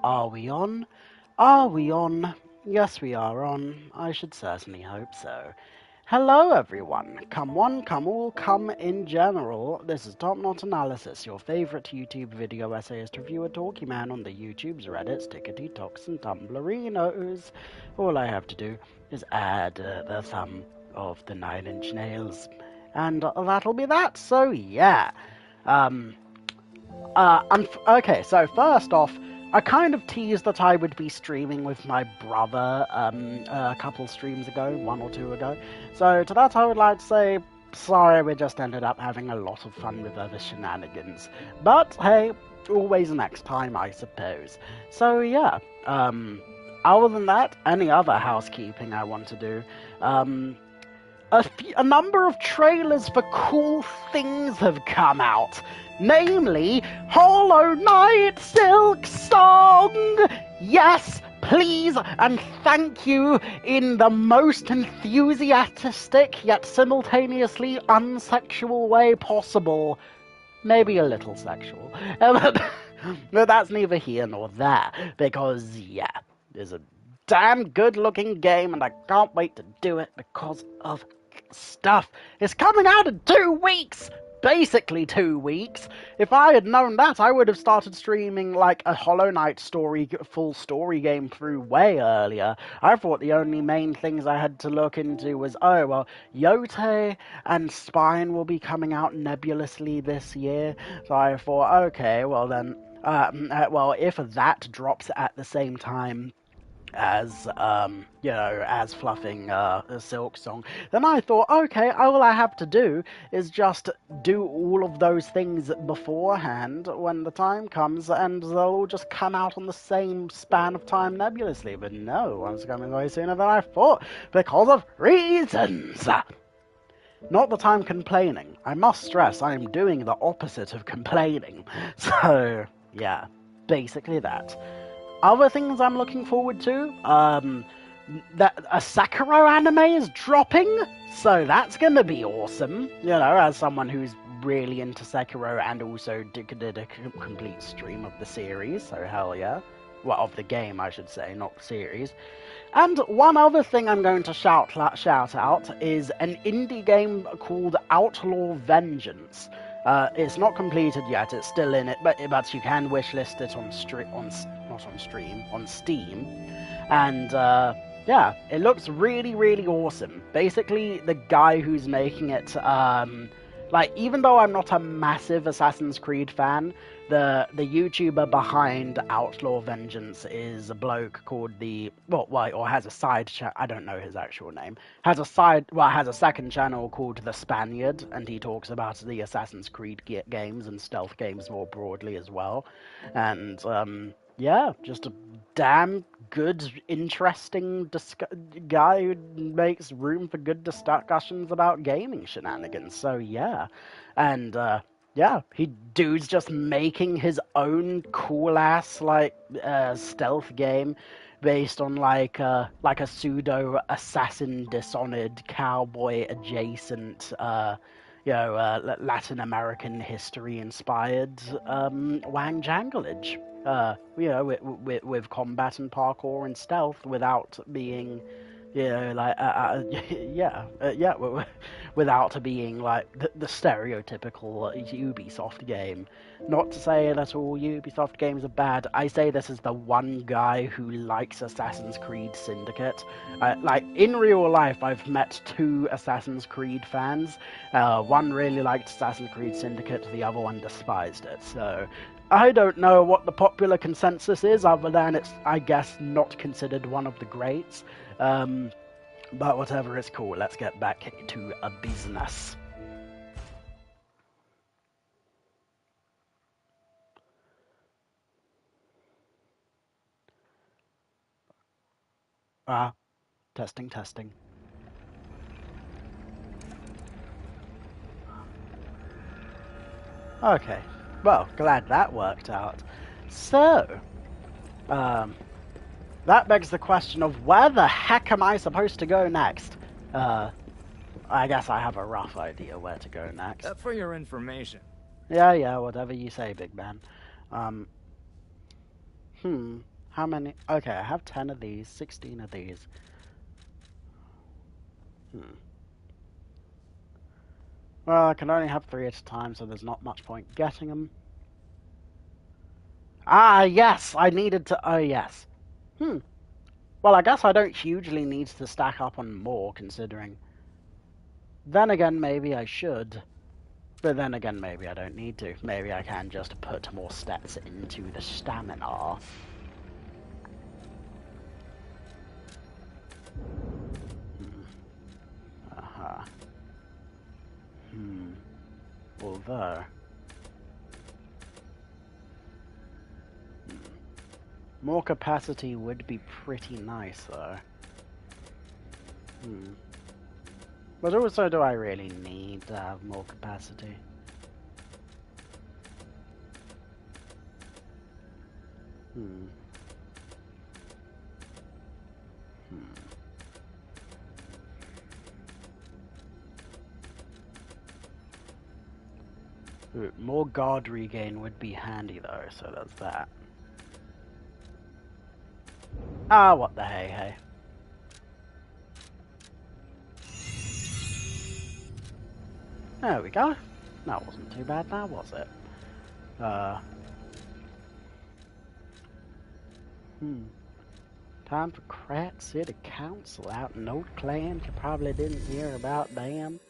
Are we on? Are we on? Yes, we are on. I should certainly hope so. Hello, everyone. Come one, come all, come in general. This is Top Knot Analysis, your favorite YouTube video essayist reviewer talkie man on the YouTubes, Reddits, Tickety Talks, and Tumblrinos. All I have to do is add the thumb of the 9-inch nails, and that'll be that. So yeah. Okay, so first off, I kind of teased that I would be streaming with my brother a couple streams ago, one or two ago. So to that I would like to say, sorry, we just ended up having a lot of fun with other shenanigans. But hey, always next time, I suppose. So yeah, other than that, any other housekeeping I want to do, a number of trailers for cool things have come out. Namely, Hollow Knight Silk Song! Yes, please, and thank you in the most enthusiastic yet simultaneously unsexual way possible. Maybe a little sexual. But that's neither here nor there, because, yeah, there's a damn good-looking game, and I can't wait to do it because of stuff. It's coming out in 2 weeks! Basically 2 weeks. If I had known that, I would have started streaming like a Hollow Knight full story game through way earlier. I thought the only main things I had to look into was, oh, well, Yote and Spine will be coming out nebulously this year. So I thought, okay, well then, well, if that drops at the same time as as fluffing a Silk Song, then I thought, okay, all I have to do is just do all of those things beforehand when the time comes, and they'll all just come out on the same span of time nebulously. But no, one's coming way sooner than I thought, because of reasons. Not that I'm complaining. I must stress I am doing the opposite of complaining. So, yeah, basically that. Other things I'm looking forward to, that a Sekiro anime is dropping, so that's gonna be awesome, you know, as someone who's really into Sekiro and also did a complete stream of the series, so hell yeah. Well, of the game, I should say, not the series. And one other thing I'm going to shout out is an indie game called Outlaw Vengeance. It's not completed yet, it's still in it, but you can wishlist it on Steam. And yeah, it looks really, really awesome. Basically, the guy who's making it, like, even though I'm not a massive Assassin's Creed fan, the YouTuber behind Outlaw Vengeance is a bloke called or has a side channel, I don't know his actual name, has a second channel called The Spaniard, and he talks about the Assassin's Creed games and stealth games more broadly as well. And, yeah, just a damn good, interesting guy who makes room for good discussions about gaming shenanigans. So yeah, and yeah, dude's just making his own cool ass stealth game based on like a pseudo assassin, Dishonored, cowboy adjacent Latin American history inspired wang janglage. With combat and parkour and stealth without being, without being like the stereotypical Ubisoft game. Not to say that all Ubisoft games are bad. I say this as the one guy who likes Assassin's Creed Syndicate. Like, in real life, I've met 2 Assassin's Creed fans. One really liked Assassin's Creed Syndicate, the other one despised it. So I don't know what the popular consensus is, other than it's, I guess, not considered one of the greats. But whatever, it's cool. Let's get back to a business. Testing. Okay. Well, glad that worked out. So, that begs the question of where the heck am I supposed to go next? I guess I have a rough idea where to go next. For your information. Yeah, whatever you say, big man. How many? Okay, I have 10 of these, 16 of these. Well, I can only have 3 at a time, so there's not much point getting them. Ah, yes! I needed to... Oh, yes. Well, I guess I don't hugely need to stack up on more, considering. Then again, maybe I should. But then again, maybe I don't need to. Maybe I can just put more steps into the stamina. Although... more capacity would be pretty nice, though. But also, do I really need to have more capacity? Ooh, more guard regain would be handy, though, so that's that. Ah, what the hey. There we go. That wasn't too bad now, was it? Time for Crat City Council out in Old Clan. You probably didn't hear about them.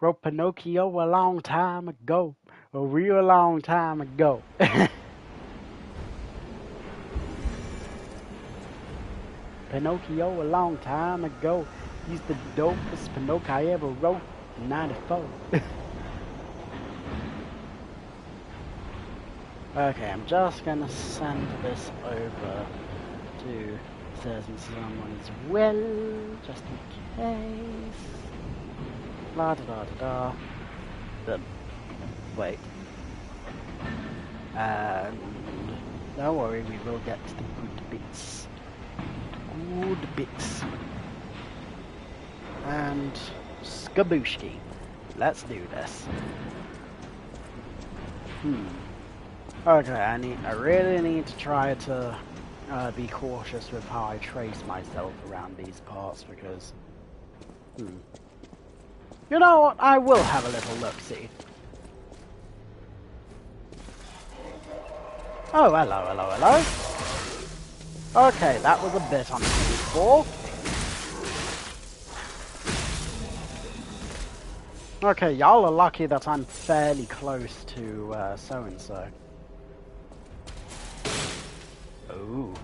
Wrote Pinocchio a long time ago. A real long time ago. Pinocchio a long time ago. He's the dopest Pinocchio I ever wrote in 94. Okay, I'm just gonna send this over to certain someone as well, just in case. La da da da da. Wait. And don't worry, we will get to the good bits. Good bits. And skabooshki. Let's do this. Okay, I really need to try to be cautious with how I trace myself around these parts because you know what? I will have a little look-see. Oh, hello. Okay, that was a bit uncomfortable. Okay, y'all are lucky that I'm fairly close to so-and-so. Ooh.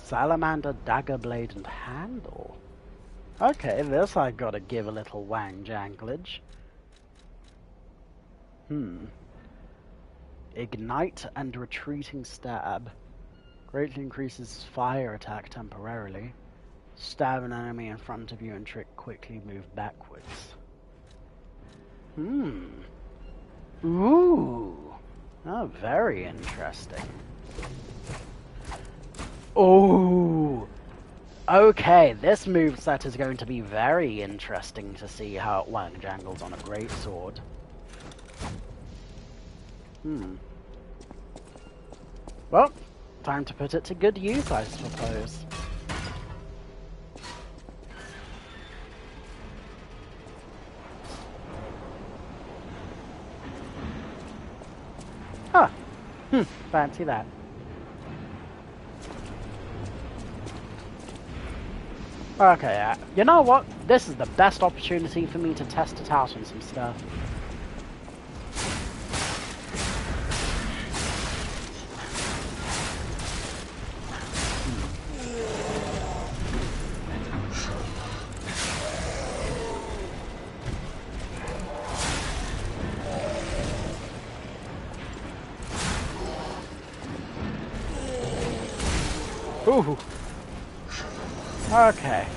Salamander, dagger blade, and handle. Okay, this I gotta give a little wang-janglage. Ignite and retreating stab. Greatly increases fire attack temporarily. Stab an enemy in front of you and quickly move backwards. Ooh. Oh, very interesting. Oh. Okay, this moveset is going to be very interesting to see how it wang-jangles on a greatsword. Well, time to put it to good use, I suppose. Huh. Fancy that. Okay, you know what? This is the best opportunity for me to test it out on some stuff. Ooh. Okay.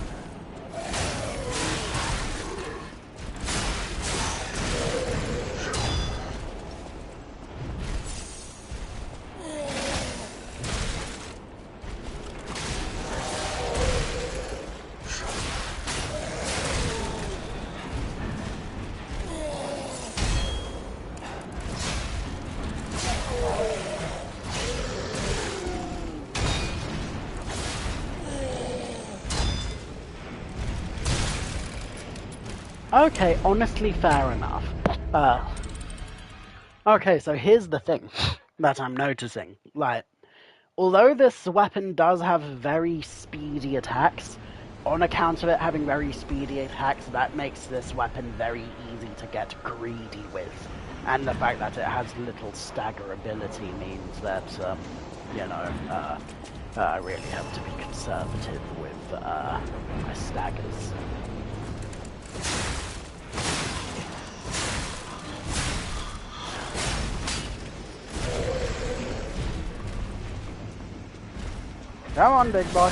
Okay, honestly, fair enough. Okay, so here's the thing that I'm noticing. Like, although this weapon does have very speedy attacks, on account of it having very speedy attacks, that makes this weapon very easy to get greedy with. And the fact that it has little staggerability means that, I really have to be conservative with my staggers. Come on, big boy.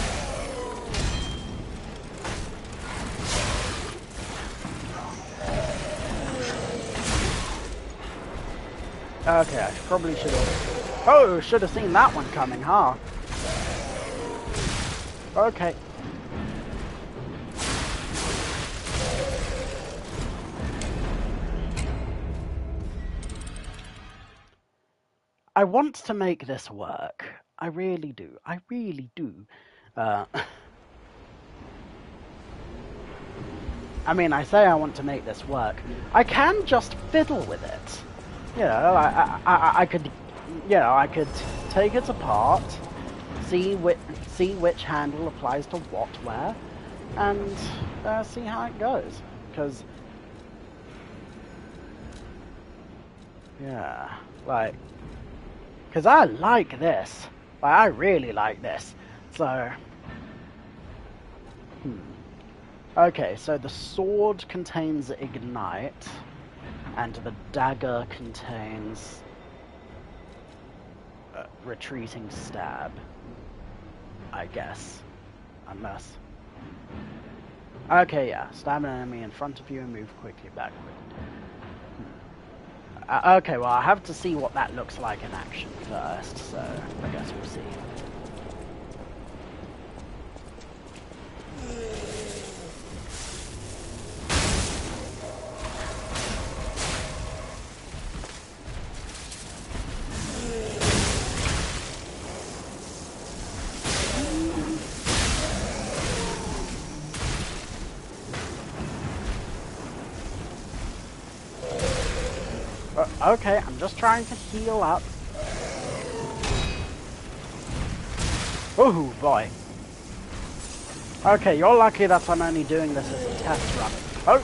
Okay, I probably should have... Oh, should have seen that one coming, huh? Okay. I want to make this work. I really do. I really do. I mean, I say I want to make this work. I can just fiddle with it. You know, I could, you know, I could take it apart, see which handle applies to what where, and see how it goes. Because, yeah, like, because I like this. Like, I really like this. So, okay, so the sword contains ignite, and the dagger contains retreating stab, I guess. Unless... Okay, yeah. Stab an enemy in front of you and move quickly backward. Okay, well, I have to see what that looks like in action first, so I guess we'll see. Okay, I'm just trying to heal up. Oh boy. Okay, you're lucky that I'm only doing this as a test run.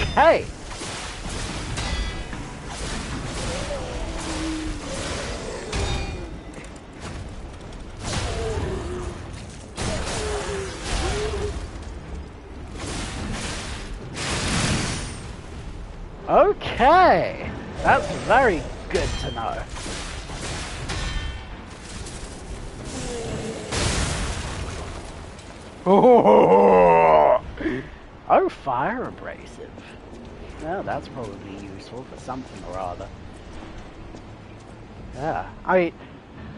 Okay! Okay! That's very good to know. Oh, fire abrasive. Yeah, that's probably useful for something or other. Yeah, I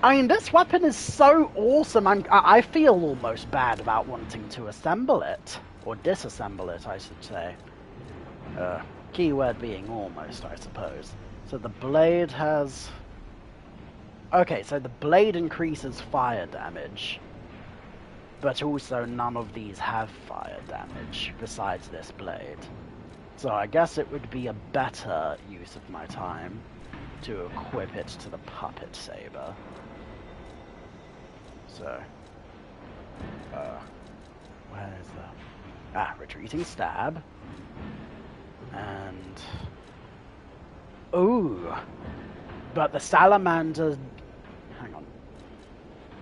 mean, this weapon is so awesome. I feel almost bad about wanting to assemble it or disassemble it, I should say. Keyword being almost, I suppose. So the blade has... Okay, so the blade increases fire damage, but also none of these have fire damage besides this blade. So I guess it would be a better use of my time to equip it to the puppet saber. So, where is the... Ah, retreating stab. And... Ooh! But the salamander... Hang on.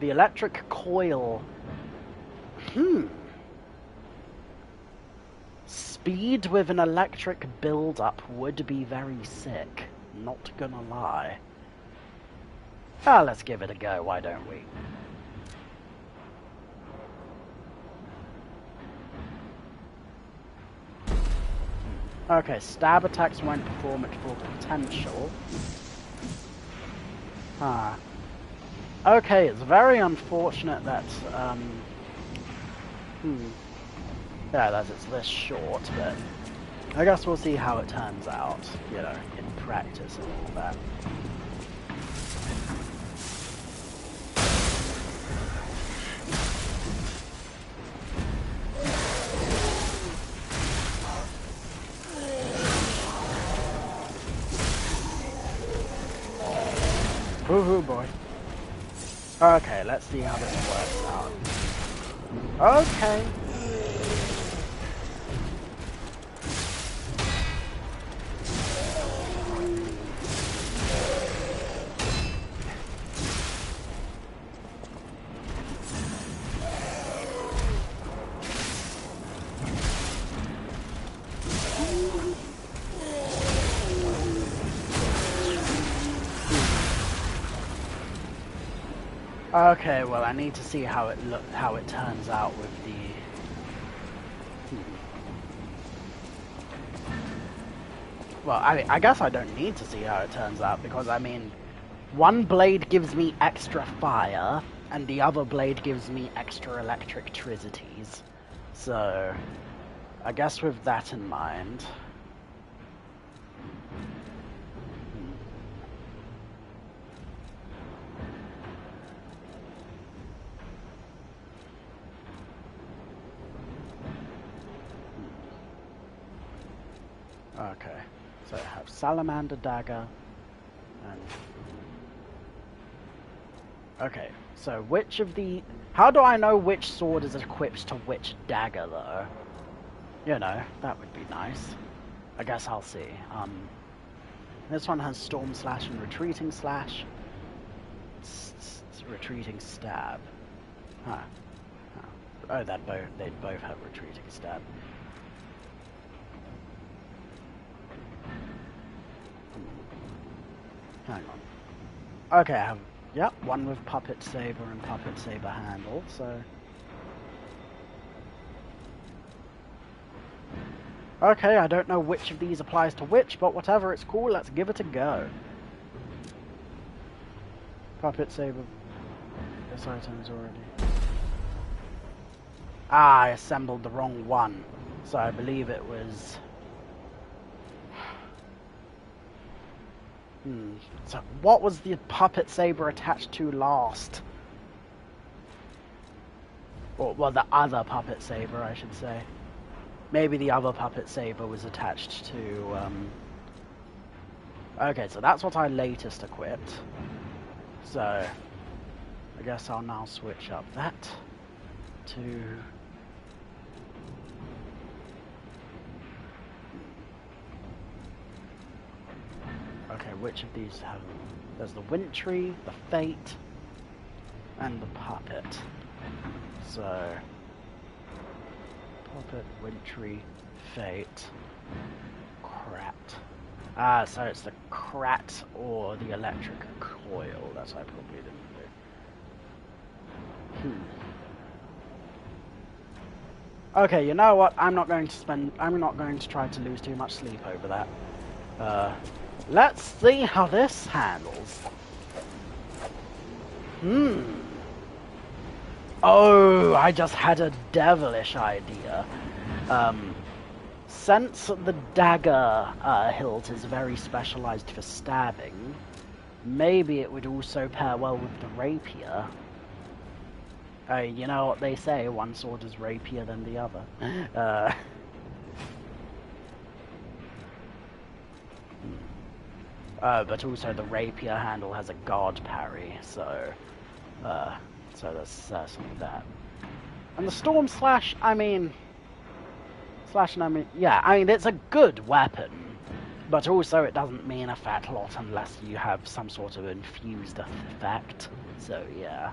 The electric coil... Speed with an electric build-up would be very sick. Not gonna lie. Ah, let's give it a go, why don't we? Okay, stab attacks won't perform at full potential. Ah. Okay, it's very unfortunate that, yeah, that it's this short, but I guess we'll see how it turns out, you know, in practice and all that. Woohoo, boy. Okay, let's see how this works out. Okay. Okay, well, I need to see how it turns out with the. Well, I guess I don't need to see how it turns out because I mean, one blade gives me extra fire, and the other blade gives me extra electricities. So, I guess with that in mind. Okay, so I have Salamander Dagger, and... Okay, so which of the... How do I know which sword is equipped to which dagger, though? You know, that would be nice. I guess I'll see. This one has Storm Slash and Retreating Slash. It's Retreating Stab. Huh. Oh, they both have Retreating Stab. Hang on. Okay, I have, yep, one with Puppet Saber and Puppet Saber handle, so... Okay, I don't know which of these applies to which, but whatever, it's cool, let's give it a go. Puppet Saber... This item's already... Ah, I assembled the wrong one, so I believe it was... So what was the Puppet Saber attached to last? Or, well, the other Puppet Saber, I should say. Maybe the other Puppet Saber was attached to, Okay, so that's what I latest equipped. So, I guess I'll now switch up that to... Okay, which of these have... There's the Wintry, the Fate, and the Puppet. So... Puppet, Wintry, Fate, Crat. Ah, so it's the Crat or the Electric Coil. That's what I probably didn't do. Okay, you know what? I'm not going to try to lose too much sleep over that. Let's see how this handles. Oh, I just had a devilish idea. Since the dagger hilt is very specialized for stabbing, maybe it would also pair well with the rapier. You know what they say, one sword is rapier than the other. But also the rapier handle has a guard parry, so there's certainly that. And the Storm Slash, I mean, yeah, I mean, it's a good weapon, but also it doesn't mean a fat lot unless you have some sort of infused effect, so yeah.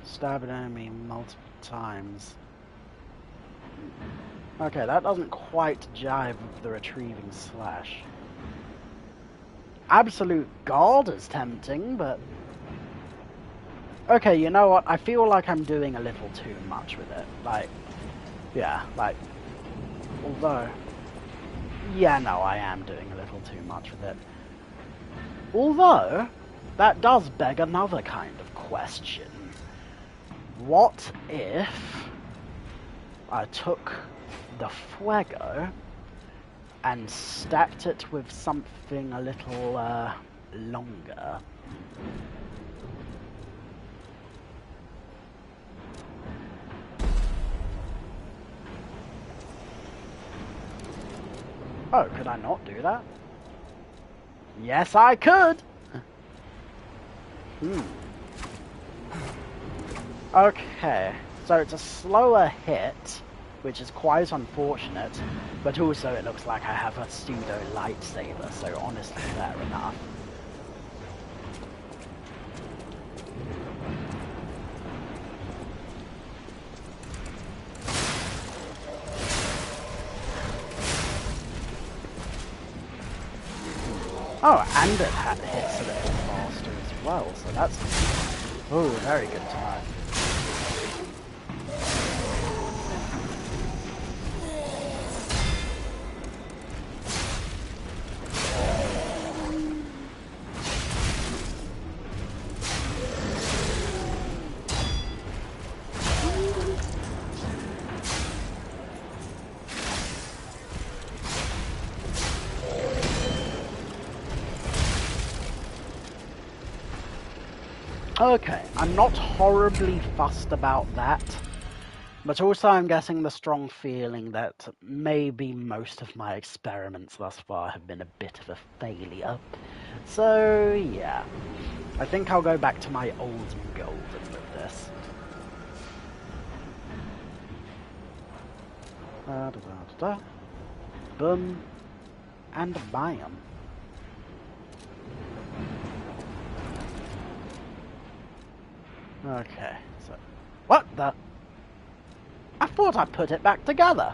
Stab an enemy multiple times. Okay, that doesn't quite jive with the Retrieving Slash. Absolute Guard is tempting, but... Okay, you know what? I feel like I'm doing a little too much with it. Like, yeah, like... Although... Yeah, no, I am doing a little too much with it. Although, that does beg another kind of question. What if I took the Fuego and stacked it with something a little longer. Oh, could I not do that? Yes, I could! Okay, so it's a slower hit, which is quite unfortunate, but also it looks like I have a pseudo lightsaber, so honestly, fair enough. Oh, and it hits a little faster as well, so that's... Oh, very good to know. Okay, I'm not horribly fussed about that, but also I'm getting the strong feeling that maybe most of my experiments thus far have been a bit of a failure. So, yeah. I think I'll go back to my old golden with this. Boom. And bam. Okay, so... What the... I thought I put it back together!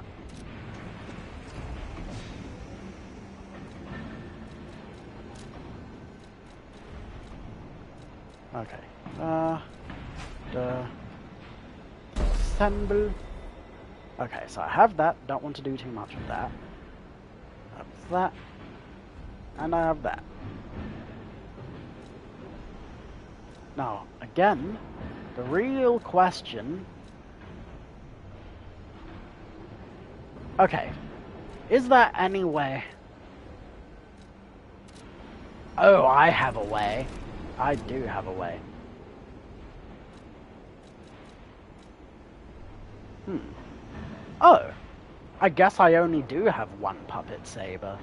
Okay. Assemble. Okay, so I have that. Don't want to do too much of that. That's that. And I have that. Now, again, the real question... Okay, is there any way... Oh, I have a way. I do have a way. Oh, I guess I only do have one puppet saber.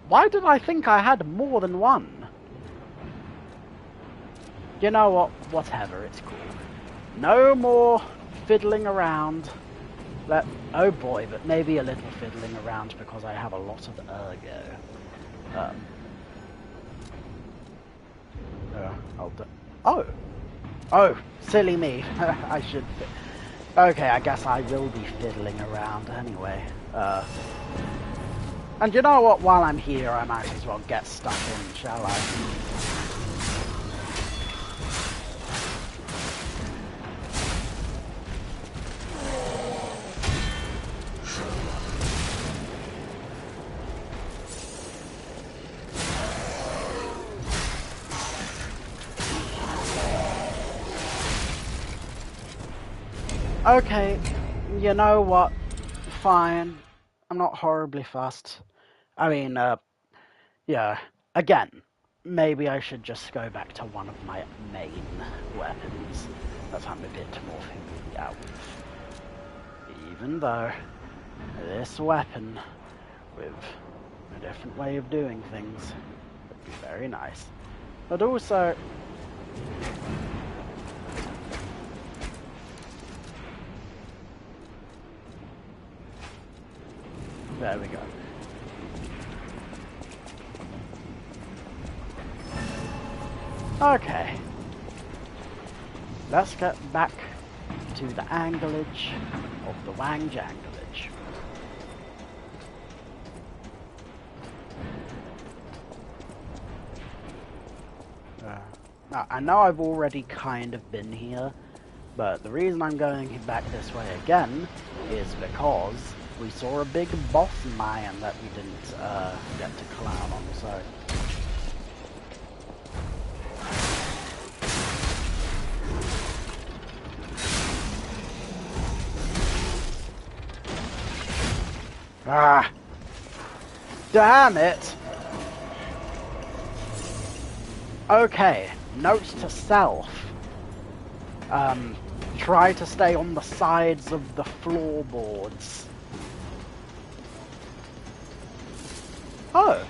Why did I think I had more than one? You know what? Whatever, it's cool. No more fiddling around. Oh boy, but maybe a little fiddling around because I have a lot of ergo. Oh, silly me. I should... Okay, I guess I will be fiddling around anyway. And you know what? While I'm here, I might as well get stuck in, shall I? Okay, you know what? Fine. I'm not horribly fussed. I mean, yeah. Again, maybe I should just go back to one of my main weapons that I'm a bit more familiar with. Even though this weapon, with a different way of doing things, would be very nice. But also... There we go. Okay. Let's get back to the anglage of the Wang Janglage. Now, I know I've already kind of been here, but the reason I'm going back this way again is because we saw a big boss Mayan that we didn't get to clown on, so... Ah! Damn it! Okay, note to self. Try to stay on the sides of the floorboards. Oh.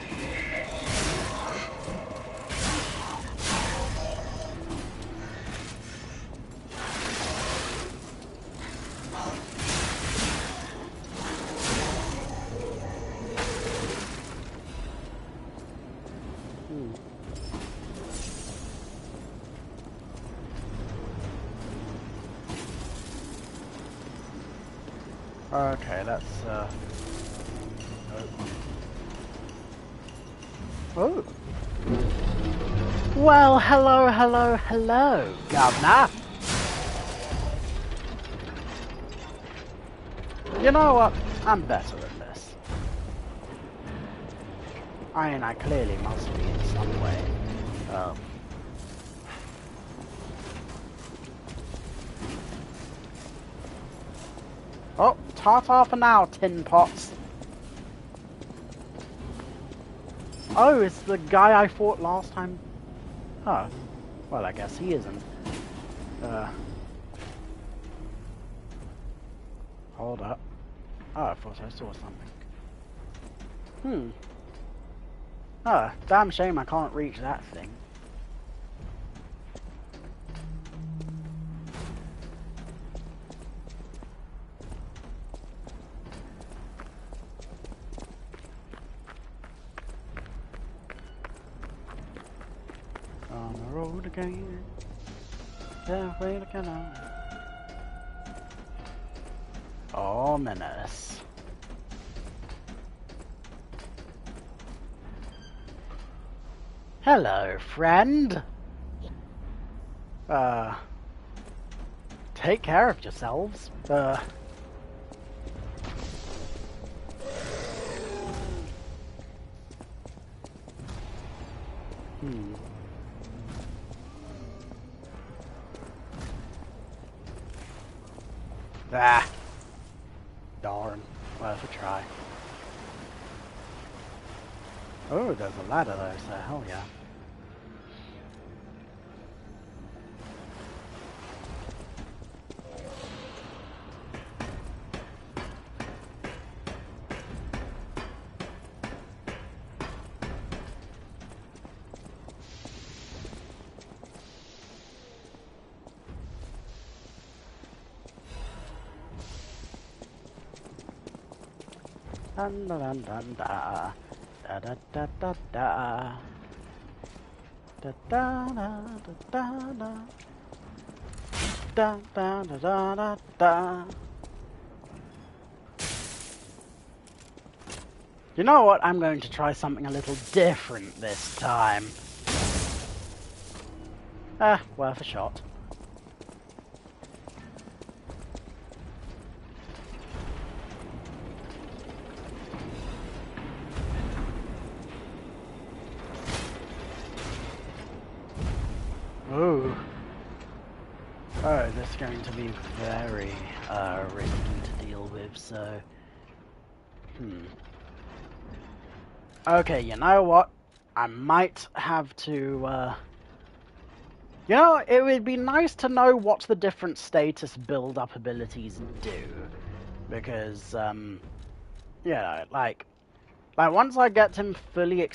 Okay, let's, Oh. Well, hello, hello, hello, Governor. You know what? I'm better at this. I mean, I clearly must be in some way. Oh, ta-ta for now, tin pots. Oh, it's the guy I fought last time. Oh, well, I guess he isn't. Hold up. Oh, I thought I saw something. Oh, damn shame I can't reach that thing. On the road again. Halfway to Canada. Ominous. Hello, friend. Take care of yourselves. Ah. Darn. Worth a try. Oh, there's a ladder though, so hell yeah. Dun dun dun dun da da da da da da da da da da da da da da da. You know what? I'm going to try something a little different this time. Worth a shot. Ooh. Oh, this is going to be very risky to deal with, so... Okay, you know what? I might have to, You know, it would be nice to know what the different status build-up abilities do. Because, yeah, like once I get him fully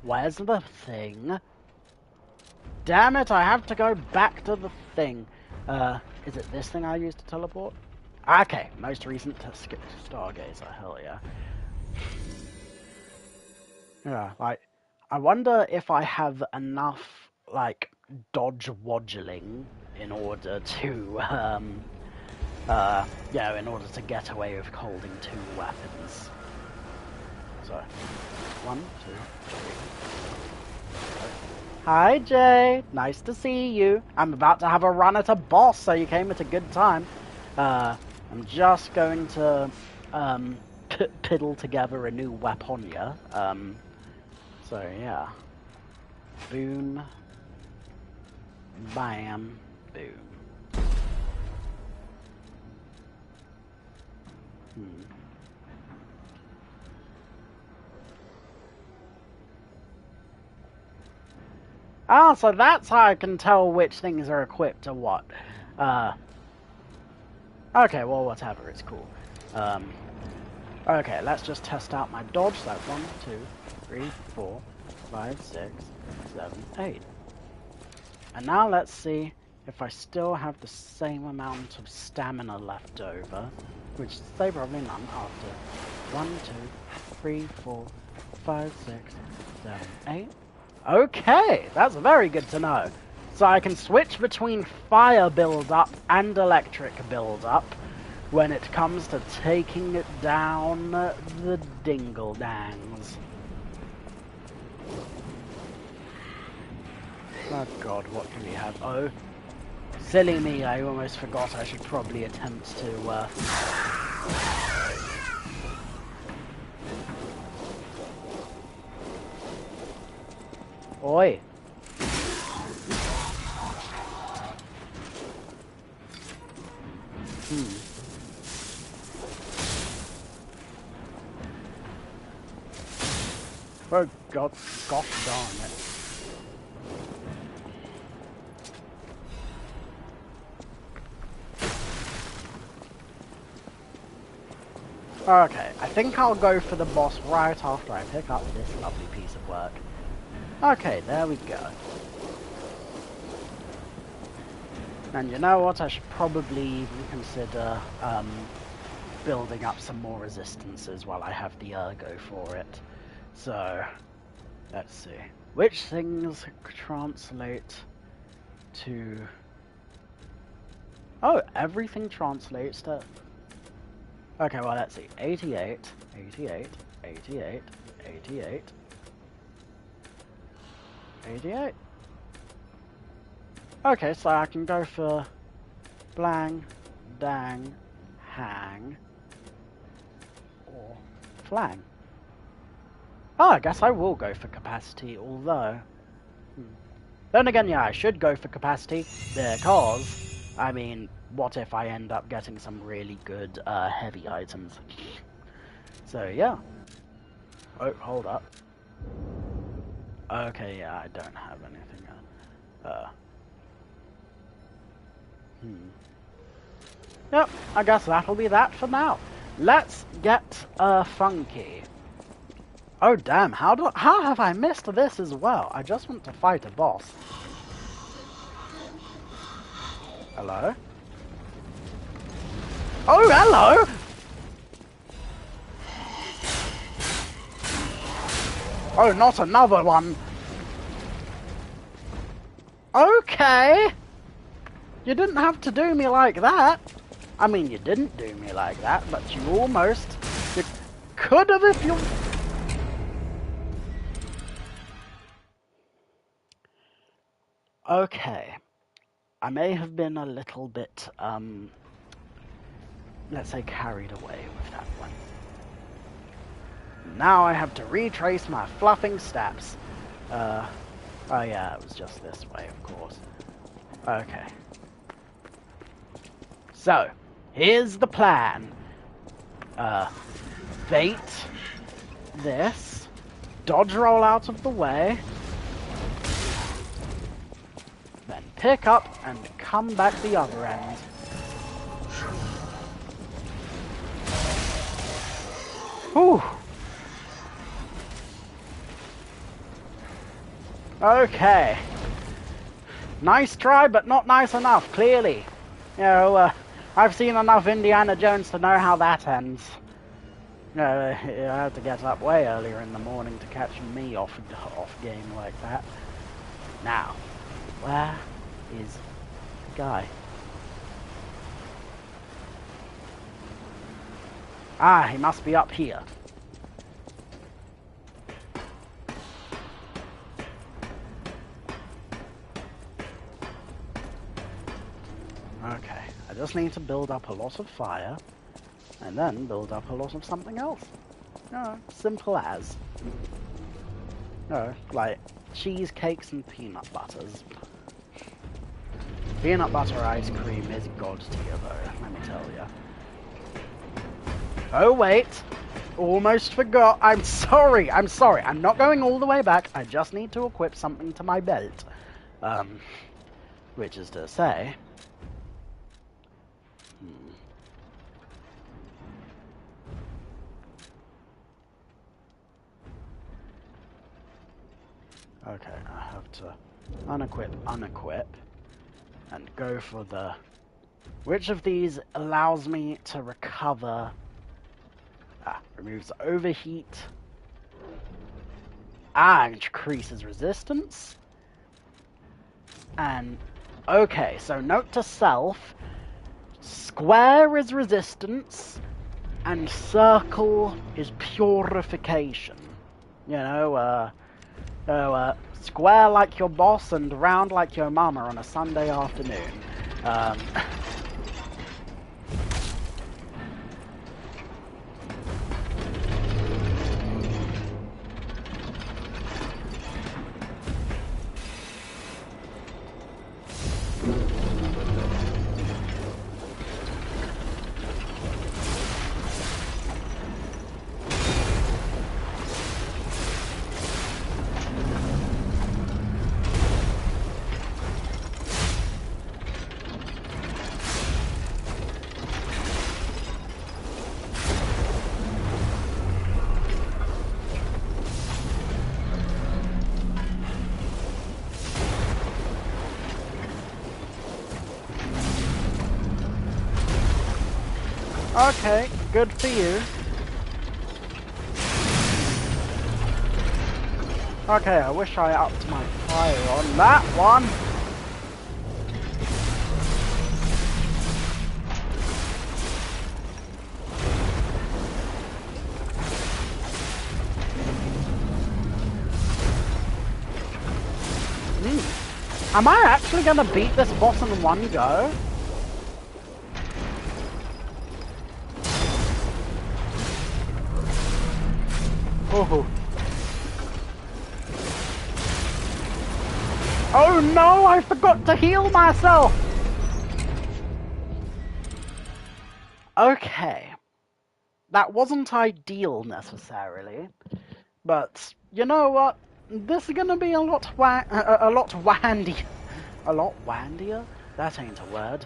Where's the thing? Damn it, I have to go back to the thing. Is it this thing I used to teleport? Okay, most recent Stargazer, hell yeah. Yeah, like, I wonder if I have enough, like, dodge waddling in order to, yeah, in order to get away with holding two weapons. So, 1, 2, 3. Hi, Jay. Nice to see you. I'm about to have a run at a boss, so you came at a good time. I'm just going to piddle together a new weaponia. So yeah. Boom. Bam. Boom. Ah, so that's how I can tell which things are equipped or what. Okay, well, whatever, it's cool. Okay, let's just test out my dodge. So that's 1, 2, 3, 4, 5, 6, 7, 8. And now let's see if I still have the same amount of stamina left over, which say probably none after 1, 2, 3, 4, 5, 6, 7, 8. Okay, that's very good to know. So I can switch between fire build-up and electric build-up when it comes to taking it down the dingle-dangs. Oh god, what do we have? Oh, silly me, I almost forgot I should probably attempt to, Oi! Oh god, gosh darn it. Okay, I think I'll go for the boss right after I pick up this lovely piece of work. Okay, there we go. And you know what, I should probably even consider building up some more resistances while I have the ergo for it. So, let's see. Which things translate to... Oh, everything translates to... Okay, well, let's see. 88, 88, 88, 88, 88. Okay, so I can go for blang, dang, hang, or flang. Oh, I guess I will go for capacity, although... Then again, yeah, I should go for capacity, because, I mean, what if I end up getting some really good heavy items? So, yeah. Oh, hold up. Okay, yeah, I don't have anything. Yep, I guess that'll be that for now. Let's get funky. Oh damn, how have I missed this as well? I just want to fight a boss. Hello? Oh, hello! Oh, not another one! Okay! You didn't have to do me like that. I mean, you didn't do me like that, but you almost... You could have if you... Okay. I may have been a little bit, let's say carried away with that one. Now I have to retrace my fluffing steps. Oh yeah, it was just this way, of course. Okay. So, here's the plan. Bait this, dodge roll out of the way, then pick up and come back the other end. Whew. Okay. Nice try, but not nice enough, clearly. You know, I've seen enough Indiana Jones to know how that ends. You know, you have to get up way earlier in the morning to catch me off game like that. Now, where is the guy? Ah, he must be up here. Okay, I just need to build up a lot of fire, and then build up a lot of something else. Simple as. Like cheesecakes and peanut butters. Peanut butter ice cream is god tier though, let me tell you. Oh wait! Almost forgot. I'm sorry. I'm sorry. I'm not going all the way back. I just need to equip something to my belt. Which is to say... Okay, I have to unequip, and go for the... Which of these allows me to recover... removes overheat. Increases resistance. And... Okay, so note to self. Square is resistance, and circle is purification. You know, square like your boss and round like your mama on a Sunday afternoon. Okay, good for you. Okay, I wish I upped my fire on that one. Am I actually gonna beat this boss in one go? Oh. Oh no, I forgot to heal myself! Okay. That wasn't ideal necessarily, but you know what? This is gonna be a lot wandier. A lot wandier? That ain't a word.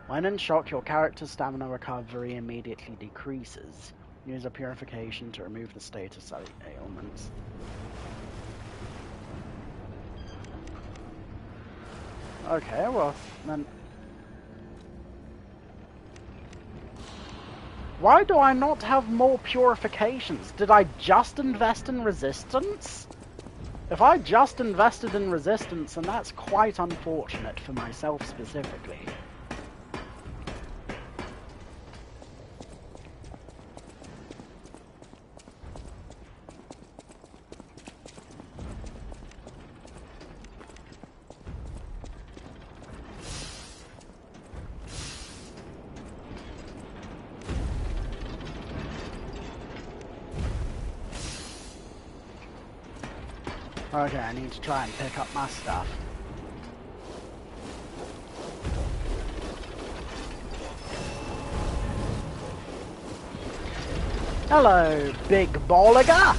When in shock, your character's stamina recovery immediately decreases. Use a purification to remove the status ailments. Okay, well, then... Why do I not have more purifications? Did I just invest in resistance? If I just invested in resistance, then that's quite unfortunate for myself specifically. Okay, I need to try and pick up my stuff. Hello, big balliger!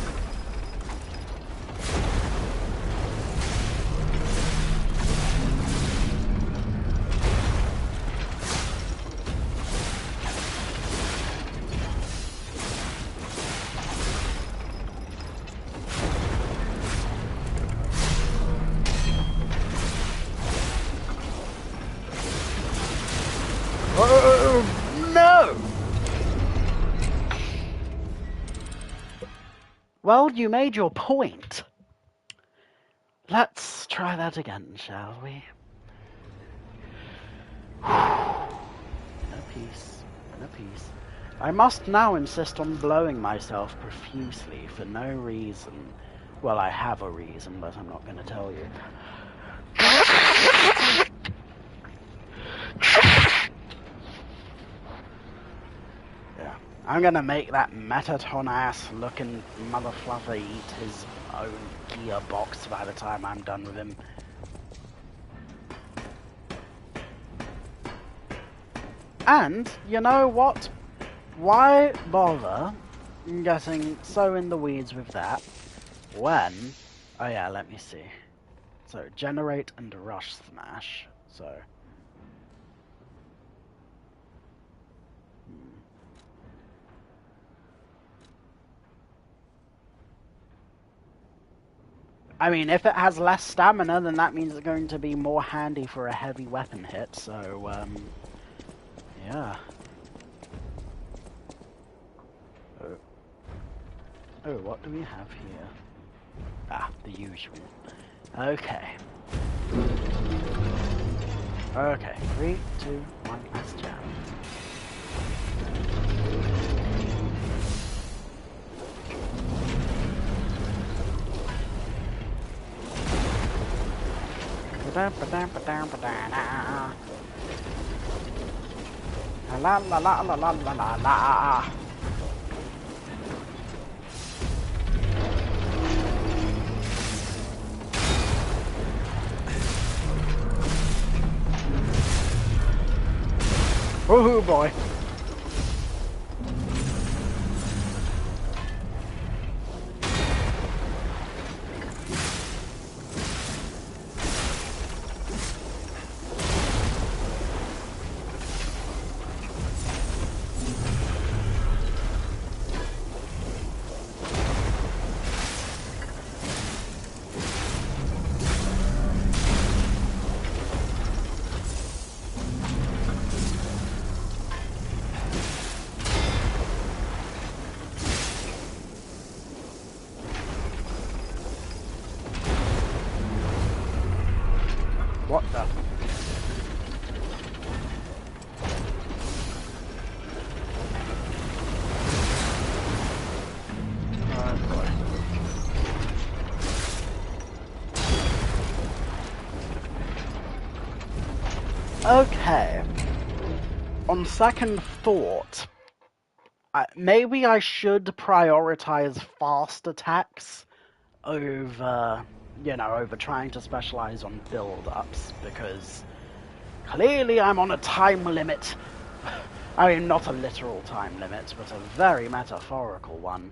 Well, you made your point. Let's try that again, shall we? In a piece, in a piece. I must now insist on blowing myself profusely for no reason. Well, I have a reason, but I'm not going to tell you. I'm gonna make that Metaton-ass looking motherfluffer eat his own gearbox by the time I'm done with him. And, you know what? Why bother getting so in the weeds with that when... Oh yeah, let me see. So, generate and rush smash. So... I mean, if it has less stamina, then that means it's going to be more handy for a heavy weapon hit, so, yeah. Oh, what do we have here? Ah, the usual. Okay. Okay, 3, 2, 1, let's jam. La la la la la la la la. Woohoo, boy. What the? Oh boy. Okay. On second thought, maybe I should prioritize fast attacks over, you know, over trying to specialize on build-ups, because clearly I'm on a time limit. I mean, not a literal time limit, but a very metaphorical one,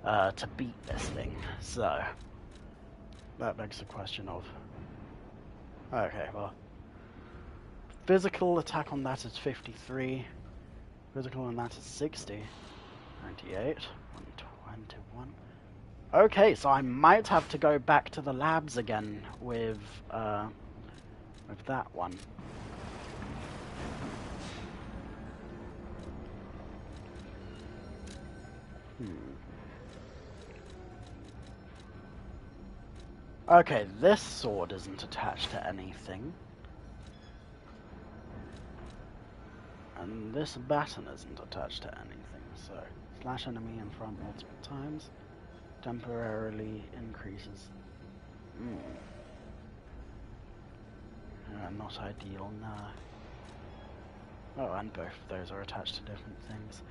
to beat this thing. So, that begs the question of... Okay, well... Physical attack on that is 53. Physical on that is 60. 98. 121. Okay, so I might have to go back to the labs again with that one. Okay, this sword isn't attached to anything. And this baton isn't attached to anything, so slash enemy in front multiple times. Temporarily increases. Not ideal, no. Oh, and both of those are attached to different things.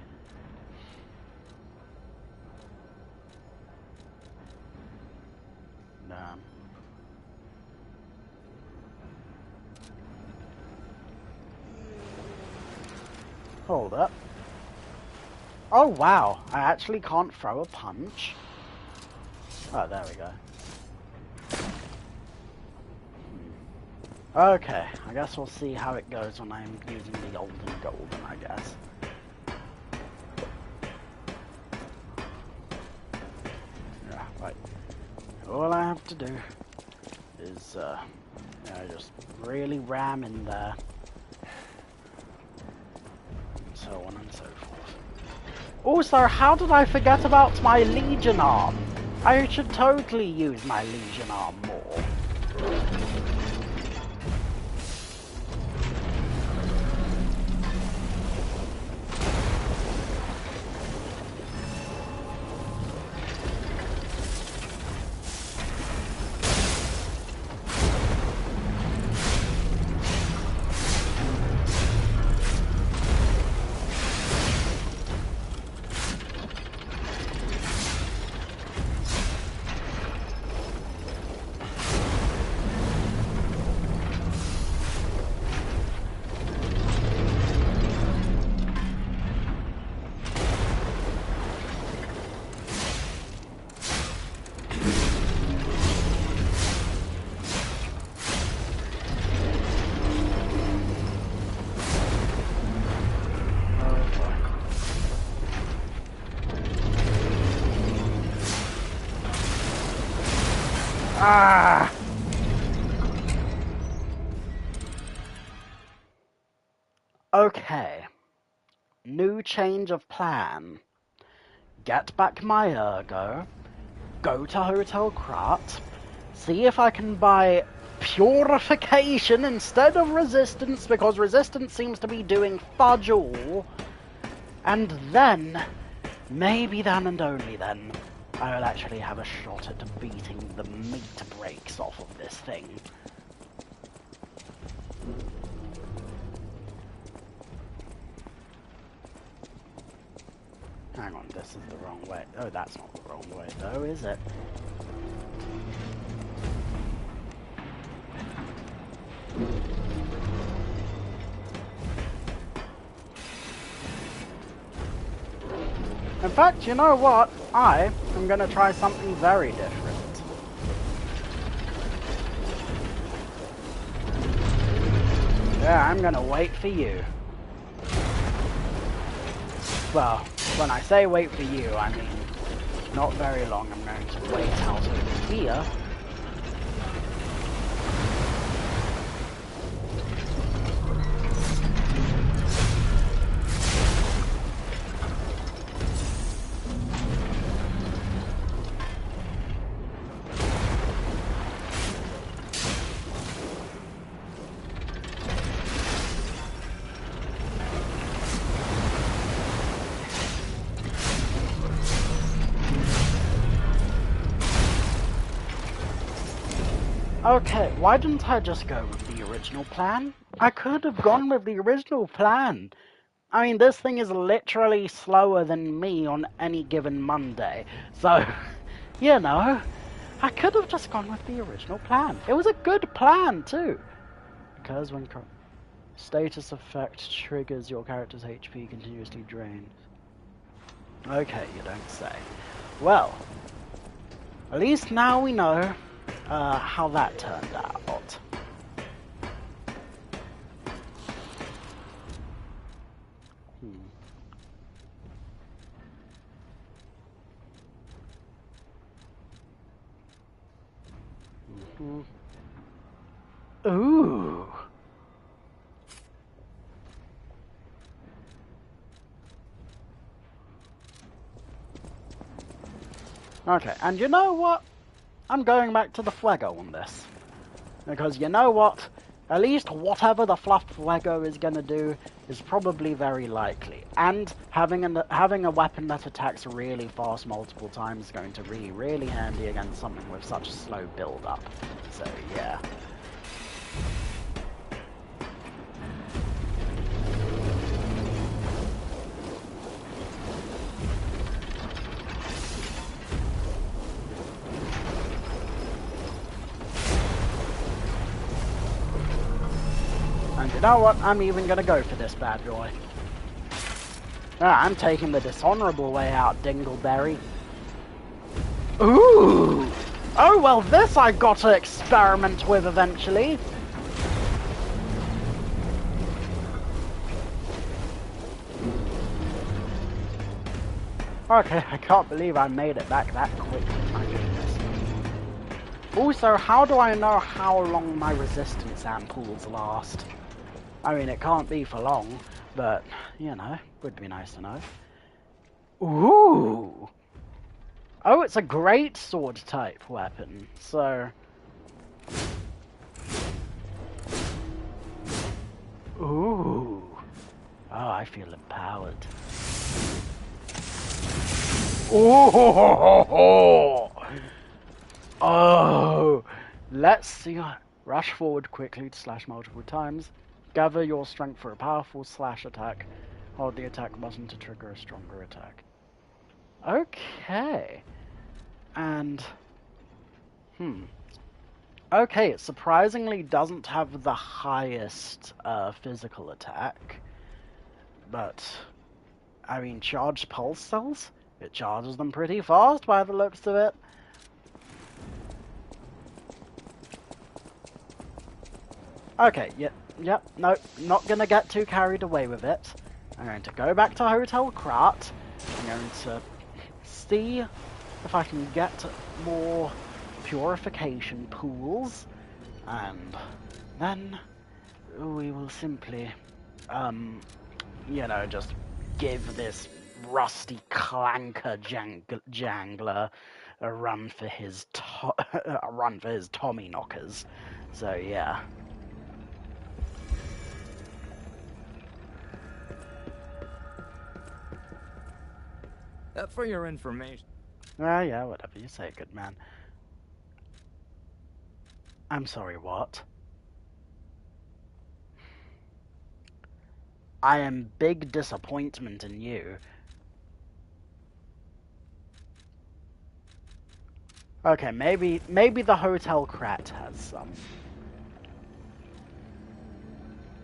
Damn. Hold up. Oh wow, I actually can't throw a punch. Oh, there we go. Okay, I guess we'll see how it goes when I'm using the old and golden, I guess. Yeah, right. All I have to do is, just really ram in there. And so on and so forth. Also, how did I forget about my Legion arm? I should totally use my Legion arm more. Ah! Okay. New change of plan. Get back my ergo. Go to Hotel Krat. See if I can buy purification instead of resistance, because resistance seems to be doing fudge all. And then, maybe then and only then, I will actually have a shot at beating the meat breaks off of this thing. Hang on, this is the wrong way. Oh, that's not the wrong way though, is it? In fact, you know what? I am going to try something very different. Yeah, I'm going to wait for you. Well, when I say wait for you, I mean not very long. I'm going to wait out over here. Okay, why didn't I just go with the original plan? I could have gone with the original plan. I mean, this thing is literally slower than me on any given Monday. So, you know, I could have just gone with the original plan. It was a good plan, too. Because when status effect triggers, your character's HP continuously drained. Okay, you don't say. Well, at least now we know how that turned out. Ooh. Okay, and you know what? I'm going back to the Fuego on this. Because you know what? At least whatever the fluff Fuego is going to do is probably very likely. And having a weapon that attacks really fast multiple times is going to be really handy against something with such slow build-up. So, yeah. And you know what? I'm even gonna go for this bad boy. Ah, I'm taking the dishonorable way out, Dingleberry. Ooh! Oh, well, this I got to experiment with eventually. Okay, I can't believe I made it back that quickly, my goodness. Also, how do I know how long my resistance ampoules last? I mean, it can't be for long, but, you know, would be nice to know. Ooh! Oh, it's a great sword type weapon, so... Ooh! Oh, I feel empowered. Ooh! Oh! Let's see. Rush forward quickly to slash multiple times. Gather your strength for a powerful slash attack. Hold the attack button to trigger a stronger attack. Okay. And... Okay, it surprisingly doesn't have the highest physical attack. But, I mean, charged pulse cells? It charges them pretty fast by the looks of it. Okay, yep, no, not gonna get too carried away with it. I'm going to go back to Hotel Krat. I'm going to see if I can get more purification pools, and then we will simply, you know, just give this rusty clanker jangler a run for his Tommy knockers. So yeah. For your information. Yeah, whatever you say, good man. I'm sorry, what? I am big disappointment in you. Okay, maybe the Hotel Krat has some.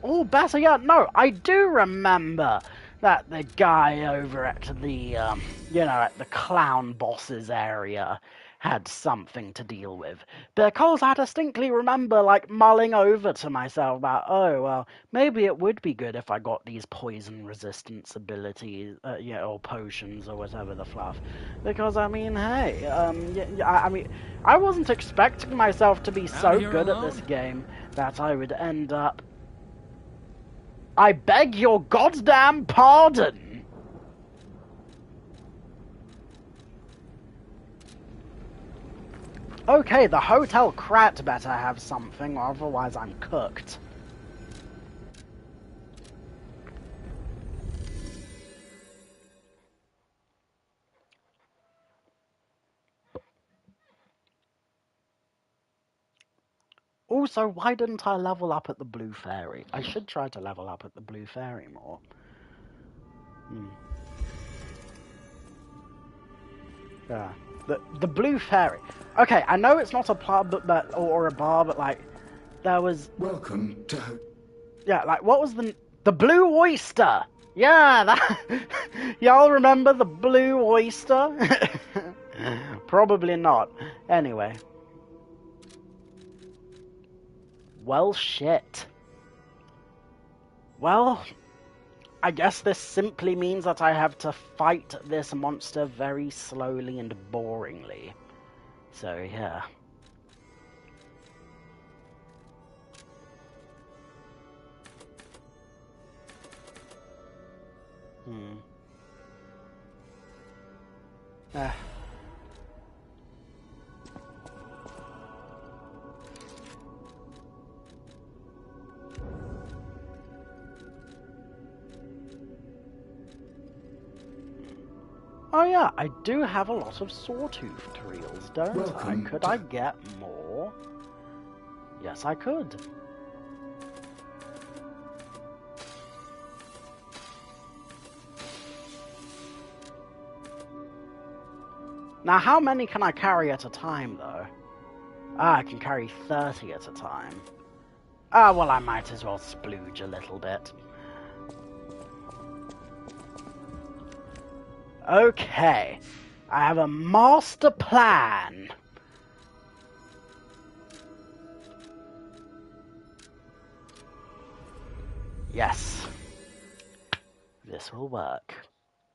Oh, better yet, no, I do remember that the guy over at the, you know, at the clown boss's area had something to deal with. Because I distinctly remember, like, mulling over to myself about, oh, well, maybe it would be good if I got these poison resistance abilities, yeah, or potions or whatever the fluff. Because, I mean, hey, I mean, I wasn't expecting myself to be so good at this game that I would end up... I beg your goddamn pardon! Okay, the Hotel Krat better have something, or otherwise I'm cooked. Also, why didn't I level up at the Blue Fairy? I should try to level up at the Blue Fairy more. Yeah. The Blue Fairy. Okay, I know it's not a pub, but or a bar, but like, there was... Welcome to... Yeah, like, what was the Blue Oyster? Yeah, that... Y'all remember the Blue Oyster? Probably not. Anyway. Well, shit. Well, I guess this simply means that I have to fight this monster very slowly and boringly. So, yeah. Oh yeah, I do have a lot of sawtooth reels, don't I? Could I get more? Yes, I could. Now, how many can I carry at a time, though? Ah, I can carry 30 at a time. Ah, well, I might as well splooge a little bit. Okay, I have a master plan. Yes, this will work.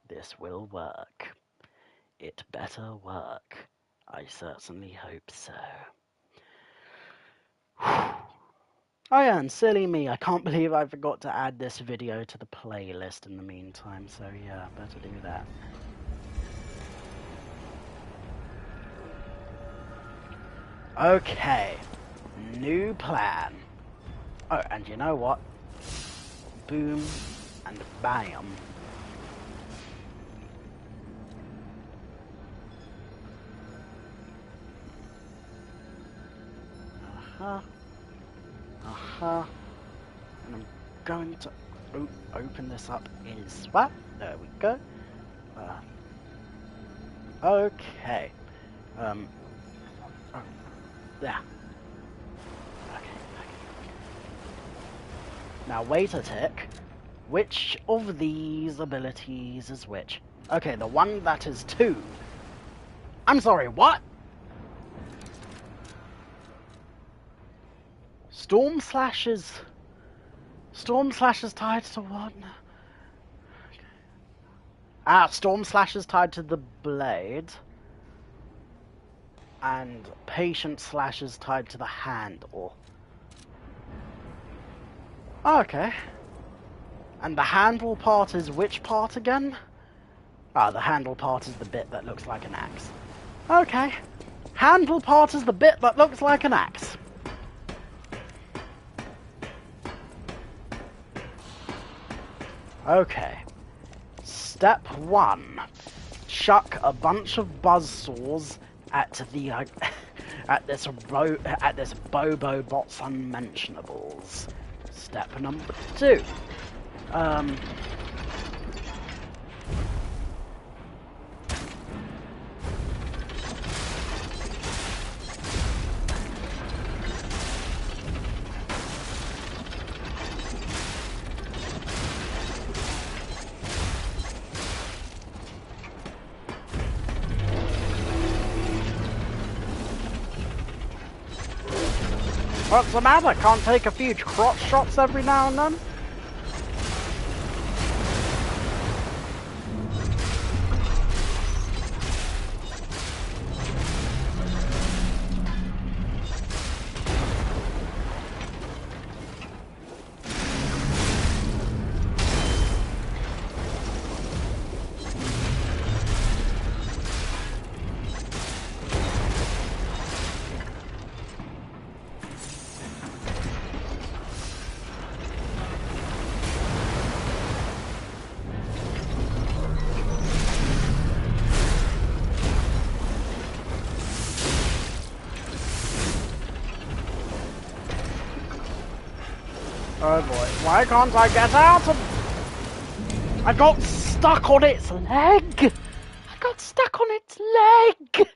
This will work. It better work. I certainly hope so. Oh yeah, and silly me, I can't believe I forgot to add this video to the playlist in the meantime, so yeah, better do that. Okay, new plan. Oh, and you know what? Boom and bam. And I'm going to open this up in swap. There we go. Okay. Oh, there. Okay. Now wait a tick. Which of these abilities is which? Okay, the one that is 2. I'm sorry, what? Storm Slash is tied to what? Ah, Storm Slash is tied to the blade. and patient slashes tied to the handle. Okay. And the handle part is which part again? Ah, the handle part is the bit that looks like an axe. Okay. Handle part is the bit that looks like an axe. Okay. Step 1. Chuck a bunch of buzzsaws at the at this Bobo Bot's unmentionables. Step number 2. What's the matter? Can't take a few crotch shots every now and then? Oh boy, why can't I get out of... I got stuck on its leg! I got stuck on its leg!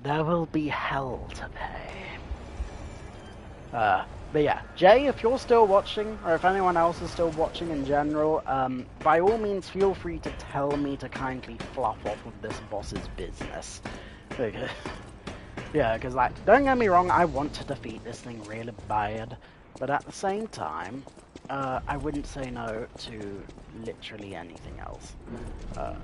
There will be hell to pay. But yeah, Jay, if you're still watching, or if anyone else is still watching in general, by all means feel free to tell me to kindly fluff off of this boss's business. Because... yeah, because, like, don't get me wrong, I want to defeat this thing really bad, but at the same time, I wouldn't say no to literally anything else. Oh,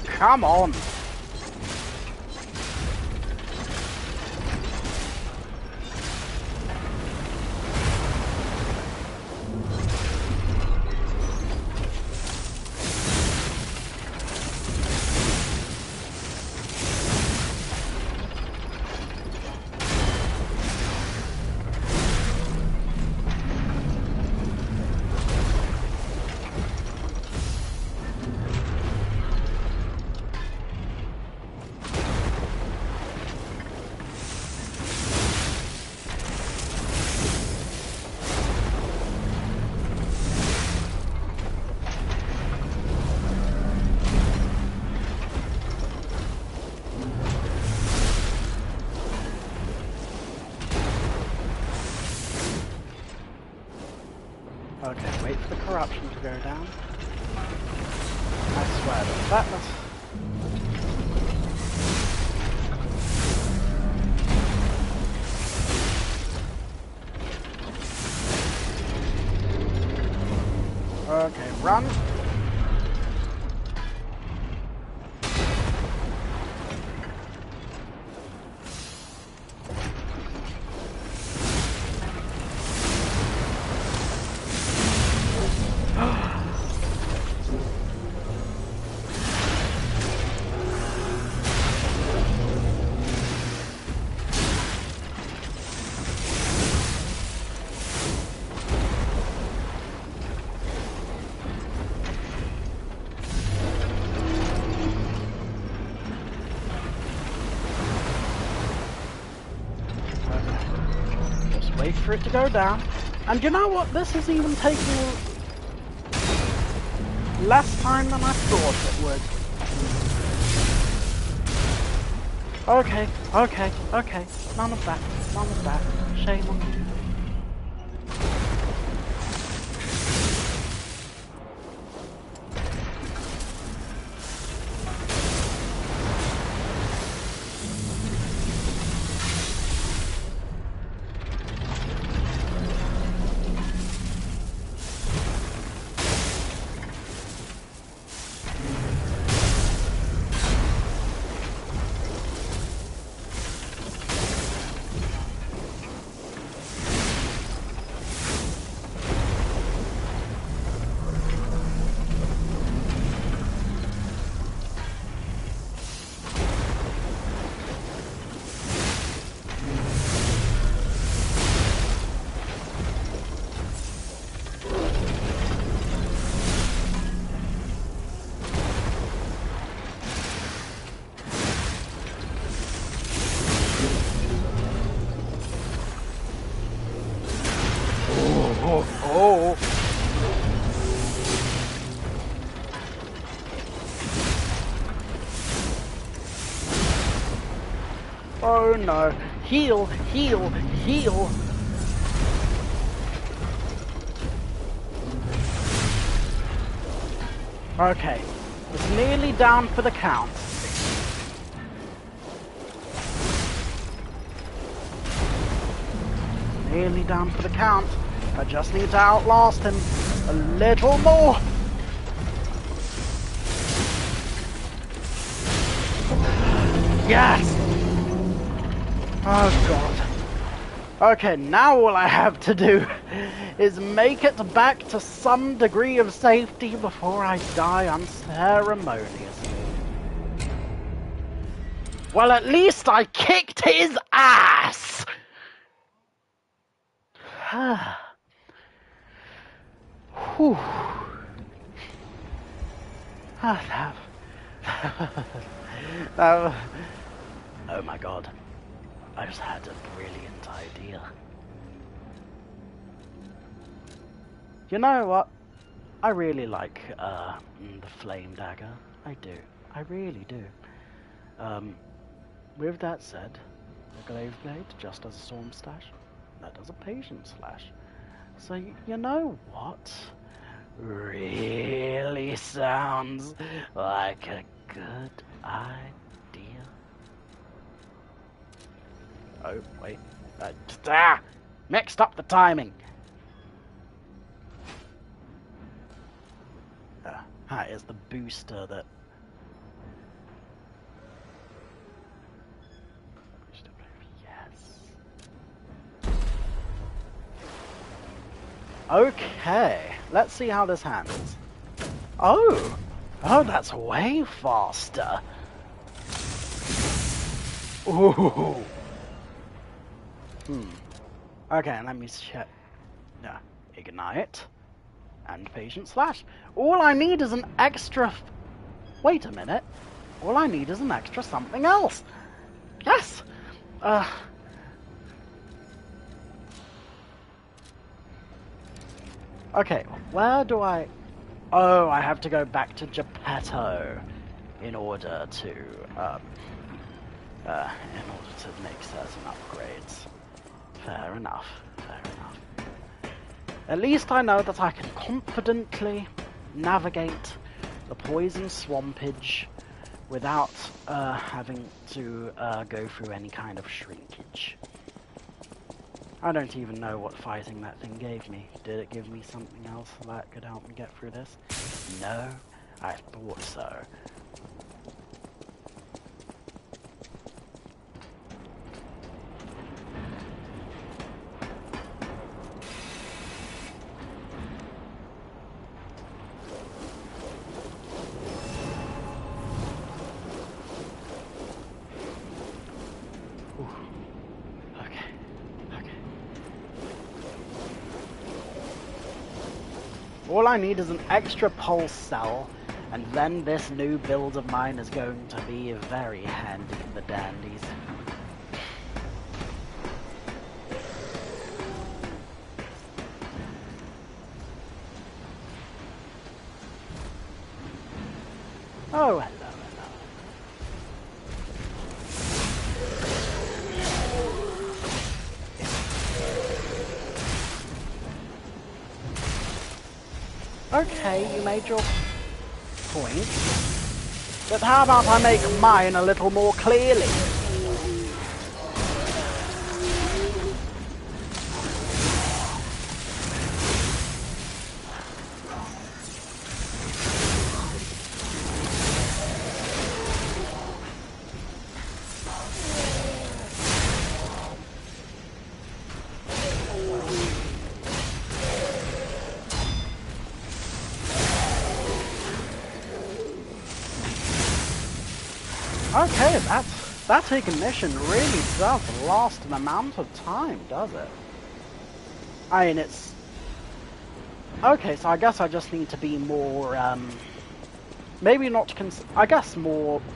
come on! Okay, wait for the corruption to go down. I swear that was... okay, run! Wait for it to go down. And you know what? This is even taking less time than I thought it would. Okay, okay, okay. None of that. None of that. Shame on you. Oh. Oh no. Heal, heal, heal. Okay. It's nearly down for the count. Nearly down for the count. I just need to outlast him a little more. Yes! Oh god. Okay, now all I have to do is make it back to some degree of safety before I die unceremoniously. Well, at least I kicked his ass! Whew. Oh my god. I just had a brilliant idea. You know what? I really like the flame dagger. I do. I really do. With that said, the glaive blade just does a storm slash. That does a patient slash. So you know what? Really sounds like a good idea. Oh, wait. Mixed up the timing. That is the booster that... Yes. Okay, let's see how this handles. Oh! Oh, that's way faster. Ooh. Okay, let me check. Yeah, ignite and patient slash. All I need is an extra. Wait a minute. All I need is an extra something else. Yes. Okay, where do I? Oh, I have to go back to Geppetto in order to make certain upgrades. Fair enough, fair enough. At least I know that I can confidently navigate the poison swampage without having to go through any kind of shrinkage. I don't even know what fighting that thing gave me. Did it give me something else that could help me get through this? No, I thought so. All I need is an extra pulse cell, and then this new build of mine is going to be very handy in the dandies. Oh, hello, hello. Okay, you made your point. But how about I make mine a little more clearly? Okay, that ignition really does last an amount of time, does it? I mean, it's... Okay, so I guess I just need to be more, maybe not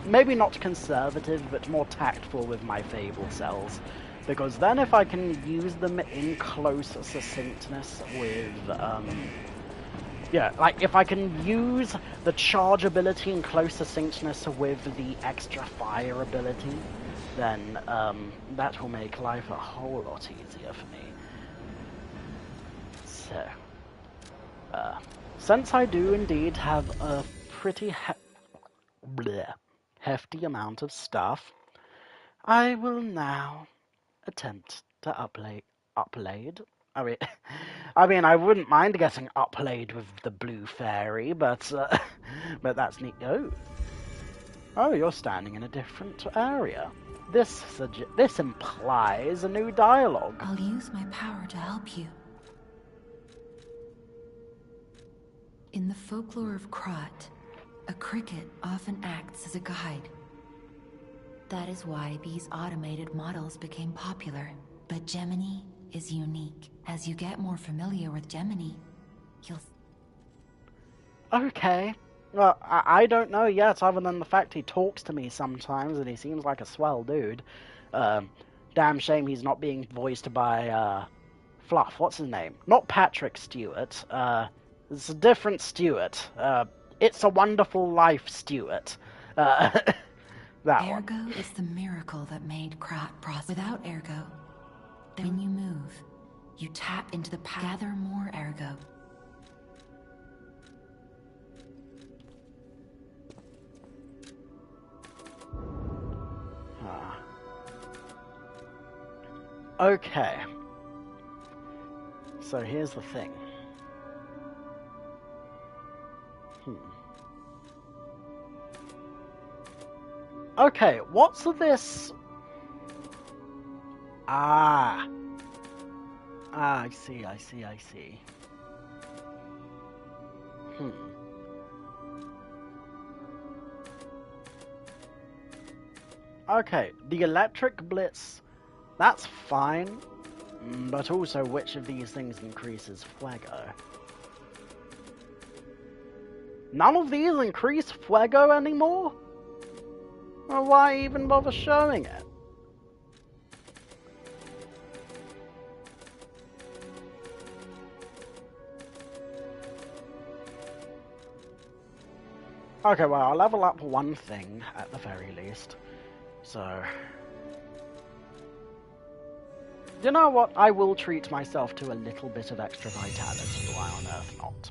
maybe not conservative, but more tactful with my Fable cells. Because then if I can use them in close succinctness with, yeah, like, if I can use the charge ability in close succinctness with the extra fire ability, then, that will make life a whole lot easier for me. So, since I do indeed have a pretty hefty amount of stuff, I will now attempt to upload. I mean, I wouldn't mind getting upplayed with the blue fairy, but but that's neat. Oh, you're standing in a different area. This implies a new dialogue. I'll use my power to help you. In the folklore of Krat, a cricket often acts as a guide. That is why these automated models became popular. But Gemini is unique. As you get more familiar with Gemini, you'll... Okay. Well, I don't know yet, other than the fact he talks to me sometimes, and he seems like a swell dude. Damn shame he's not being voiced by, Fluff. What's his name? Not Patrick Stewart. It's a different Stewart. It's a Wonderful Life Stewart. That Ergo one. Is the miracle that made Krat prosper. Without Ergo, then when you move, you tap into the power. Gather more Ergo. Okay. So here's the thing. Okay, what's this? I see. Okay, the electric blitz, that's fine, but also which of these things increases Fuego? None of these increase Fuego anymore? Well, why even bother showing it? Okay, well, I'll level up one thing, at the very least. So... You know what? I will treat myself to a little bit of extra vitality, why on earth not?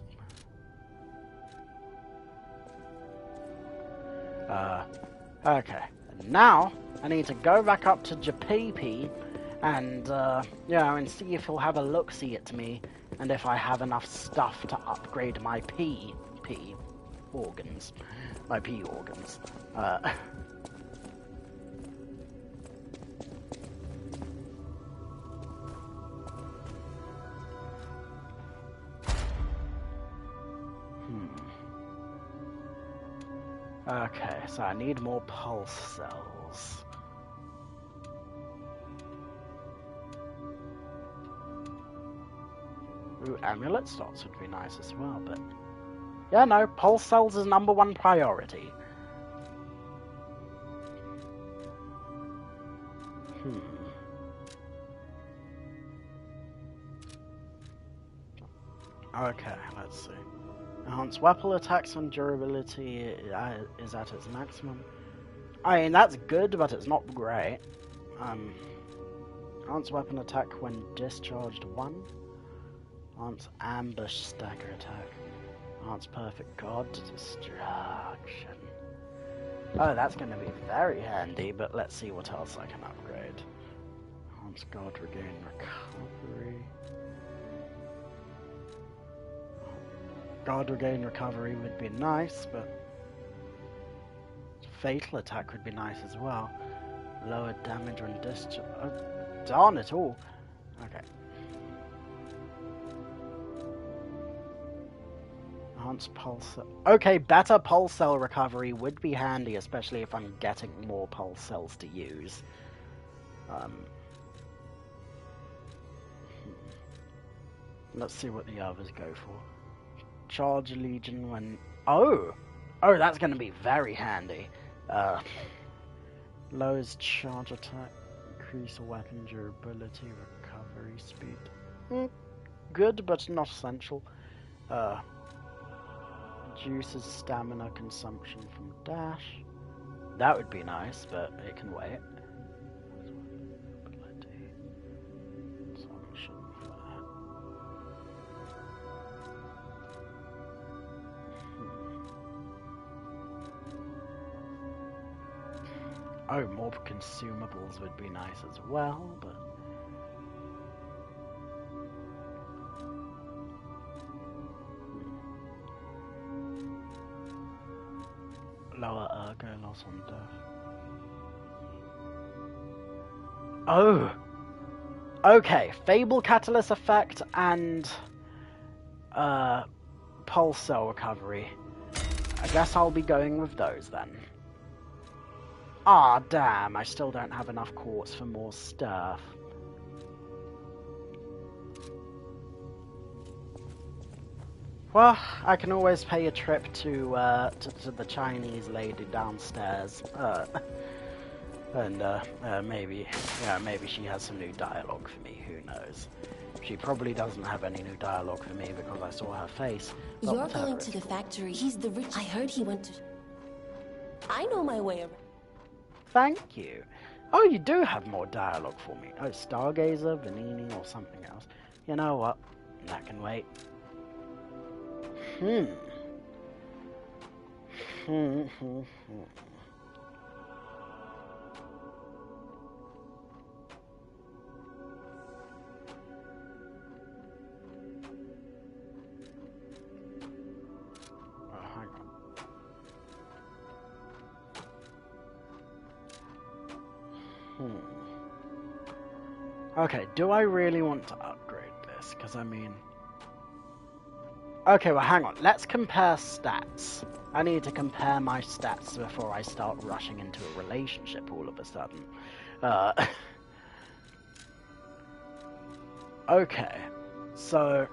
Okay. And now, I need to go back up to Japepe and, and see if he'll have a look-see at me, and if I have enough stuff to upgrade my organs. My P organs. Okay, so I need more pulse cells. Ooh, amulet slots would be nice as well, but... Yeah, no, pulse cells is #1 priority. Okay, let's see. Enhanced weapon attacks and durability is at its maximum. I mean, that's good, but it's not great. Enhanced weapon attack when discharged 1. Enhanced ambush stagger attack. Enhanced perfect god destruction. Oh, that's going to be very handy, but let's see what else I can upgrade. Enhanced god regain recovery. God regain recovery would be nice, but fatal attack would be nice as well. Lower damage when discharge. Oh, darn it all. Okay. Enhanced pulse. Okay, better pulse cell recovery would be handy, especially if I'm getting more pulse cells to use. Let's see what the others go for. Charge Legion when... Oh, that's going to be very handy. Lowers charge attack, increase weapon durability, recovery speed. Good, but not essential. Reduces stamina consumption from dash. That would be nice, but it can wait. Oh, more consumables would be nice as well, but... Lower ergo loss on death. Oh! Okay, Fable Catalyst effect and... Pulse cell recovery. I guess I'll be going with those then. Ah, damn, I still don't have enough quartz for more stuff. Well, I can always pay a trip to the Chinese lady downstairs. Maybe she has some new dialogue for me, who knows. She probably doesn't have any new dialogue for me because I saw her face. You're going to the factory. He's the rich. I heard he went to... I know my way around. Thank you. Oh, you do have more dialogue for me. Oh, Stargazer, Vanini, or something else. You know what? That can wait. Okay, do I really want to upgrade this? Because, I mean... Okay, well, hang on. Let's compare stats. I need to compare my stats before I start rushing into a relationship all of a sudden. Okay. So...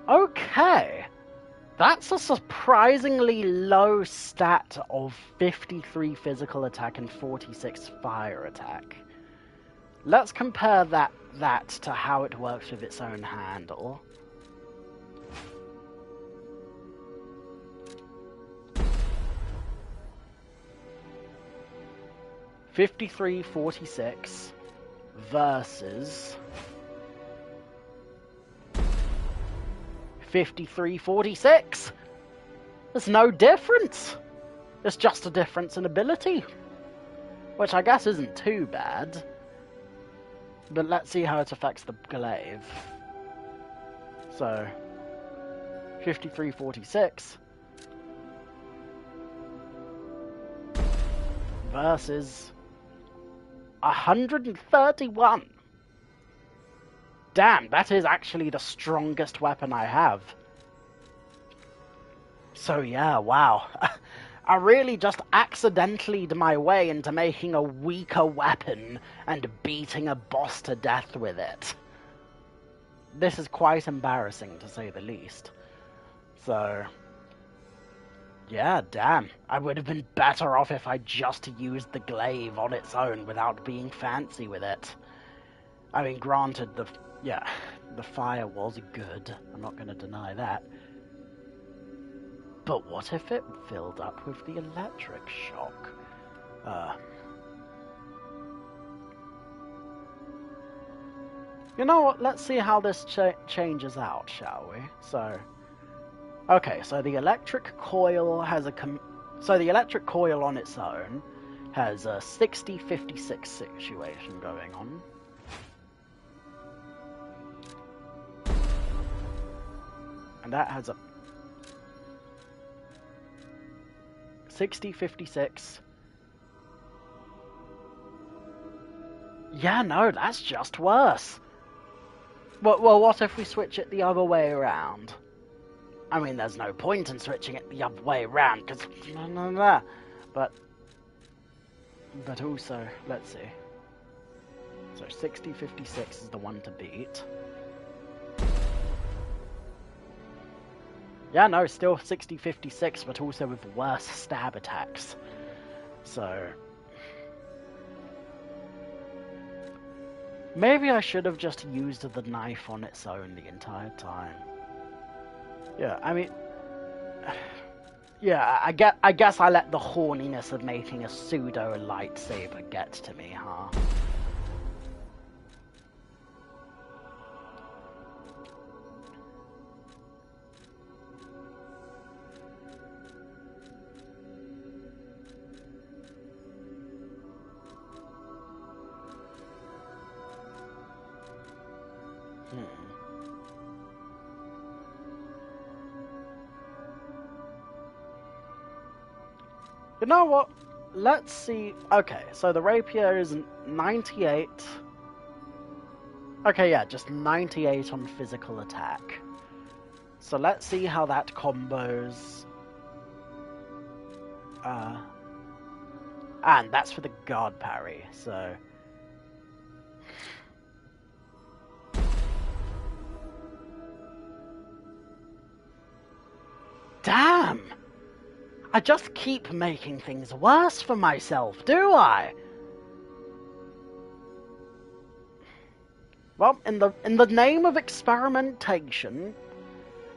Okay. That's a surprisingly low stat of 53 physical attack and 46 fire attack. Let's compare that to how it works with its own handle. $53.46 versus $53.46. There's no difference. It's just a difference in ability, which I guess isn't too bad. But let's see how it affects the glaive. So, 53.46 versus 131. Damn, that is actually the strongest weapon I have. So yeah, wow. I really just accidentally my way into making a weaker weapon and beating a boss to death with it. This is quite embarrassing, to say the least. So, yeah, damn. I would have been better off if I just used the glaive on its own without being fancy with it. I mean, granted, the fire was good. I'm not going to deny that. But what if it filled up with the electric shock? You know what? Let's see how this changes out, shall we? So, okay, so the electric coil has the electric coil on its own has a 60-56 situation going on. And that has a 60-56. Yeah, no, that's just worse. Well, what if we switch it the other way around? I mean, there's no point in switching it the other way around, because... But also, let's see. So 60-56 is the one to beat. Yeah, no, still 60-56, but also with worse stab attacks. So... maybe I should have just used the knife on its own the entire time. Yeah, I mean... yeah, I guess I let the horniness of making a pseudo lightsaber get to me, huh? You know what? Let's see. Okay, so the rapier is 98. Okay, yeah, just 98 on physical attack. So let's see how that combos. And that's for the guard parry, so... damn! I just keep making things worse for myself, do I? Well, in the name of experimentation,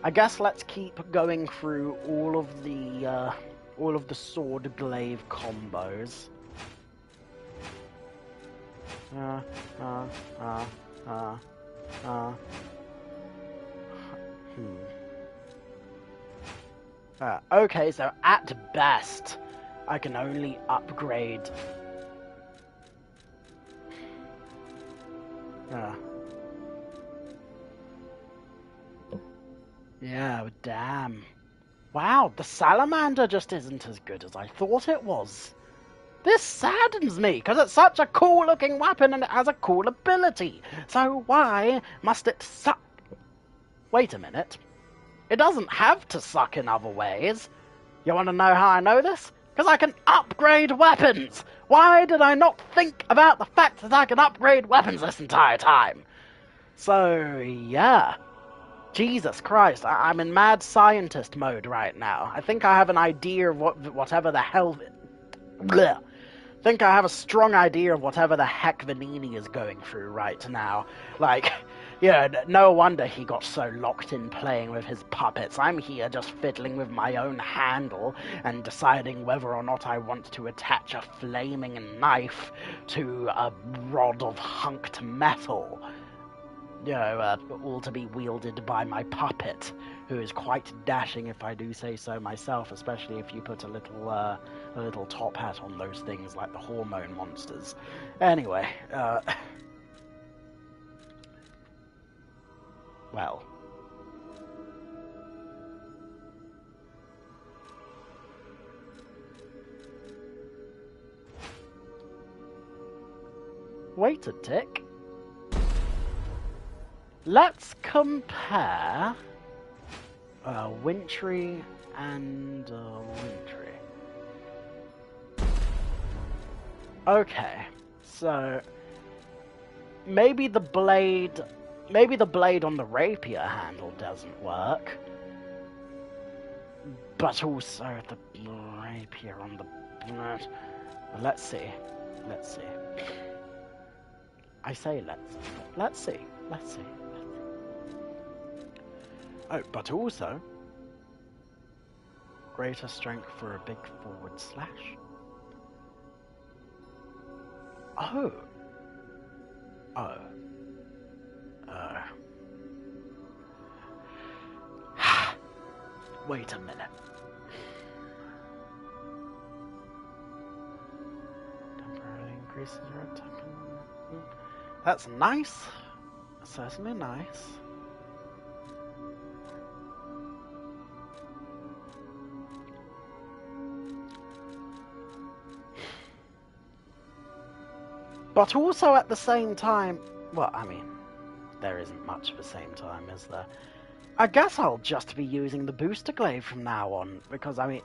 I guess let's keep going through all of the sword glaive combos. Okay, so at best, I can only upgrade... yeah, damn. Wow, the salamander just isn't as good as I thought it was. This saddens me, because it's such a cool-looking weapon and it has a cool ability. So why must it suck? Wait a minute. It doesn't have to suck in other ways. You want to know how I know this? Because I can upgrade weapons! Why did I not think about the fact that I can upgrade weapons this entire time? So, yeah. Jesus Christ, I'm in mad scientist mode right now. I think I have an idea of whatever the hell... bleh. I think I have a strong idea of whatever the heck Vanini is going through right now. Like... yeah, no wonder he got so locked in playing with his puppets. I'm here just fiddling with my own handle and deciding whether or not I want to attach a flaming knife to a rod of hunked metal. You know, all to be wielded by my puppet, who is quite dashing if I do say so myself, especially if you put a little top hat on those things like the hormone monsters. Anyway, well. Wait a tick. Let's compare Wintry and Wintry. Okay, so maybe the blade on the rapier handle doesn't work, but also the rapier on the... let's see. I say let's see. Oh, but also... Greater strength for a big forward slash. Oh. Oh. Wait a minute. Temporarily increases your attack. That's nice. Certainly nice. But also at the same time, well, I mean, there isn't much of a same time, is there? I guess I'll just be using the booster glaive from now on, because I mean,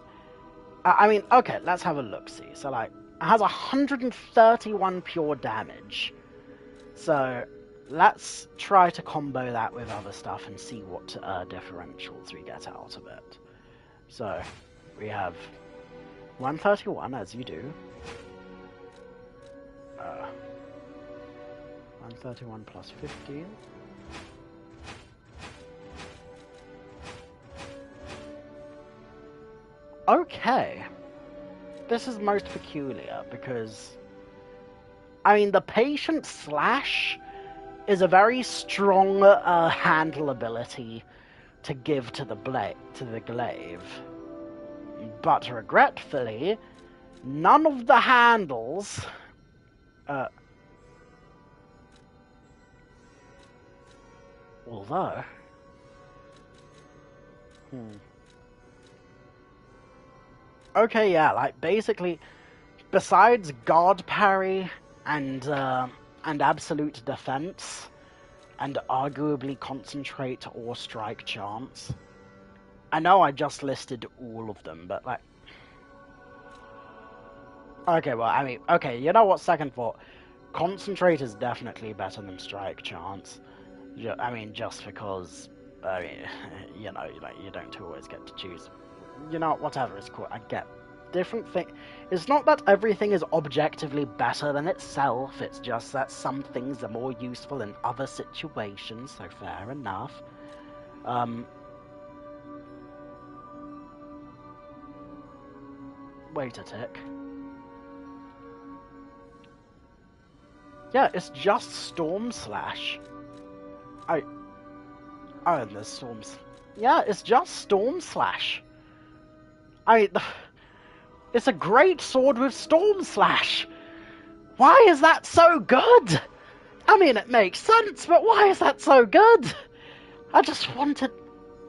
okay, let's have a look-see. So, like, it has 131 pure damage. So, let's try to combo that with other stuff and see what differentials we get out of it. So, we have 131, as you do. 131 plus 15. Okay. This is most peculiar because, I mean, the patient slash is a very strong handle ability to give to the glaive. But regretfully, none of the handles although okay, yeah, like basically besides guard parry and absolute defense and arguably concentrate or strike chance. I know I just listed all of them, but like okay, well, I mean, okay, you know what, second thought, concentrate is definitely better than strike chance. I mean, just because, I mean, you know, you don't always get to choose. You know, whatever it's called, I get different thing. It's not that everything is objectively better than itself, it's just that some things are more useful in other situations, so fair enough. Wait a tick. Yeah, it's just Storm Slash. Oh, and there's Storms. Yeah, it's just Storm Slash. It's a great sword with Storm Slash. Why is that so good? I mean, it makes sense, but why is that so good? I just wanted...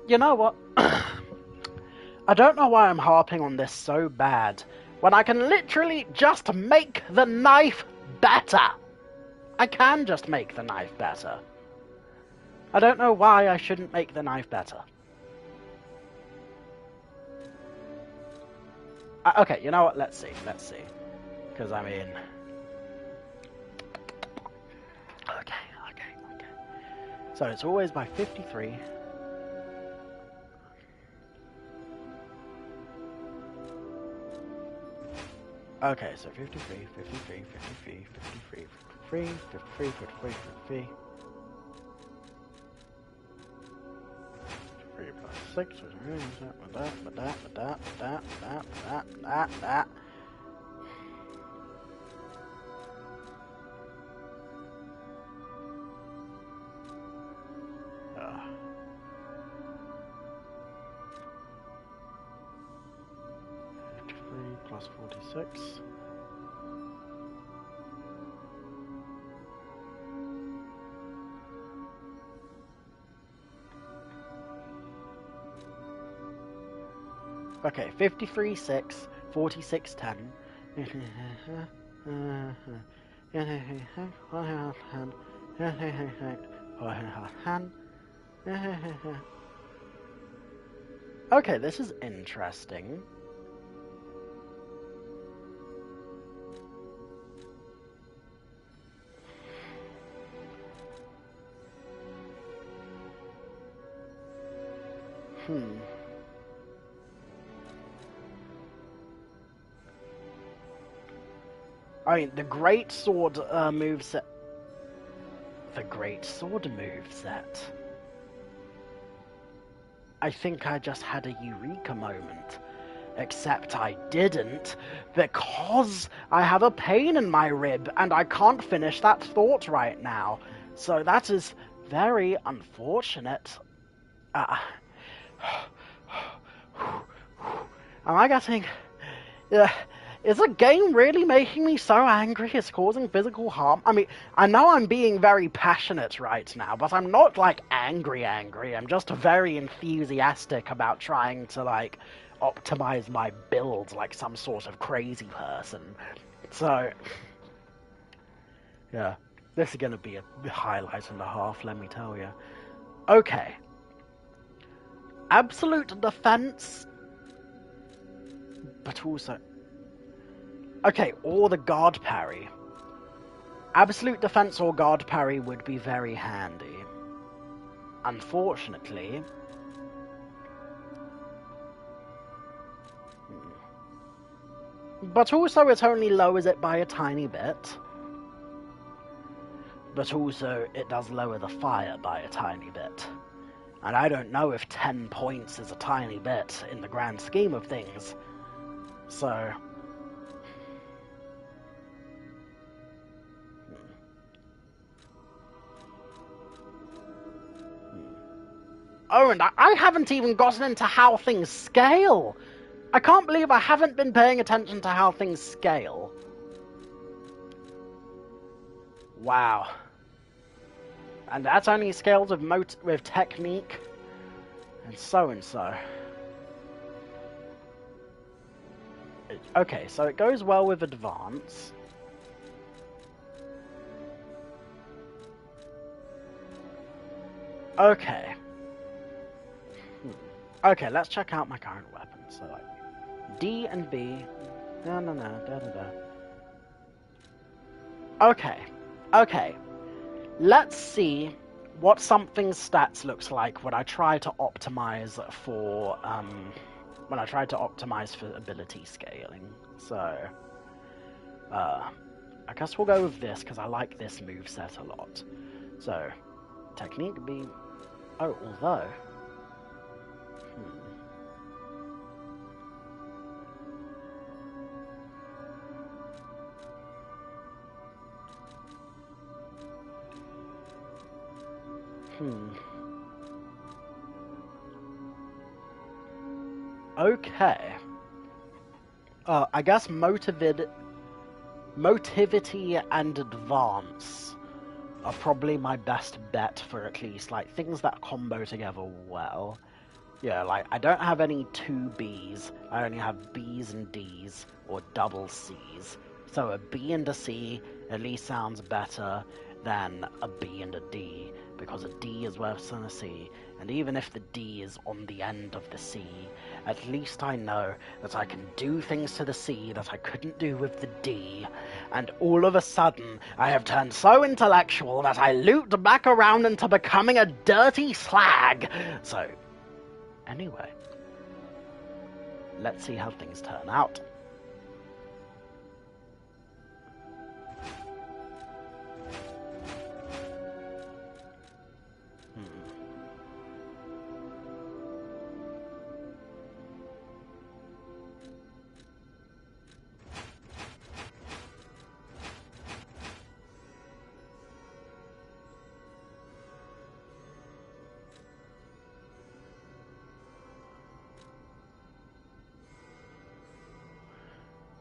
You know what? I don't know why I'm harping on this so bad, when I can literally just make the knife better. I can just make the knife better. I don't know why I shouldn't make the knife better. Okay, you know what? Let's see. Because, I mean... Okay. So, it's always by 53. Okay, so 53, 53, 53, 53, 53, 53, 53, 53. 3 plus 6, with that. 53 plus 46. Okay, 53, 6, 46, 10. Okay, this is interesting. I mean, the Great Sword moveset. The Great Sword moveset. I think I just had a eureka moment. Except I didn't, because I have a pain in my rib, and I can't finish that thought right now. So that is very unfortunate. Am I getting... is the game really making me so angry it's causing physical harm? I mean, I know I'm being very passionate right now, but I'm not, like, angry. I'm just very enthusiastic about trying to, like, optimize my build like some sort of crazy person. So, yeah, this is going to be a highlight and a half, let me tell you. Okay. Absolute defense, but also... Okay, or the guard parry. Absolute defense or guard parry would be very handy. Unfortunately... But also it only lowers it by a tiny bit. But also it does lower the fire by a tiny bit. And I don't know if 10 points is a tiny bit in the grand scheme of things. So... Oh, and I haven't even gotten into how things scale! I can't believe I haven't been paying attention to how things scale. Wow. And that only scales with technique, and so. Okay, so it goes well with advance. Okay. Okay, let's check out my current weapon. So, like, D and B. Okay. Let's see what something's stats looks like when I try to optimize for ability scaling. So, I guess we'll go with this because I like this moveset a lot. So, technique B. Oh, although. Okay. I guess motivity and advance are probably my best bet for at least, like, things that combo together well. Yeah, like, I don't have any 2Bs. I only have Bs and Ds, or double Cs. So a B and a C at least sounds better than a B and a D, because a D is worse than a C, and even if the D is on the end of the C, at least I know that I can do things to the C that I couldn't do with the D, and all of a sudden I have turned so intellectual that I looped back around into becoming a dirty slag. So, anyway, let's see how things turn out.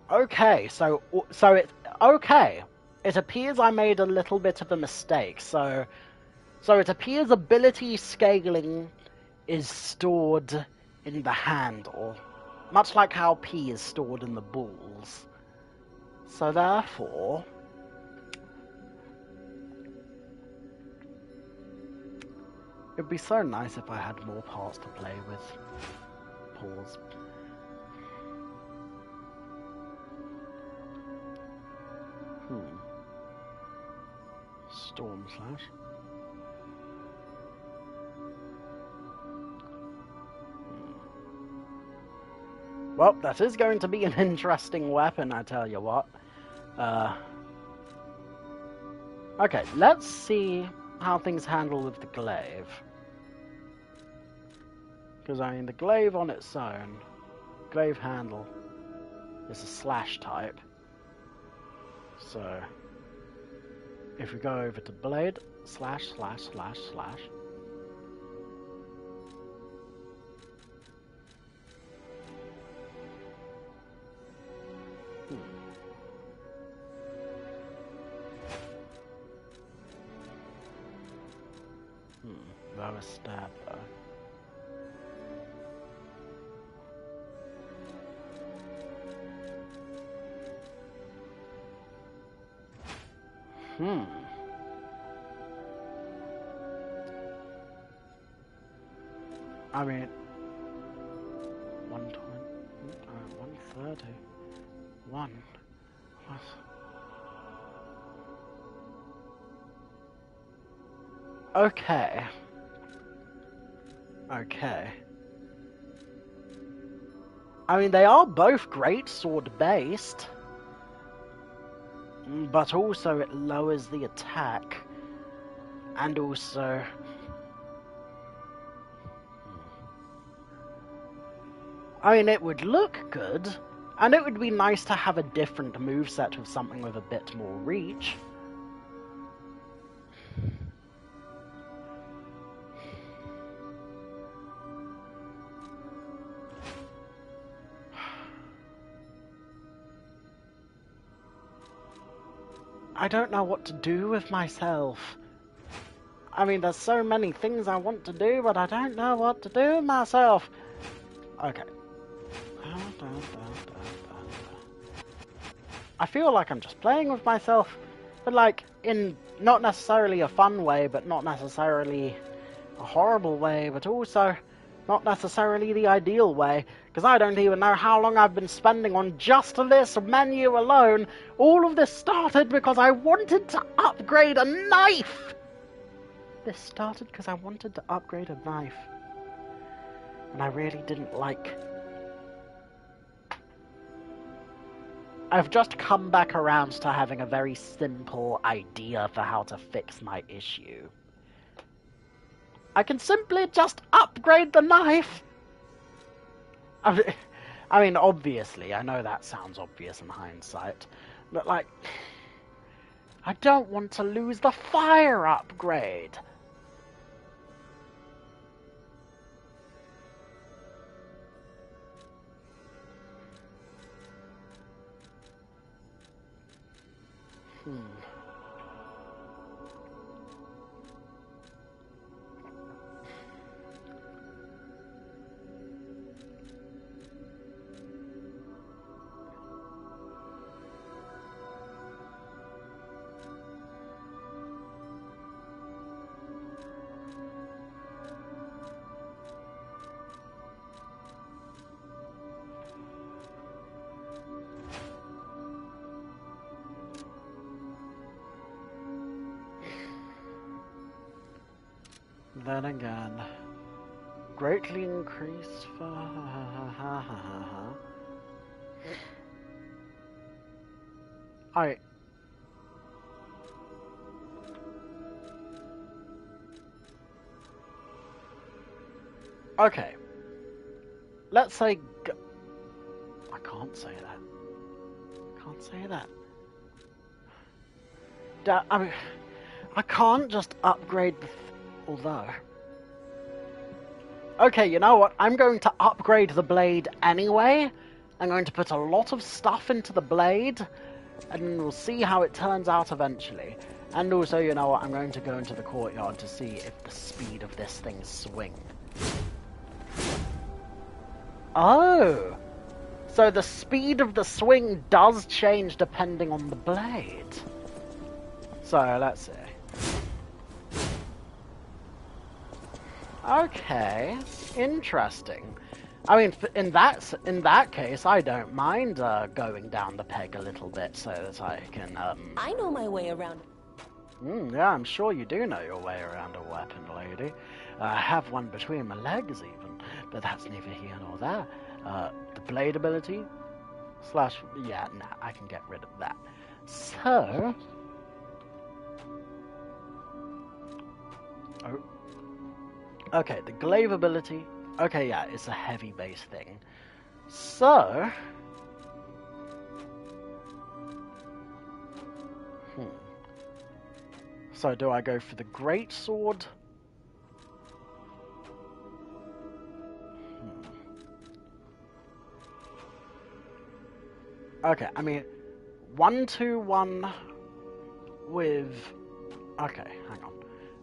Okay, so it's okay. It appears I made a little bit of a mistake. So it appears ability scaling is stored in the handle, much like how P is stored in the balls. So therefore, it'd be so nice if I had more parts to play with. Pause. Storm slash. Well, that is going to be an interesting weapon, I tell you what. Okay, let's see how things handle with the glaive. Because, I mean, the glaive on its own... glaive handle is a slash type. So, if we go over to blade, slash, slash, slash, slash. Lower stab though. I mean, 120, 130, 1 plus. Okay. Okay. I mean, they are both great sword based, but also it lowers the attack, and also I mean, it would look good, and it would be nice to have a different moveset with something with a bit more reach. I don't know what to do with myself. I mean, there's so many things I want to do, but I don't know what to do with myself. Okay. I feel like I'm just playing with myself, but like, in not necessarily a fun way, but not necessarily a horrible way, but also not necessarily the ideal way, because I don't even know how long I've been spending on just this menu alone. All of this started because I wanted to upgrade a knife! This started because I wanted to upgrade a knife. And I really didn't like... I've just come back around to having a very simple idea for how to fix my issue. I can simply just upgrade the knife! I mean, obviously, I know that sounds obvious in hindsight, but like, I don't want to lose the fire upgrade! Then again, greatly increased for Okay. Let's say I can't say that. Can't say that. I mean, I can't just upgrade the although... Okay, you know what? I'm going to upgrade the blade anyway. I'm going to put a lot of stuff into the blade, and we'll see how it turns out eventually. And also, you know what? I'm going to go into the courtyard to see if the speed of this thing swings. Oh! So the speed of the swing does change depending on the blade. So, let's see. Okay, interesting. I mean, in that case, I don't mind going down the peg a little bit so that I can. I know my way around. Yeah, I'm sure you do know your way around a weapon, lady. I have one between my legs, even, but that's neither here nor there. The blade ability slash. Yeah, nah, I can get rid of that. So. Oh. Okay, the glaive ability. Okay, yeah, it's a heavy base thing. So... So do I go for the great sword? Okay, I mean, 1-2-1 with... Okay, hang on.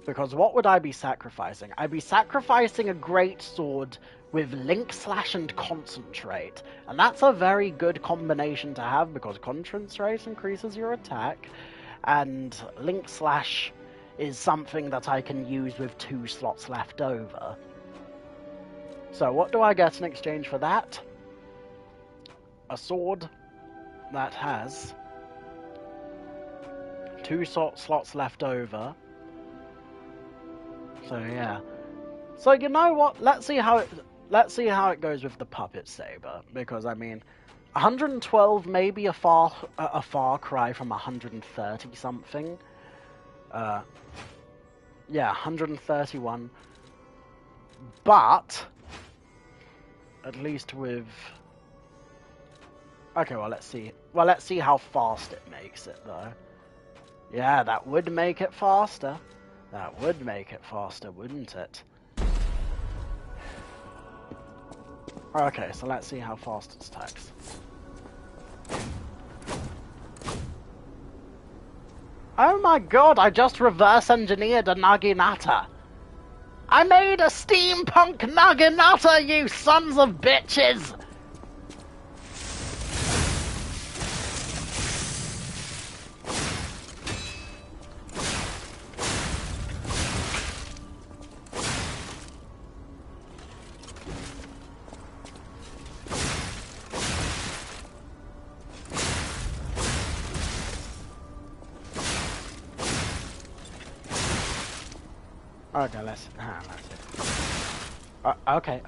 Because what would I be sacrificing? I'd be sacrificing a great sword with link slash and concentrate. And that's a very good combination to have because concentrate increases your attack. And link slash is something that I can use with 2 slots left over. So what do I get in exchange for that? A sword that has 2 slots left over. So yeah. So you know what? Let's see how it goes with the puppet saber, because I mean, 112 may be a far cry from 130 something. Yeah, 131. But at least with... Okay, well let's see. Well, let's see how fast it makes it though. Yeah, that would make it faster. That would make it faster, wouldn't it? Okay, so let's see how fast it attacks. Oh my god, I just reverse engineered a Naginata. I made a steampunk Naginata, you sons of bitches! Okay, let's okay.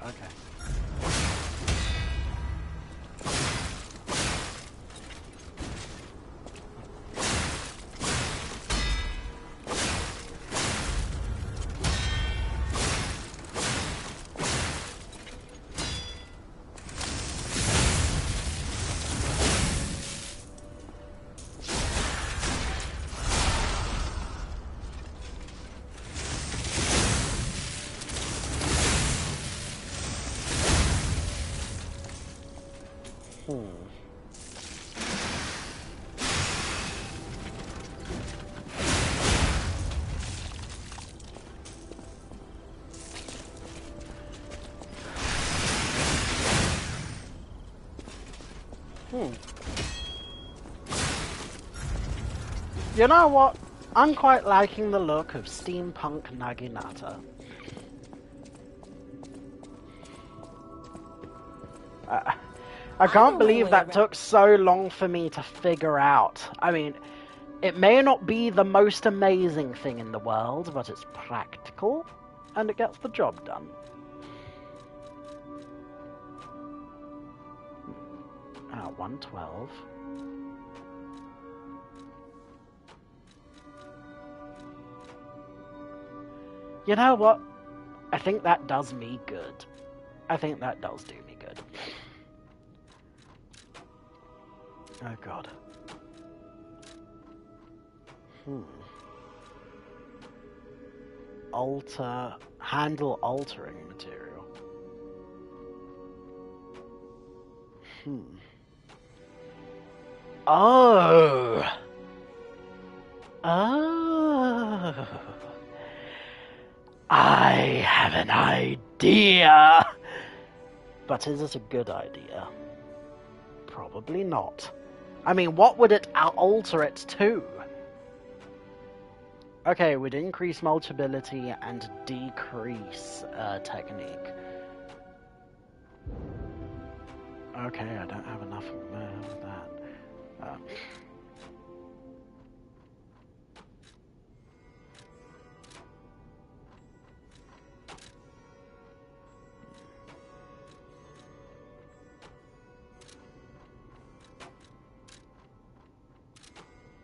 You know what? I'm quite liking the look of steampunk Naginata. I can't believe that took so long for me to figure out. I mean, it may not be the most amazing thing in the world, but it's practical, and it gets the job done. Ah, 112. You know what? I think that does me good. I think that does do me good. Oh god. Handle altering material. Oh! Oh! I have an idea! But is it a good idea? Probably not. I mean, what would it alter it to? Okay, it would increase multibility and decrease technique. Okay, I don't have enough of that.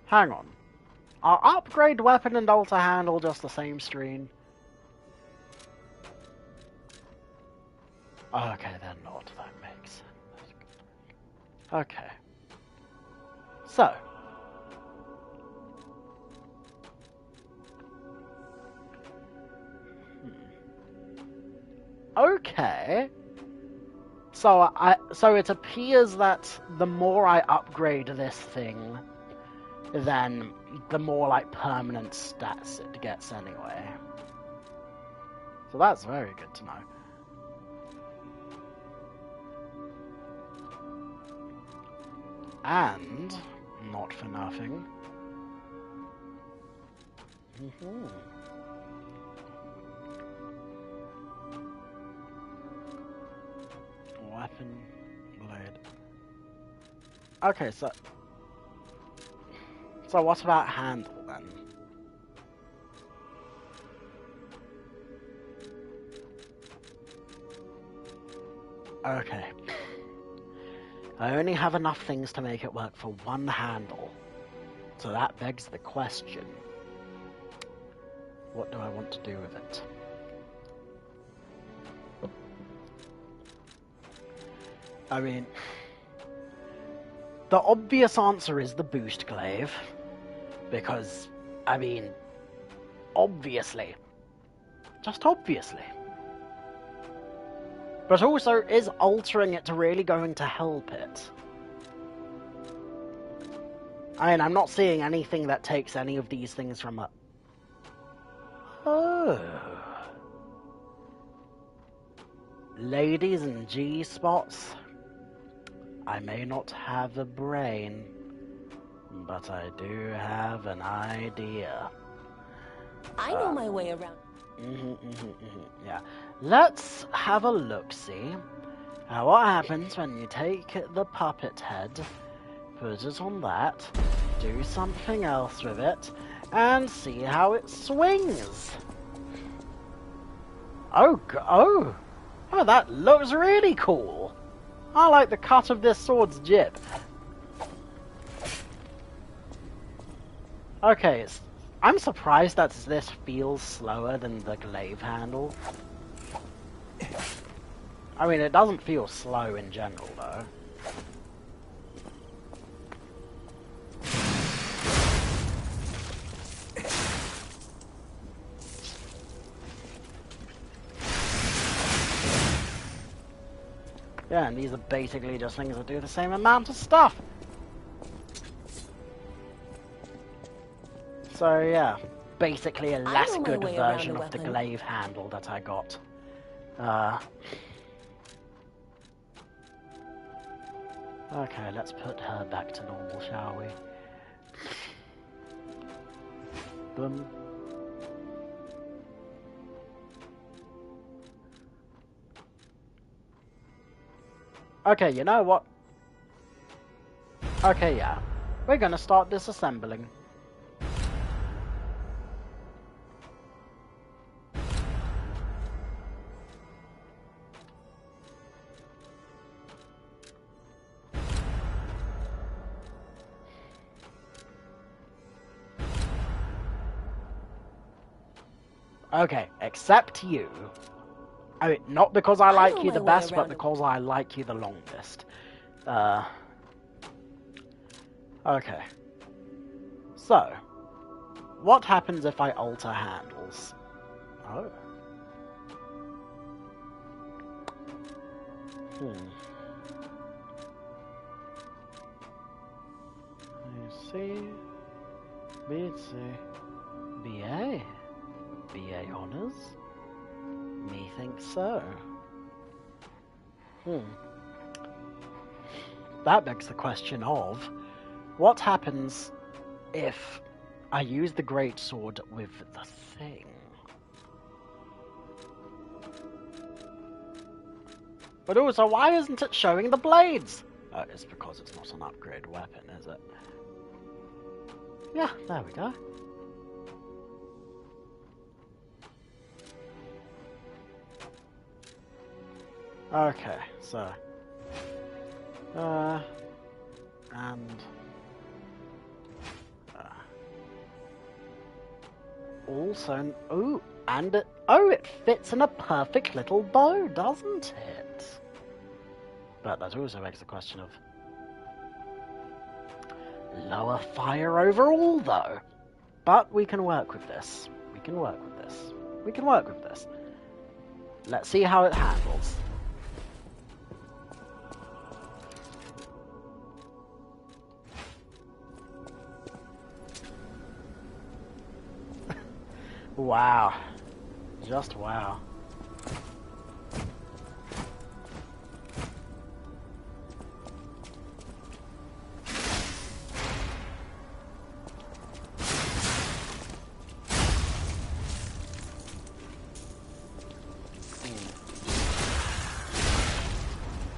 Hang on. Are upgrade weapon and alter handle just the same screen? Okay, they're not. That makes sense. Okay. So. Okay. So it appears that the more I upgrade this thing, then the more like permanent stats it gets anyway. So that's very good to know. And not for nothing. Weapon blade. Okay, so what about handle then? Okay. I only have enough things to make it work for one handle. So that begs the question. What do I want to do with it? I mean, the obvious answer is the boost glaive. Because, I mean, obviously. Just obviously. But also, is altering it really going to help it? I mean, I'm not seeing anything that takes any of these things from a... Oh. Ladies and G-spots. I may not have a brain, but I do have an idea. I know my way around. Yeah. Let's have a look-see. What happens when you take the puppet head, put it on that, do something else with it, and see how it swings. Oh, that looks really cool. I like the cut of this sword's jib. Okay, I'm surprised that this feels slower than the glaive handle. I mean, it doesn't feel slow in general, though. Yeah, and these are basically just things that do the same amount of stuff. So yeah, basically a less good version of the glaive handle that I got. Okay, let's put her back to normal, shall we? Boom. Okay, you know what? Okay, yeah. We're gonna start disassembling. Okay, except you. I mean, not because I like you the best, but because I like you the longest. Okay. So, what happens if I alter handles? Oh. C, B, C, BA. BA honors? Methinks so. That begs the question of, what happens if I use the greatsword with the thing? But also, why isn't it showing the blades? Oh, it's because it's not an upgrade weapon, is it? Yeah, there we go. Okay, so... also... Ooh, and... it fits in a perfect little bow, doesn't it? But that also begs the question of... Lower fire overall, though. But we can work with this. We can work with this. We can work with this. Let's see how it handles. Wow. Just wow.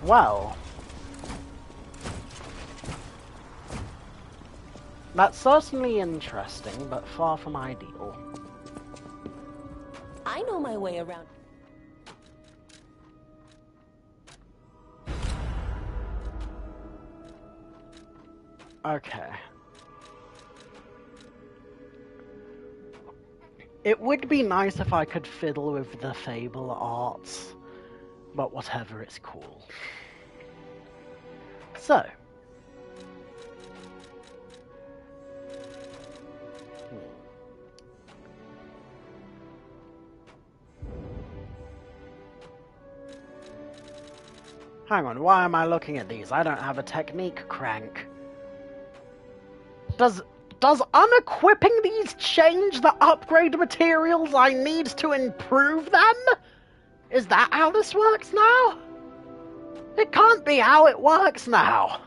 Well, that's certainly interesting, but far from ideal. I know my way around. Okay. It would be nice if I could fiddle with the Fable arts, but whatever, it's cool. So. Hang on, why am I looking at these? I don't have a technique crank. Does unequipping these change the upgrade materials I need to improve them? Is that how this works now? It can't be how it works now.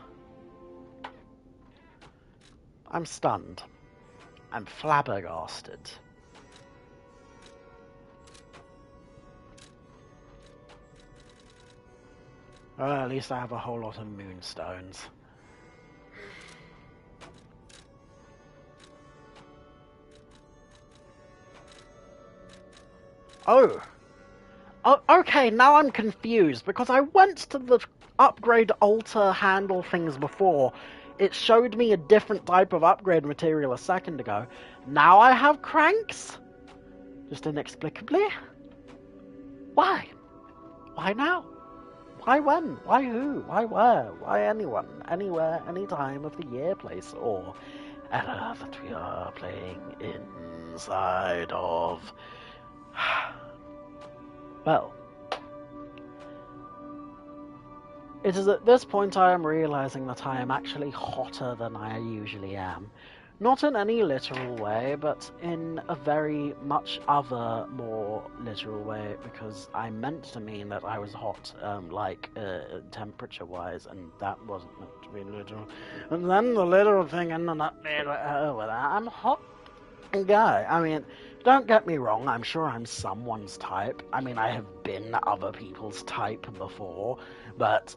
I'm stunned. I'm flabbergasted. Well, at least I have a whole lot of moonstones. Oh, okay, now I'm confused, because I went to the upgrade altar handle things before. It showed me a different type of upgrade material a second ago. Now I have cranks? Just inexplicably? Why? Why now? Why when? Why who? Why where? Why anyone? Anywhere, any time of the year, place, or era that we are playing inside of. Well, it is at this point I am realizing that I am actually hotter than I usually am. Not in any literal way, but in a very much other, more literal way, because I meant to mean that I was hot, temperature-wise, and that wasn't meant to be literal. And then the literal thing ended up being, I'm a hot guy. I mean, don't get me wrong, I'm sure I'm someone's type. I mean, I have been other people's type before, but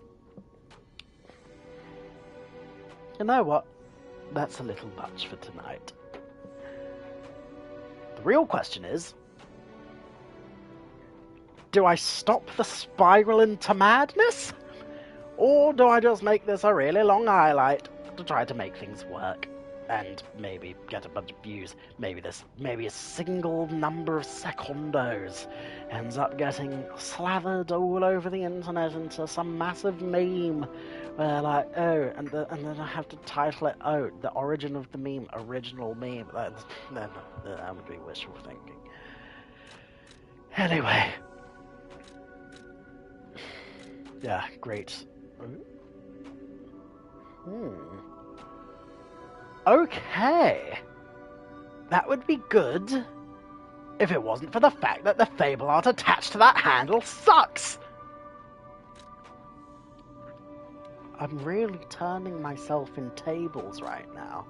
you know what? That's a little much for tonight. The real question is, do I stop the spiral into madness? Or do I just make this a really long highlight to try to make things work? And maybe get a bunch of views. Maybe a single number of secondos ends up getting slathered all over the internet into some massive meme. Where like, oh, and then I have to title it, oh, the origin of the meme, original meme. That would be wishful thinking. Anyway. Yeah, great. Okay. That would be good if it wasn't for the fact that the Fable art attached to that handle sucks. I'm really turning myself in tables right now.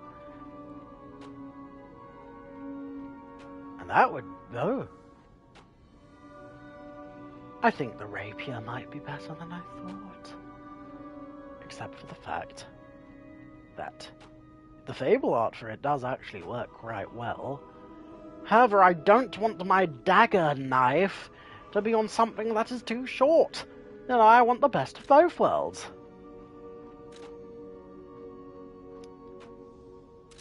And that would... oh. I think the rapier might be better than I thought. Except for the fact that the Fable art for it does actually work quite well. However, I don't want my dagger knife to be on something that is too short. You know, I want the best of both worlds.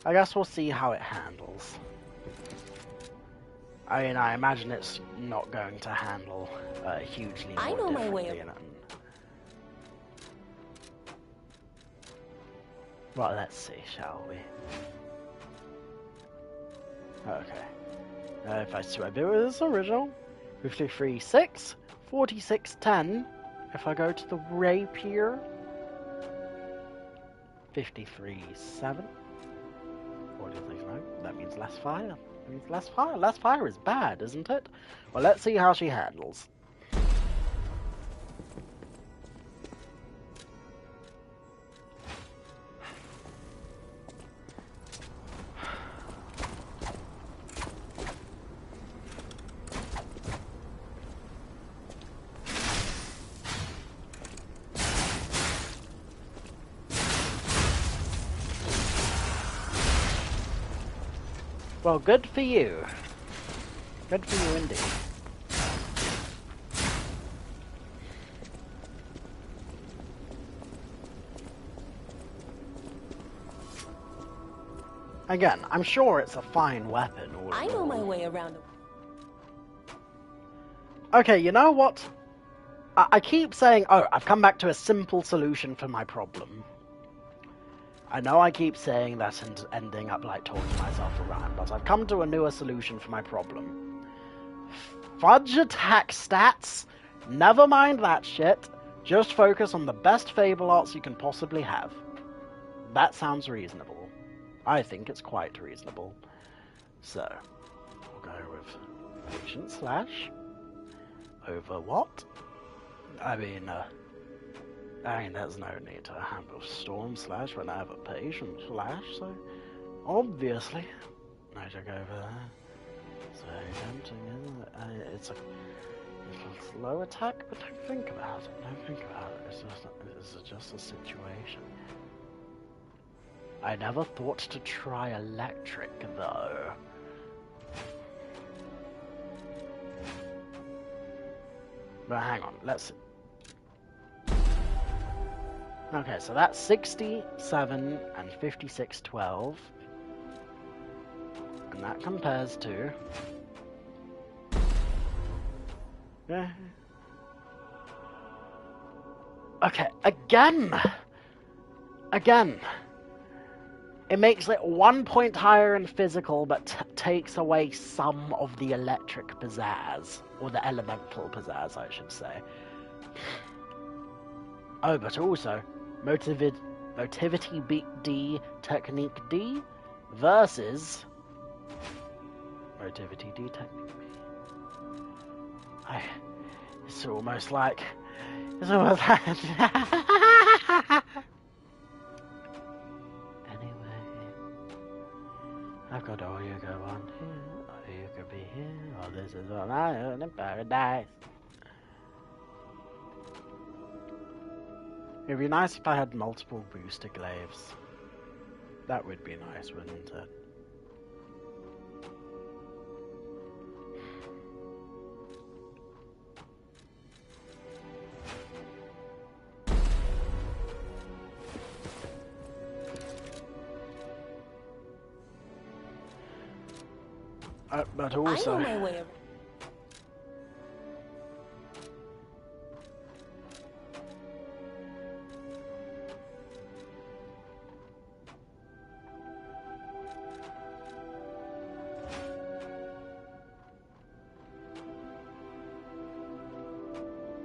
I guess we'll see how it handles. I mean, I imagine it's not going to handle hugely more I know my way differently. Well, let's see, shall we? Okay. If I swap it with this original, 53.6, 46.10. If I go to the rapier, 53.7, 46.9. That means less fire. That means less fire. Less fire is bad, isn't it? Well, let's see how she handles. Well, good for you. Good for you indeed. Again, I'm sure it's a fine weapon. I know my way around. Okay, you know what? I keep saying, oh, I've come back to a simple solution for my problem. I know I keep saying that and ending up like talking myself around, but I've come to a newer solution for my problem. Fudge attack stats, never mind that shit, just focus on the best Fable arts you can possibly have. That sounds reasonable. I think it's quite reasonable. So, we'll go with Patient Slash over what? I mean, there's no need to handle Storm Slash when I have a Patient Slash, so obviously I should go over there. So tempting, isn't it? It's a slow attack, but don't think about it. Don't think about it. It's just a situation. I never thought to try electric, though. But hang on, let's see. Okay, so that's 67 and 56.12. And that compares to... Okay, again! It makes it 1 point higher in physical, but takes away some of the electric pizzazz. Or the elemental pizzazz, I should say. Oh, but also, Motivity D, Technique D, versus... Motivity D, Technique B. It's almost like... It's almost like... I've got all you go on here, or you could be here, or this is all I own in paradise. It'd be nice if I had multiple booster glaives. That would be nice, wouldn't it? But also... I know my way around.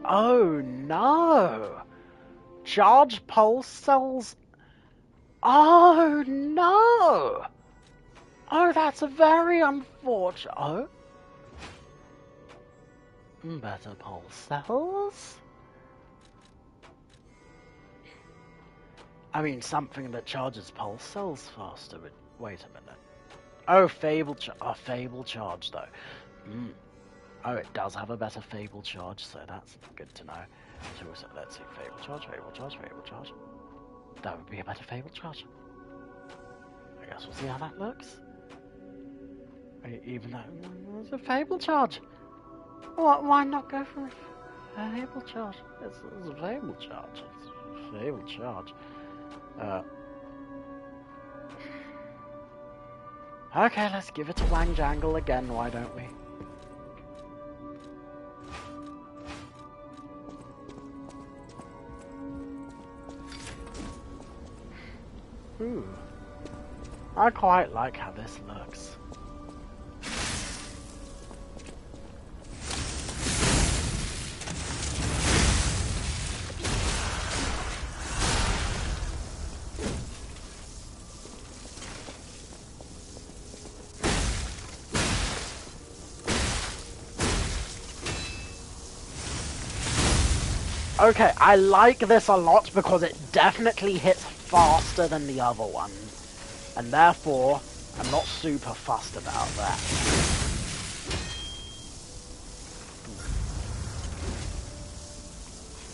Oh no! Charged pulse cells? Oh no! Oh, that's very unfortunate. Oh? Better pulse cells? I mean, something that charges pulse cells faster, but wait a minute. Oh, Fable charge, though. Oh, it does have a better Fable charge, so that's good to know. So let's see, Fable charge. That would be a better Fable charge. I guess we'll see how that looks. Even though it's a Fable charge. Why not go for a Fable charge? It's a Fable charge. It's a Fable charge. Okay, let's give it a Wang Jangle again, why don't we? Ooh. I quite like how this looks. Okay, I like this a lot because it definitely hits faster than the other one. And therefore, I'm not super fussed about that.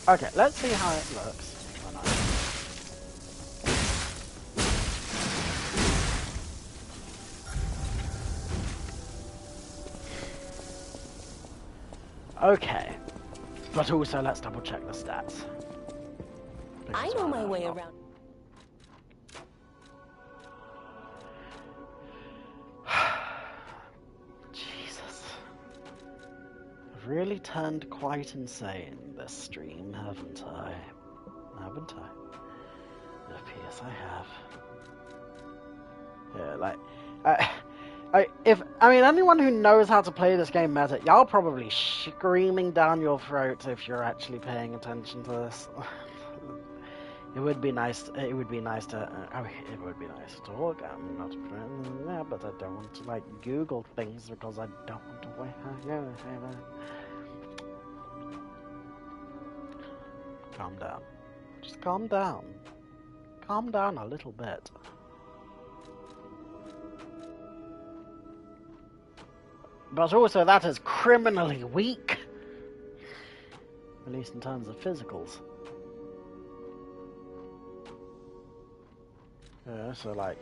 Okay, let's see how it looks. Okay. But also, let's double check the stats. I know my way around. Jesus. I've really turned quite insane this stream, haven't I? Haven't I? It appears I have. Yeah, like... I mean, anyone who knows how to play this game meta, y'all probably screaming down your throat if you're actually paying attention to this. It would be nice. It would be nice to. It would be nice to talk. I'm not, yeah, but I don't want to like Google things because I don't want to wait. Calm down. Just calm down. Calm down a little bit. But also, that is criminally weak. At least in terms of physicals. Yeah, so like...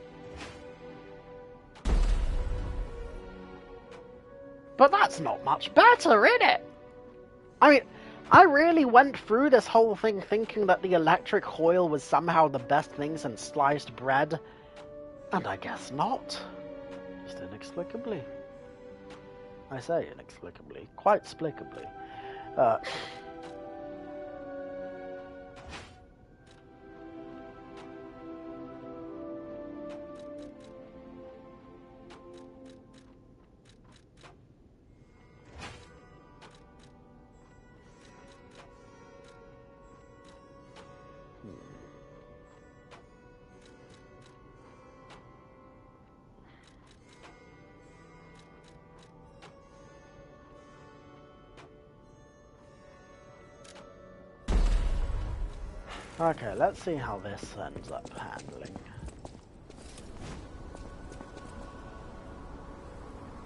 But that's not much better, is it? I mean, I really went through this whole thing thinking that the electric coil was somehow the best thing since sliced bread. And I guess not. Just inexplicably. I say inexplicably. Quite explicably. Okay, let's see how this ends up handling.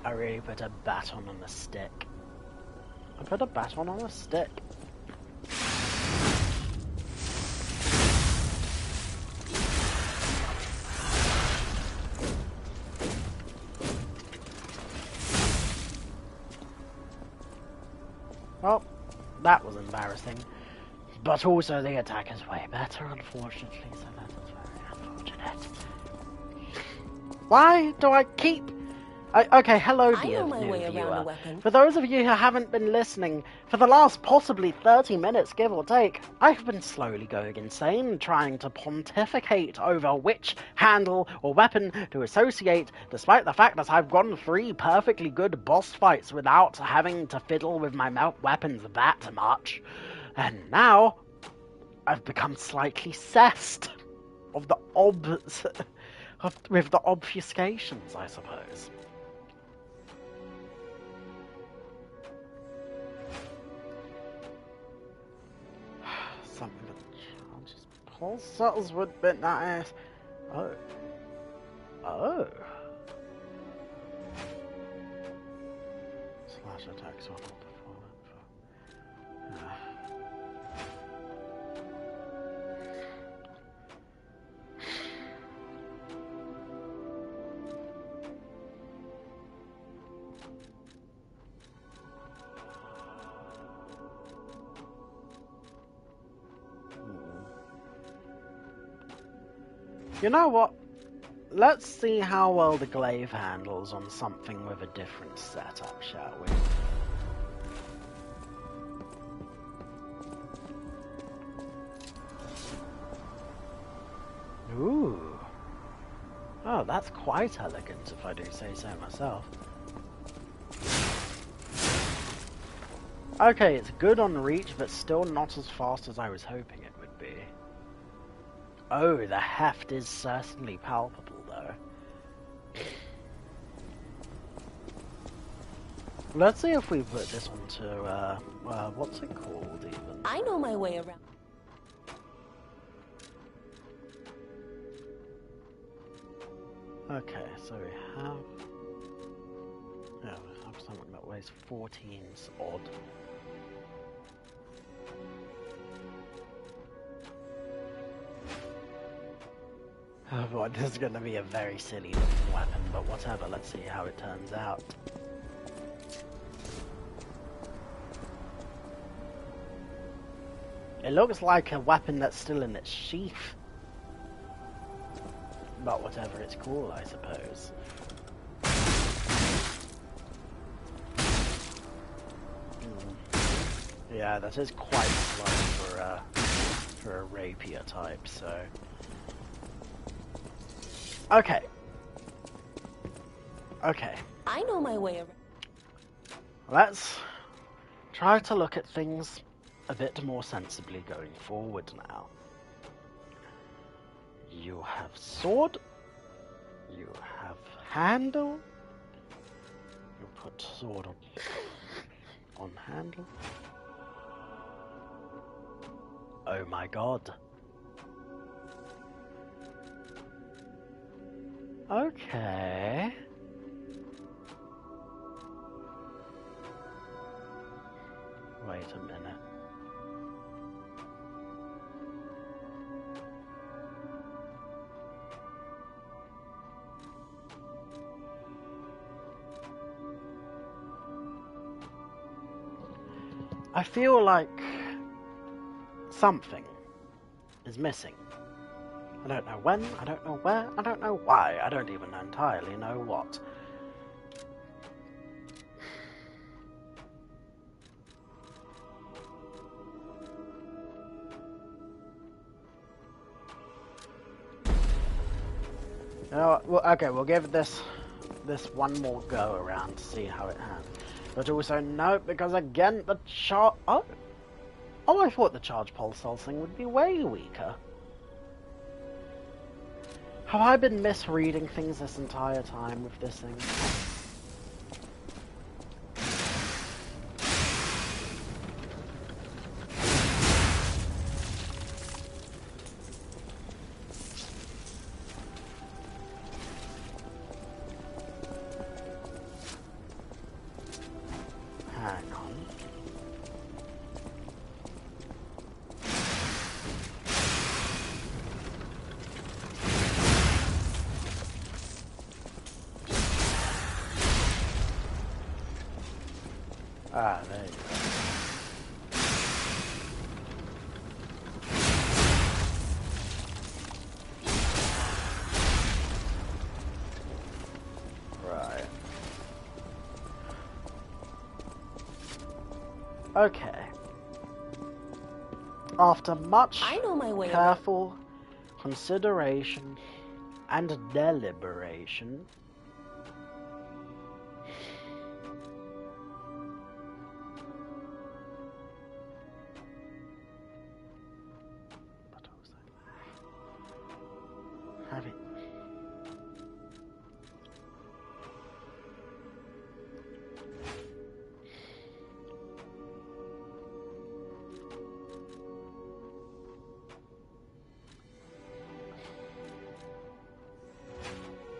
I really put a baton on a stick. I put a baton on a stick. Well, that was embarrassing. But also the attack is way better, unfortunately, so that is very unfortunate. Why do I keep... okay, hello dear new viewer. For those of you who haven't been listening, for the last possibly 30 minutes, give or take, I've been slowly going insane, trying to pontificate over which handle or weapon to associate, despite the fact that I've gone 3 perfectly good boss fights without having to fiddle with my weapons that much. And now, I've become slightly obsessed of the with the obfuscations, I suppose. Something that just pulses would be nice. Oh. Oh. Slash attacks on performance. You know what? Let's see how well the glaive handles on something with a different setup, shall we? Ooh. Oh, that's quite elegant, if I do say so myself. Okay, it's good on reach, but still not as fast as I was hoping it would be. Oh, the heft is certainly palpable, though. Let's see if we put this onto, what's it called, even? I know my way around. Okay, so we have... Yeah, we have something that weighs 14's odd. Oh boy, this is gonna be a very silly looking weapon, but whatever, let's see how it turns out. It looks like a weapon that's still in its sheath. But whatever it's called, I suppose. Yeah, that is quite slow for a rapier type, so... Okay. Okay. I know my way around. Let's try to look at things a bit more sensibly going forward now. You have sword. You have handle. You put sword on handle. Oh my god. Okay. Wait a minute. I feel like something is missing. I don't know when, I don't know where, I don't know why, I don't even entirely know what. You know what? Well, okay, we'll give this one more go around to see how it has. But also no, because again the oh, I thought the charge pulse thing would be way weaker. Have I been misreading things this entire time with this thing? Hang on. Ah, there you go. Right. Okay. After much I know my way careful consideration and deliberation,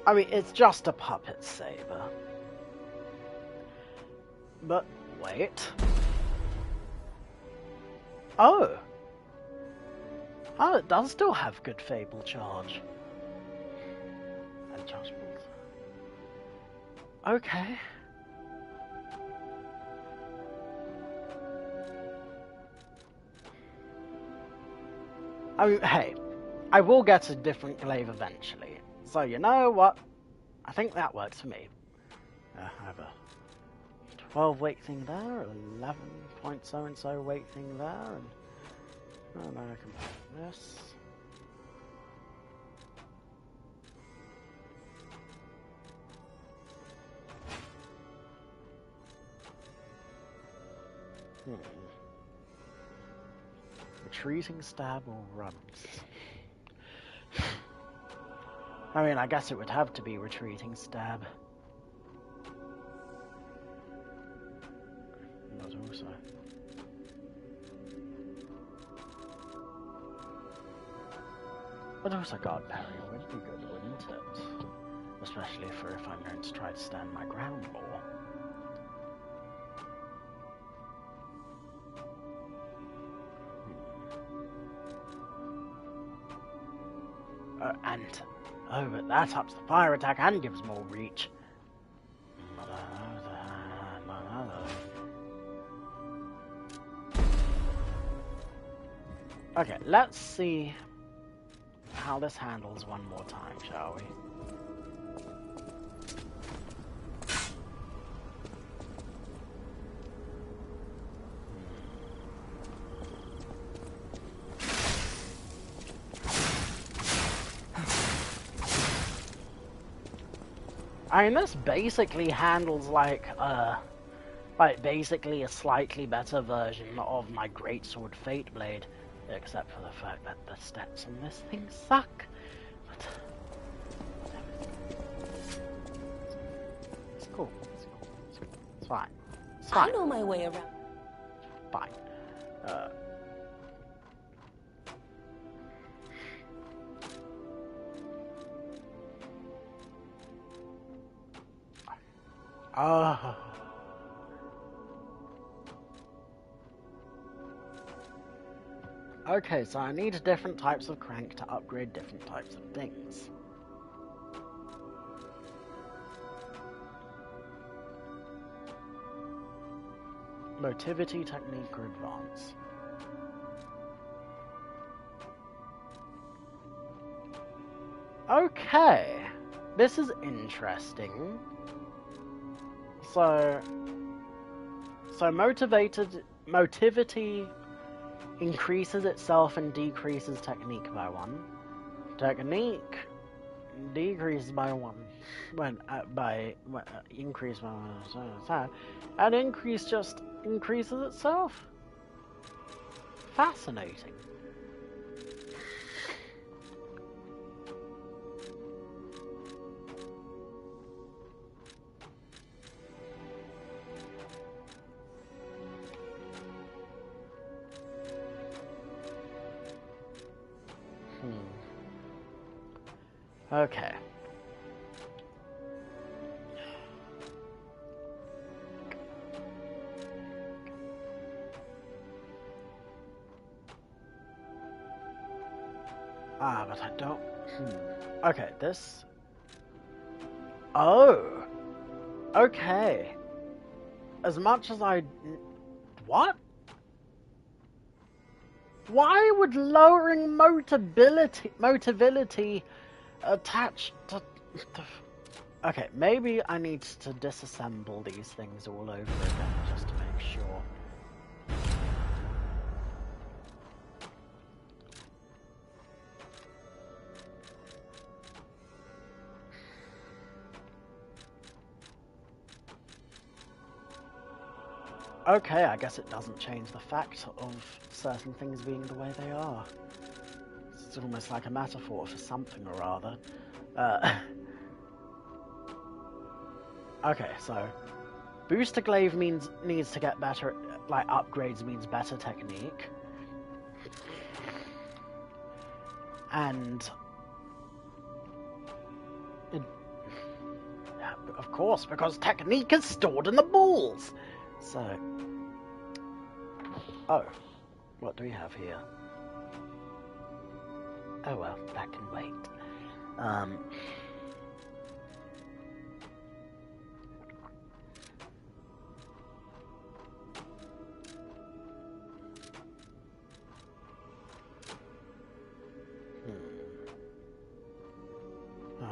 I mean, it's just a puppet saber. But wait. Oh! Oh, it does still have good Fable charge. And charge balls. Okay. I mean, hey, I will get a different glaive eventually. So you know what? I think that works for me. I have a 12 weight thing there, 11 point so and so weight thing there, and oh no, I can put this. Hmm. Retreating stab or runs? I mean, I guess it would have to be retreating stab. But also... But also guard parry would be good, wouldn't it? Especially for if I'm going to try to stand my ground more. But that ups the fire attack and gives more reach. Okay, let's see how this handles one more time, shall we? I mean, this basically handles like basically a slightly better version of my Greatsword Fateblade, except for the fact that the stats on this thing suck. But it's cool. It's cool. It's cool. It's fine. It's fine. I know my way around. Fine. Okay, so I need different types of crank to upgrade different types of things. Motivity, technique, or advance. Okay, this is interesting. So motivity increases itself and decreases technique by 1. Technique decreases by 1 when increase by 1, and increase just increases itself. Fascinating. Okay. But I don't... Okay, this... Oh! Okay. As much as I... What? Why would lowering motivability attach to... Okay, maybe I need to disassemble these things all over again just to make sure. Okay, I guess it doesn't change the fact of certain things being the way they are. It's almost like a metaphor for something or other. Okay, so booster glaive needs to get better, like upgrades means better technique. And of course, because technique is stored in the balls. So, oh, what do we have here? Oh well, that can wait. Oh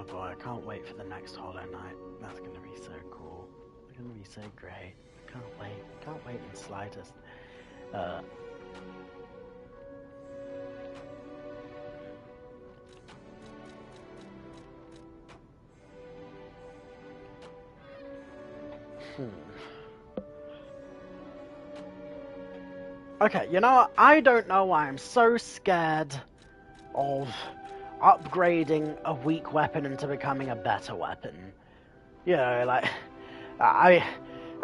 boy, I can't wait for the next Hollow Knight. That's gonna be so cool. It's gonna be so great. Can't wait. Can't wait in the slightest. Okay, you know what? I don't know why I'm so scared of upgrading a weak weapon into becoming a better weapon. You know, like, I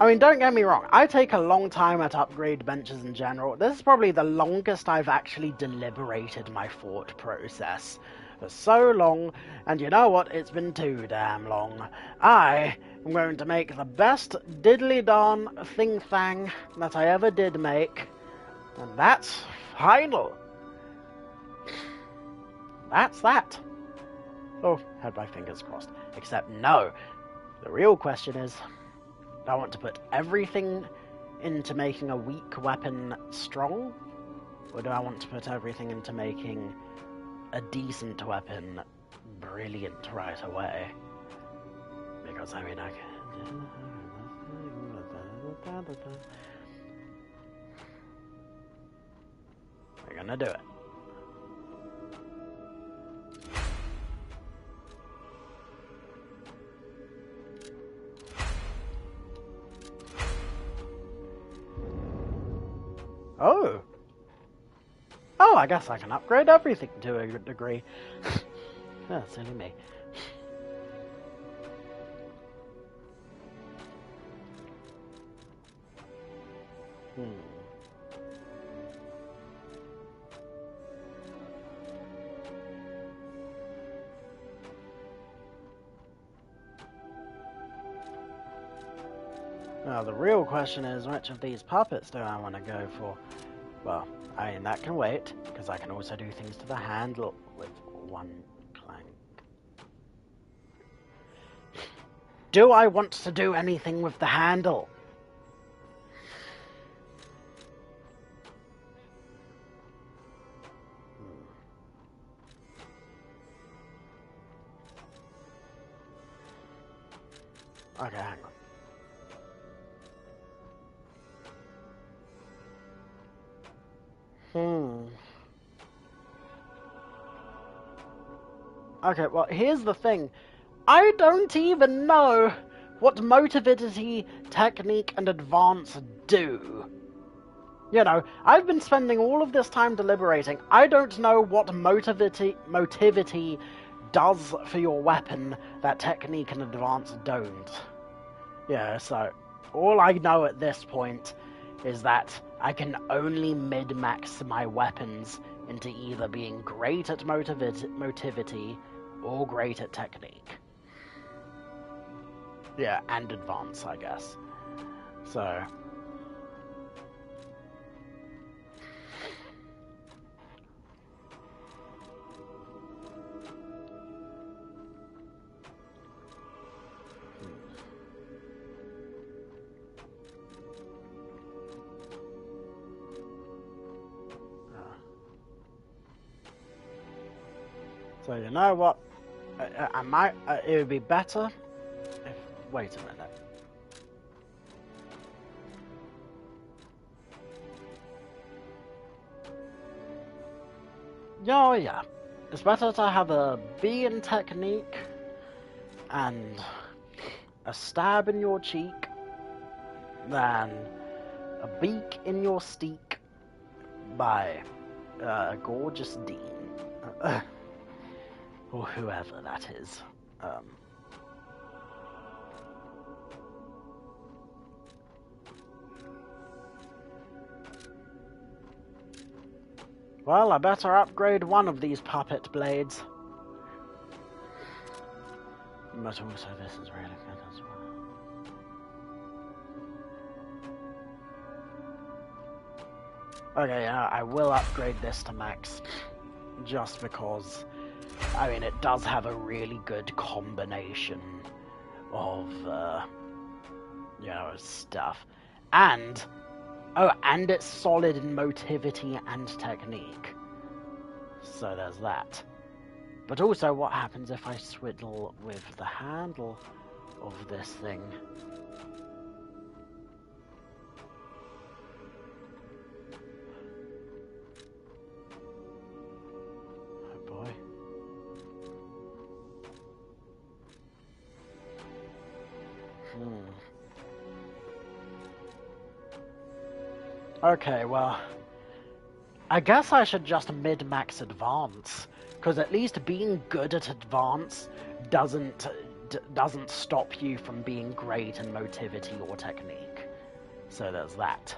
mean, don't get me wrong, I take a long time at upgrade benches in general. This is probably the longest I've actually deliberated my thought process. For so long, and you know what, it's been too damn long. I am going to make the best diddly-darn thing-thang that I ever did make, and that's final. That's that. Oh, had my fingers crossed. Except no. The real question is, do I want to put everything into making a weak weapon strong? Or do I want to put everything into making a decent weapon brilliant right away? Because, I mean, I can... We're gonna do it. Oh! Oh, I guess I can upgrade everything to a degree. Yeah, silly me. Now, the real question is, which of these puppets do I want to go for? Well, I mean, that can wait, because I can also do things to the handle with one clank. Do I want to do anything with the handle? Okay, hang on. Okay, well, here's the thing. I don't even know what motivity, technique, and advance do. You know, I've been spending all of this time deliberating. I don't know what motivity does for your weapon that technique and advance don't. Yeah, so all I know at this point is that I can only mid-max my weapons into either being great at motivity or great at technique. Yeah, and advance, I guess. So... So you know what? It would be better if... Wait a minute. Oh yeah. It's better to have a B in technique and a stab in your cheek than a beak in your steak by Gorgeous Dean. Or whoever that is. Well, I better upgrade one of these puppet blades. But also this is really good as well. Okay, I will upgrade this to max. Just because... I mean, it does have a really good combination of, you know, stuff. And, oh, and it's solid in motivity and technique. So there's that. But also, what happens if I swiddle with the handle of this thing? Oh boy. Okay, well, I guess I should just mid-max advance, because at least being good at advance doesn't stop you from being great in motivity or technique. So there's that.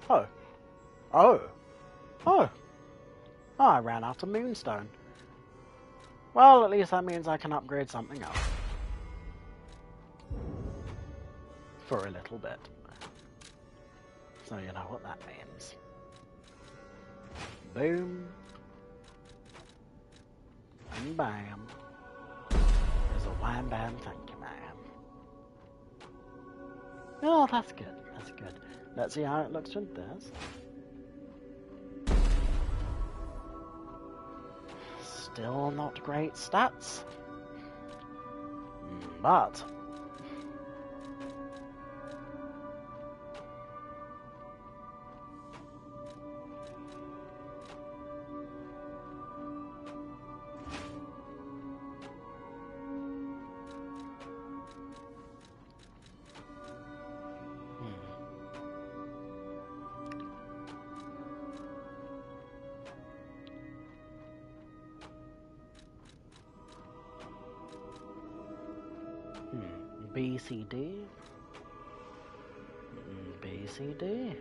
Oh. Oh. Oh. Oh, I ran out of Moonstone. Well, at least that means I can upgrade something else. For a little bit. So you know what that means. Boom. And bam. There's a wham bam, thank you, ma'am. Oh, that's good. That's good. Let's see how it looks with this. Still not great stats. But BCD. BCD.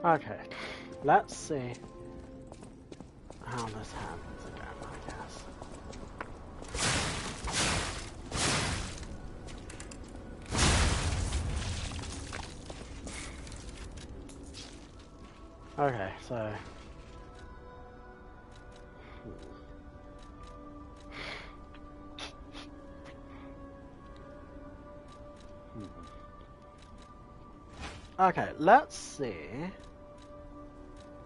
Okay, let's see how this happens again, I guess. Okay, so okay, let's see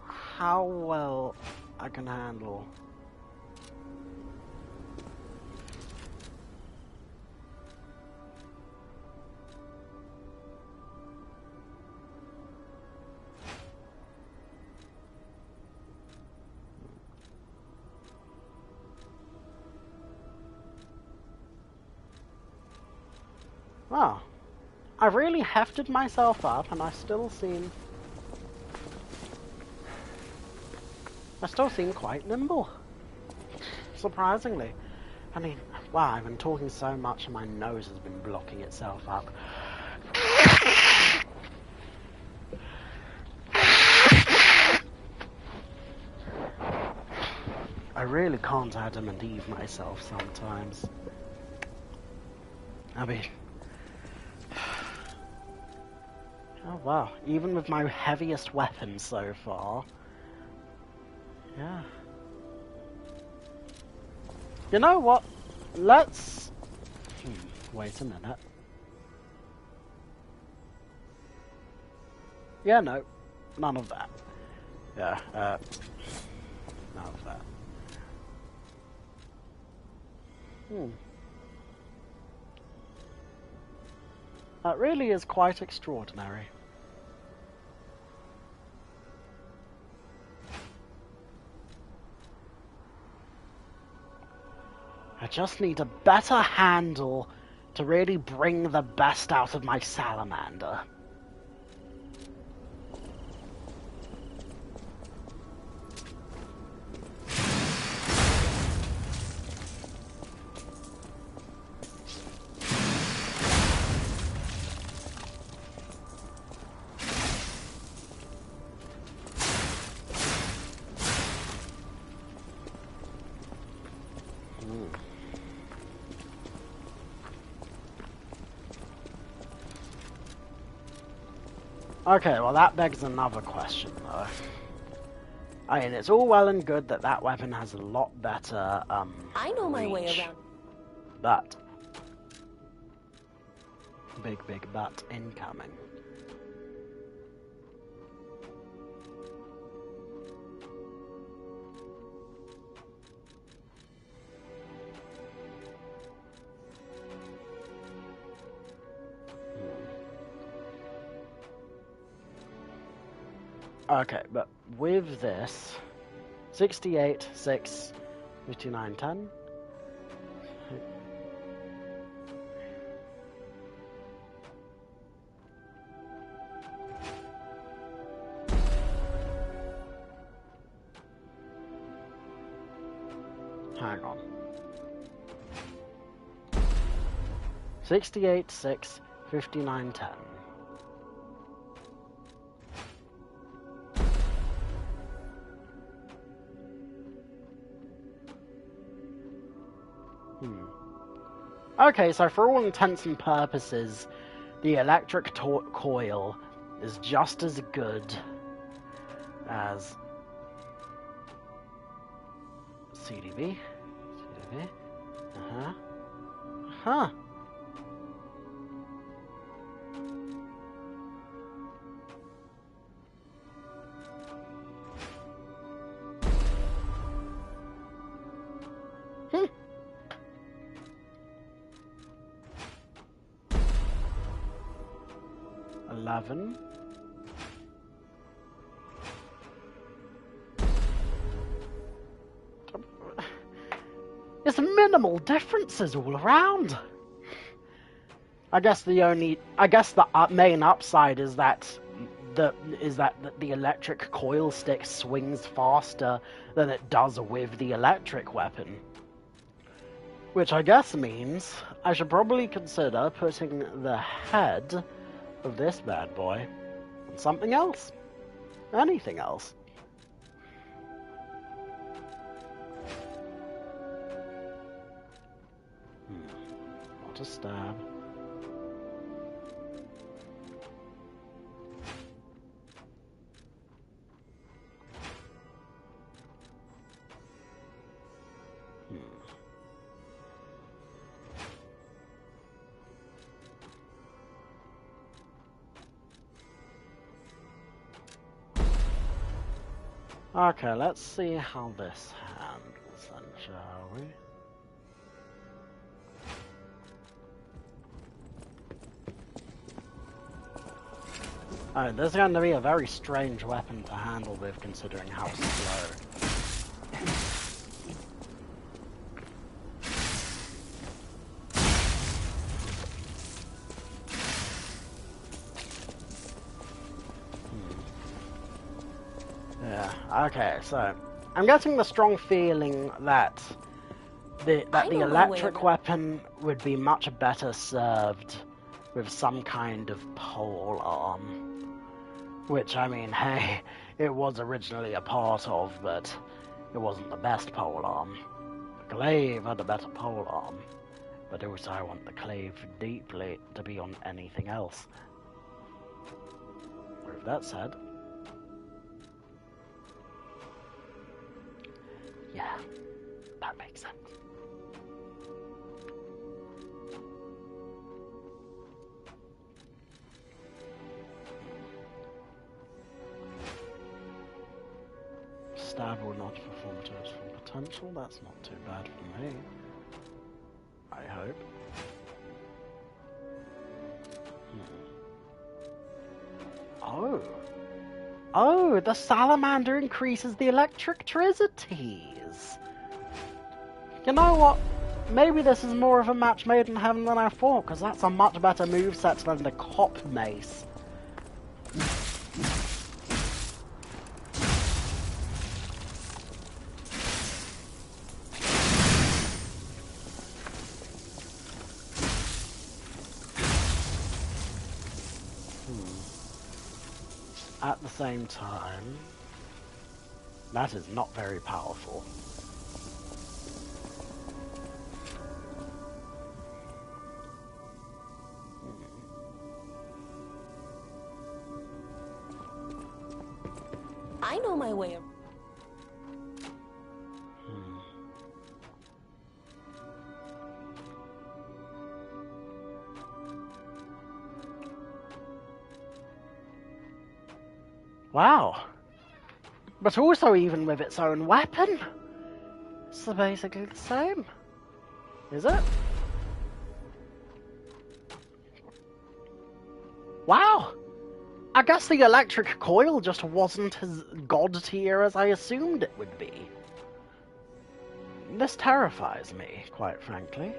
how well I can handle wow. I really hefted myself up and I still seem quite nimble. Surprisingly. I mean, wow, I've been talking so much and my nose has been blocking itself up. I really can't Adam and Eve myself sometimes. I mean... oh wow, even with my heaviest weapon so far... yeah. You know what? Let's... wait a minute. Yeah, no. None of that. Yeah, none of that. That really is quite extraordinary. I just need a better handle to really bring the best out of my salamander. Okay, well that begs another question though. I mean, it's all well and good that that weapon has a lot better, I know my way reach, around. but... Big but incoming. Okay, but with this, 68, 6, 59, 10. Hang on. 68, 6, 59, 10. Okay, so for all intents and purposes, the electric coil is just as good as CDB. Huh. Hmm. $11. It's minimal differences all around. I guess the main upside is that the electric coil stick swings faster than it does with the electric weapon. Which I guess means I should probably consider putting the head of this bad boy on something else. Anything else. Not a stab. Okay, let's see how this handles then, shall we? Oh, this is going to be a very strange weapon to handle with, considering how slow. Yeah, okay, so I'm getting the strong feeling that the electric weapon would be much better served with some kind of pole arm. Which, I mean, hey, it was originally a part of, but it wasn't the best pole arm. The glaive had a better pole arm, but also I want the glaive deeply to be on anything else. With that said, yeah, that makes sense. Stab will not perform to its full potential. That's not too bad for me. I hope. Oh. Oh, the salamander increases the electricities. You know what? Maybe this is more of a match made in heaven than I thought, because that's a much better moveset than the cop mace. At the same time, that is not very powerful. I know my way around. Wow. But also even with its own weapon. It's basically the same. Is it? Wow. I guess the electric coil just wasn't as god tier as I assumed it would be. This terrifies me, quite frankly.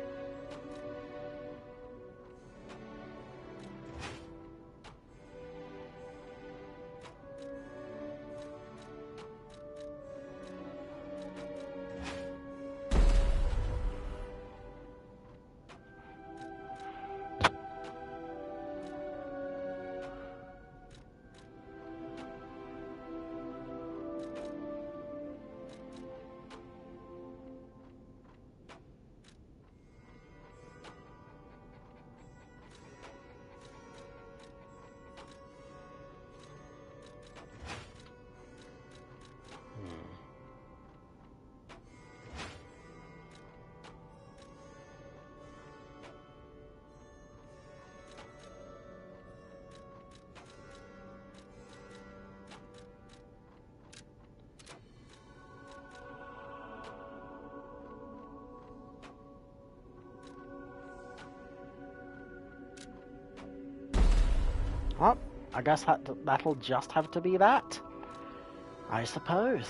Well, I guess that'll just have to be that. I suppose.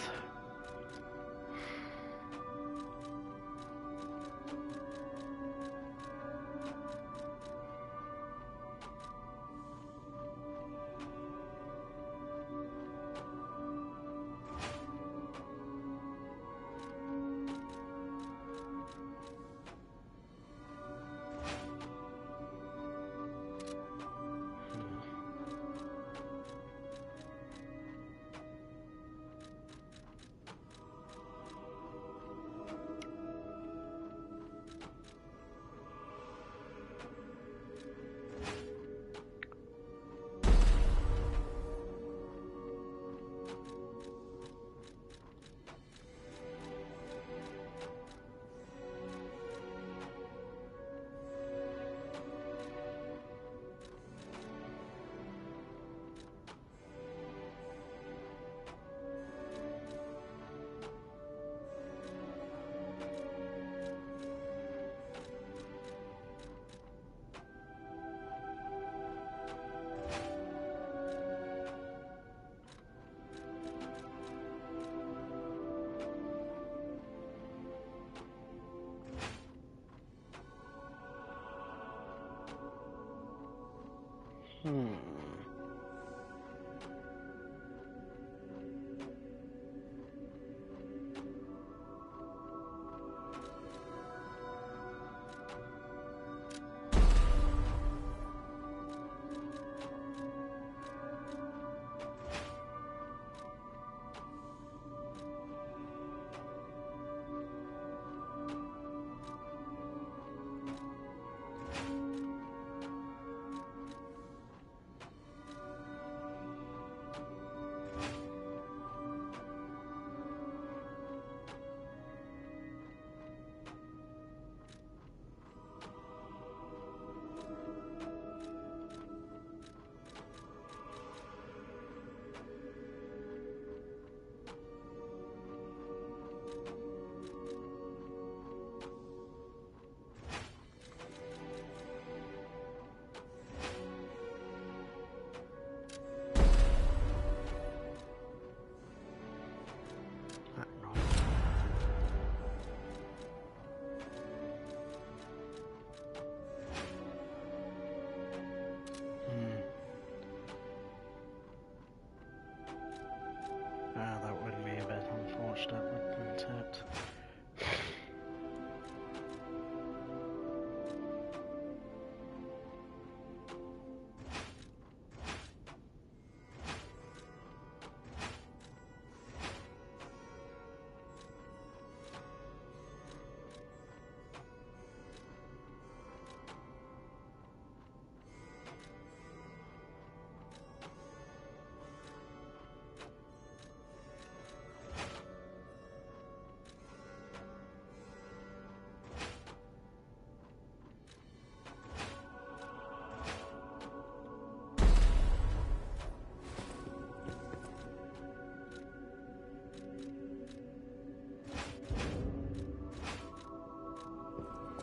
Hmm.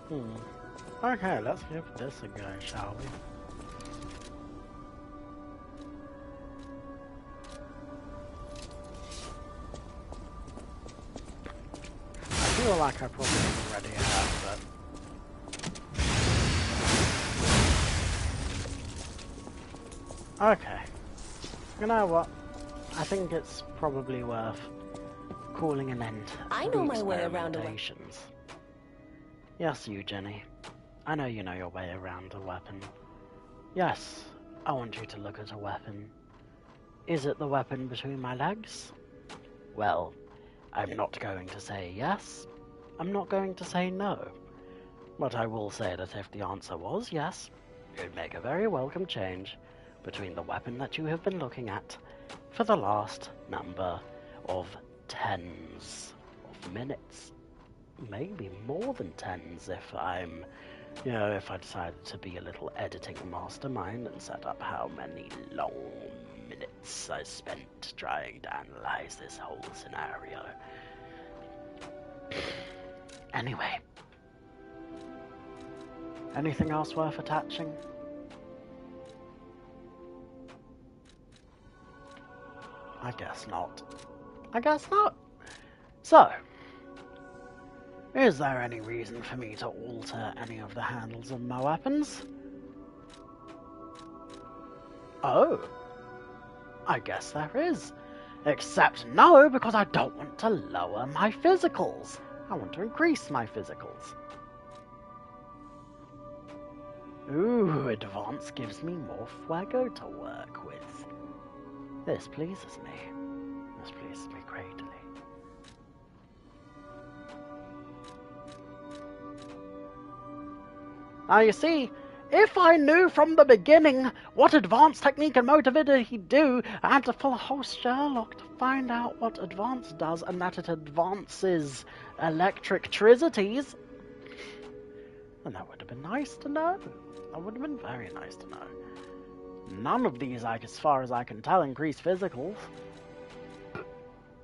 Okay, let's give this a go, shall we? I feel like I probably already have, but... Okay. You know what? I think it's probably worth calling an end I to know the my way around a experimentations. Yes, you, Jenny. I know you know your way around a weapon. Yes, I want you to look at a weapon. Is it the weapon between my legs? Well, I'm not going to say yes. I'm not going to say no. But I will say that if the answer was yes, it'd make a very welcome change between the weapon that you have been looking at for the last number of tens of minutes. Maybe more than tens if I'm, if I decided to be a little editing mastermind and set up how many long minutes I spent trying to analyze this whole scenario. Anyway. Anything else worth attaching? I guess not. I guess not. So, is there any reason for me to alter any of the handles of my weapons? Oh, I guess there is. Except no, because I don't want to lower my physicals. I want to increase my physicals. Ooh, advance gives me more fuego to work with. This pleases me. This pleases me greatly. Now you see, if I knew from the beginning what advanced technique and motivity do, I had to pull a whole Sherlock to find out what advance does and that it advances electricities. And that would have been nice to know. That would have been very nice to know. None of these, as far as I can tell, increase physicals.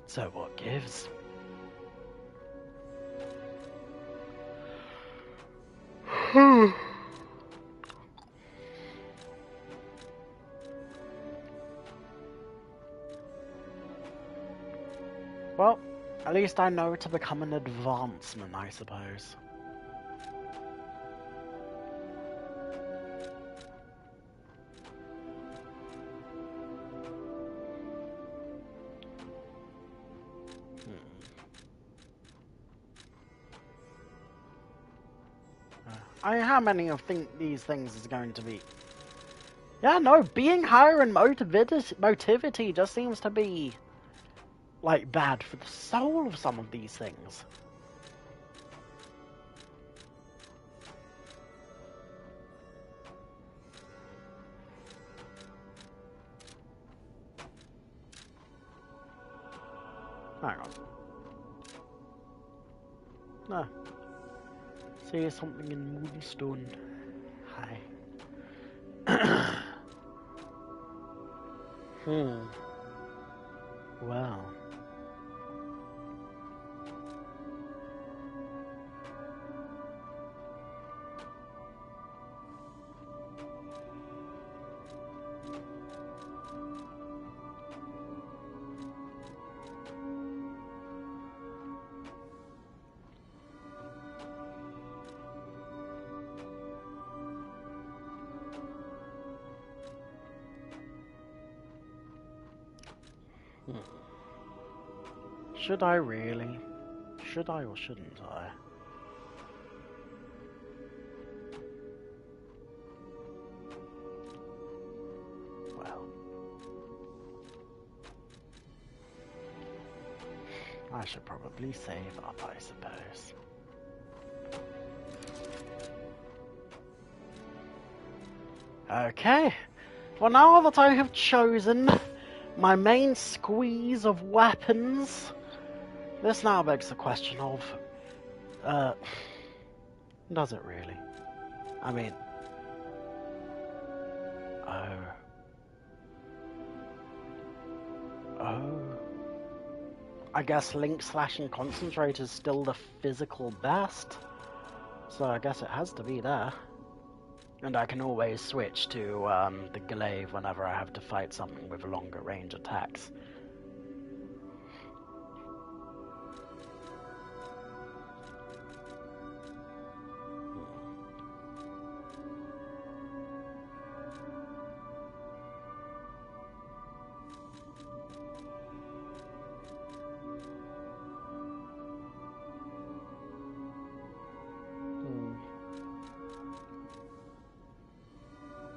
So what gives? Well, at least I know to become an advancement, I suppose. How many of these things is going to be? Yeah, no, being higher in motivity just seems to be, like, bad for the soul of some of these things. Hang on. No. See something in Moonstone. Hi. Well. Should I really? Should I or shouldn't I? Well, I should probably save up, I suppose. Okay, well now that I have chosen my main squeeze of weapons, this now begs the question of, does it really? I mean, I guess Link Slash and Concentrate is still the physical best. So I guess it has to be there. And I can always switch to the glaive whenever I have to fight something with longer range attacks.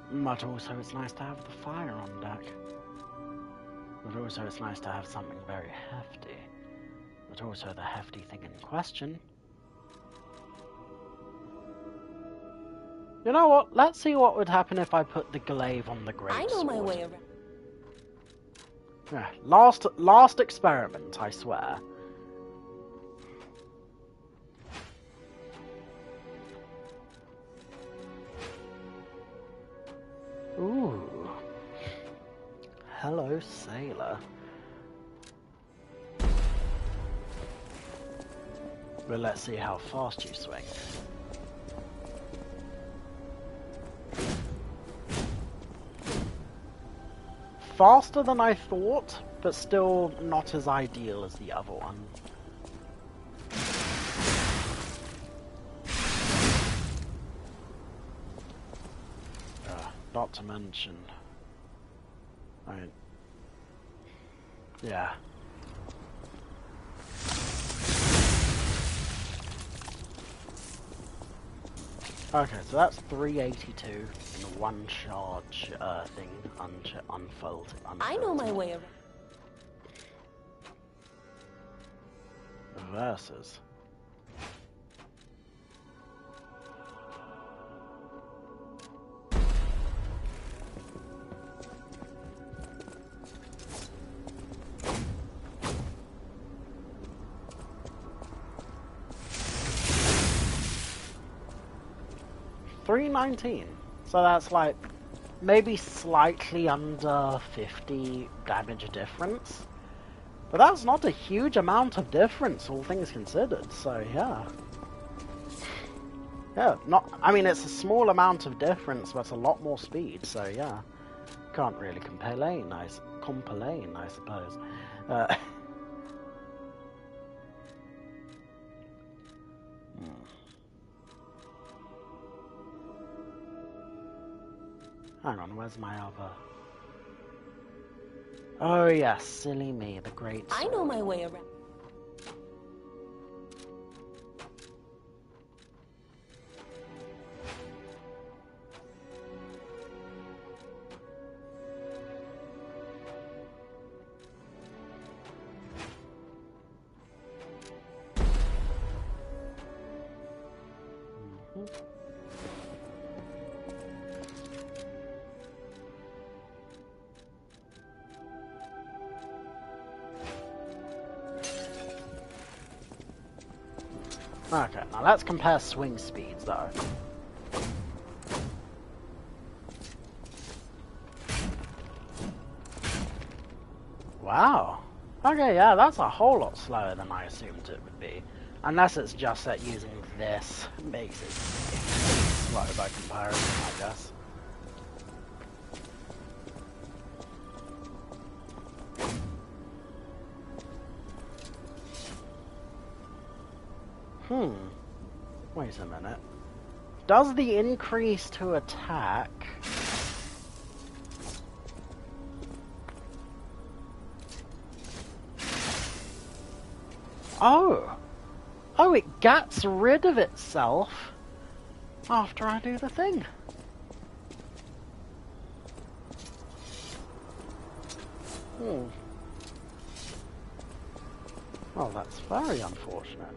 But also it's nice to have the fire on deck. But also it's nice to have something very hefty. But also the hefty thing in question. You know what? Let's see what would happen if I put the glaive on the great I know my way around. Yeah, last experiment, I swear. Ooh. Hello, sailor. Well, let's see how fast you swing. Faster than I thought, but still not as ideal as the other one. Not to mention, yeah. Okay, so that's 382 in one charge thing, unfold. I know my way around. Versus. $319. So that's like maybe slightly under 50 damage difference. But that's not a huge amount of difference, all things considered, so yeah. Yeah, I mean, it's a small amount of difference, but a lot more speed, so yeah. Can't really complain, I suppose. Hang on, where's my other... Oh yes, silly me, the great sword. I know my way around. Okay, now let's compare swing speeds though. Wow. Okay, yeah, that's a whole lot slower than I assumed it would be. Unless it's just that using this makes it slow by comparison, I guess. Wait a minute. Does the increase to attack... Oh! Oh, it gets rid of itself after I do the thing. Well, that's very unfortunate.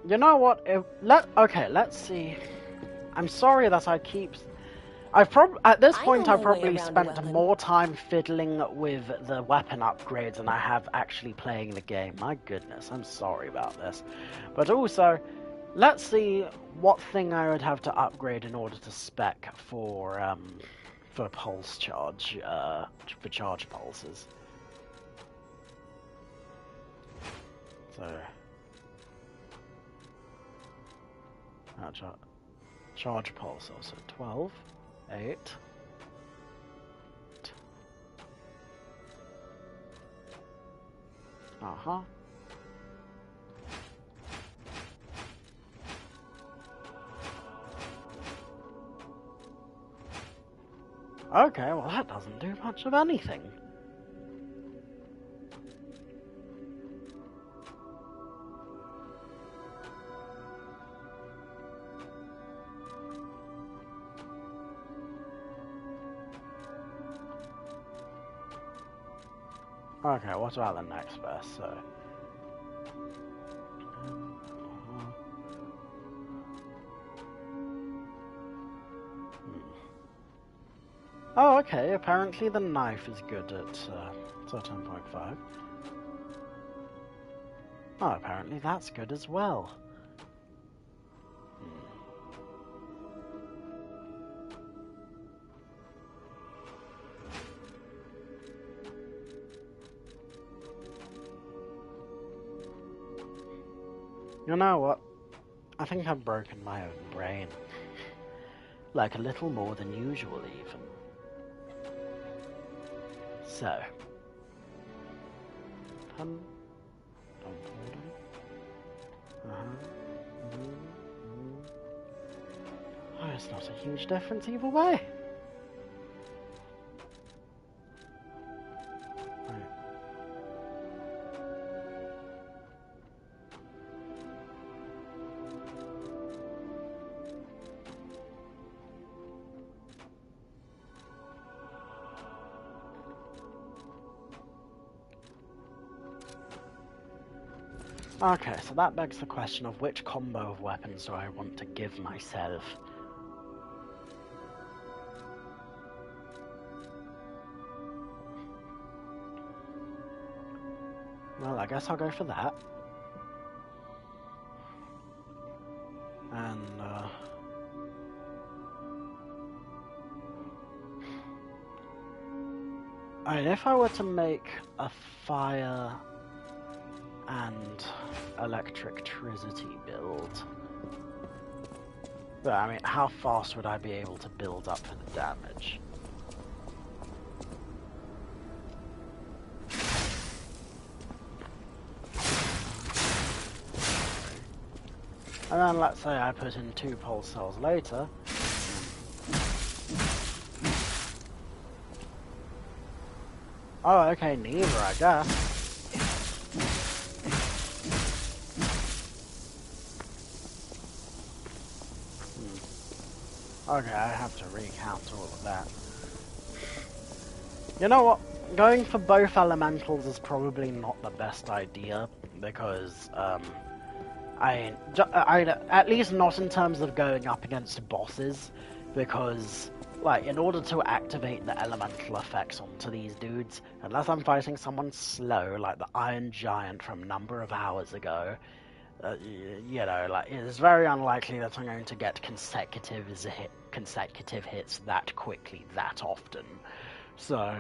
You know what? Okay, let's see. I'm sorry that I keep... At this I point know I've my way probably around a spent weapon. more time fiddling with the weapon upgrades than I have actually playing the game. My goodness, I'm sorry about this. But also, let's see what thing I would have to upgrade in order to spec for pulse charge, for charge pulses. So, charge pulse also 12, 8. Uh-huh. Okay, well that doesn't do much of anything. Okay, what about the next verse? So, oh, okay. Apparently the knife is good at 10.5. Oh, apparently that's good as well. You know what? I think I've broken my own brain. Like a little more than usual, even. So. Oh, it's not a huge difference either way. Okay, so that begs the question of which combo of weapons do I want to give myself? Well, I guess I'll go for that. And, I mean, if I were to make a fire and electricity build, but I mean, how fast would I be able to build up for the damage? And then let's say I put in 2 pulse cells later. Oh, okay, neither, I guess. Okay, I have to recount all of that. You know what? Going for both elementals is probably not the best idea, because, at least not in terms of going up against bosses, because, like, in order to activate the elemental effects onto these dudes, unless I'm fighting someone slow, like the Iron Giant from a number of hours ago, you know, like, it's very unlikely that I'm going to get consecutive hits that quickly, that often. So,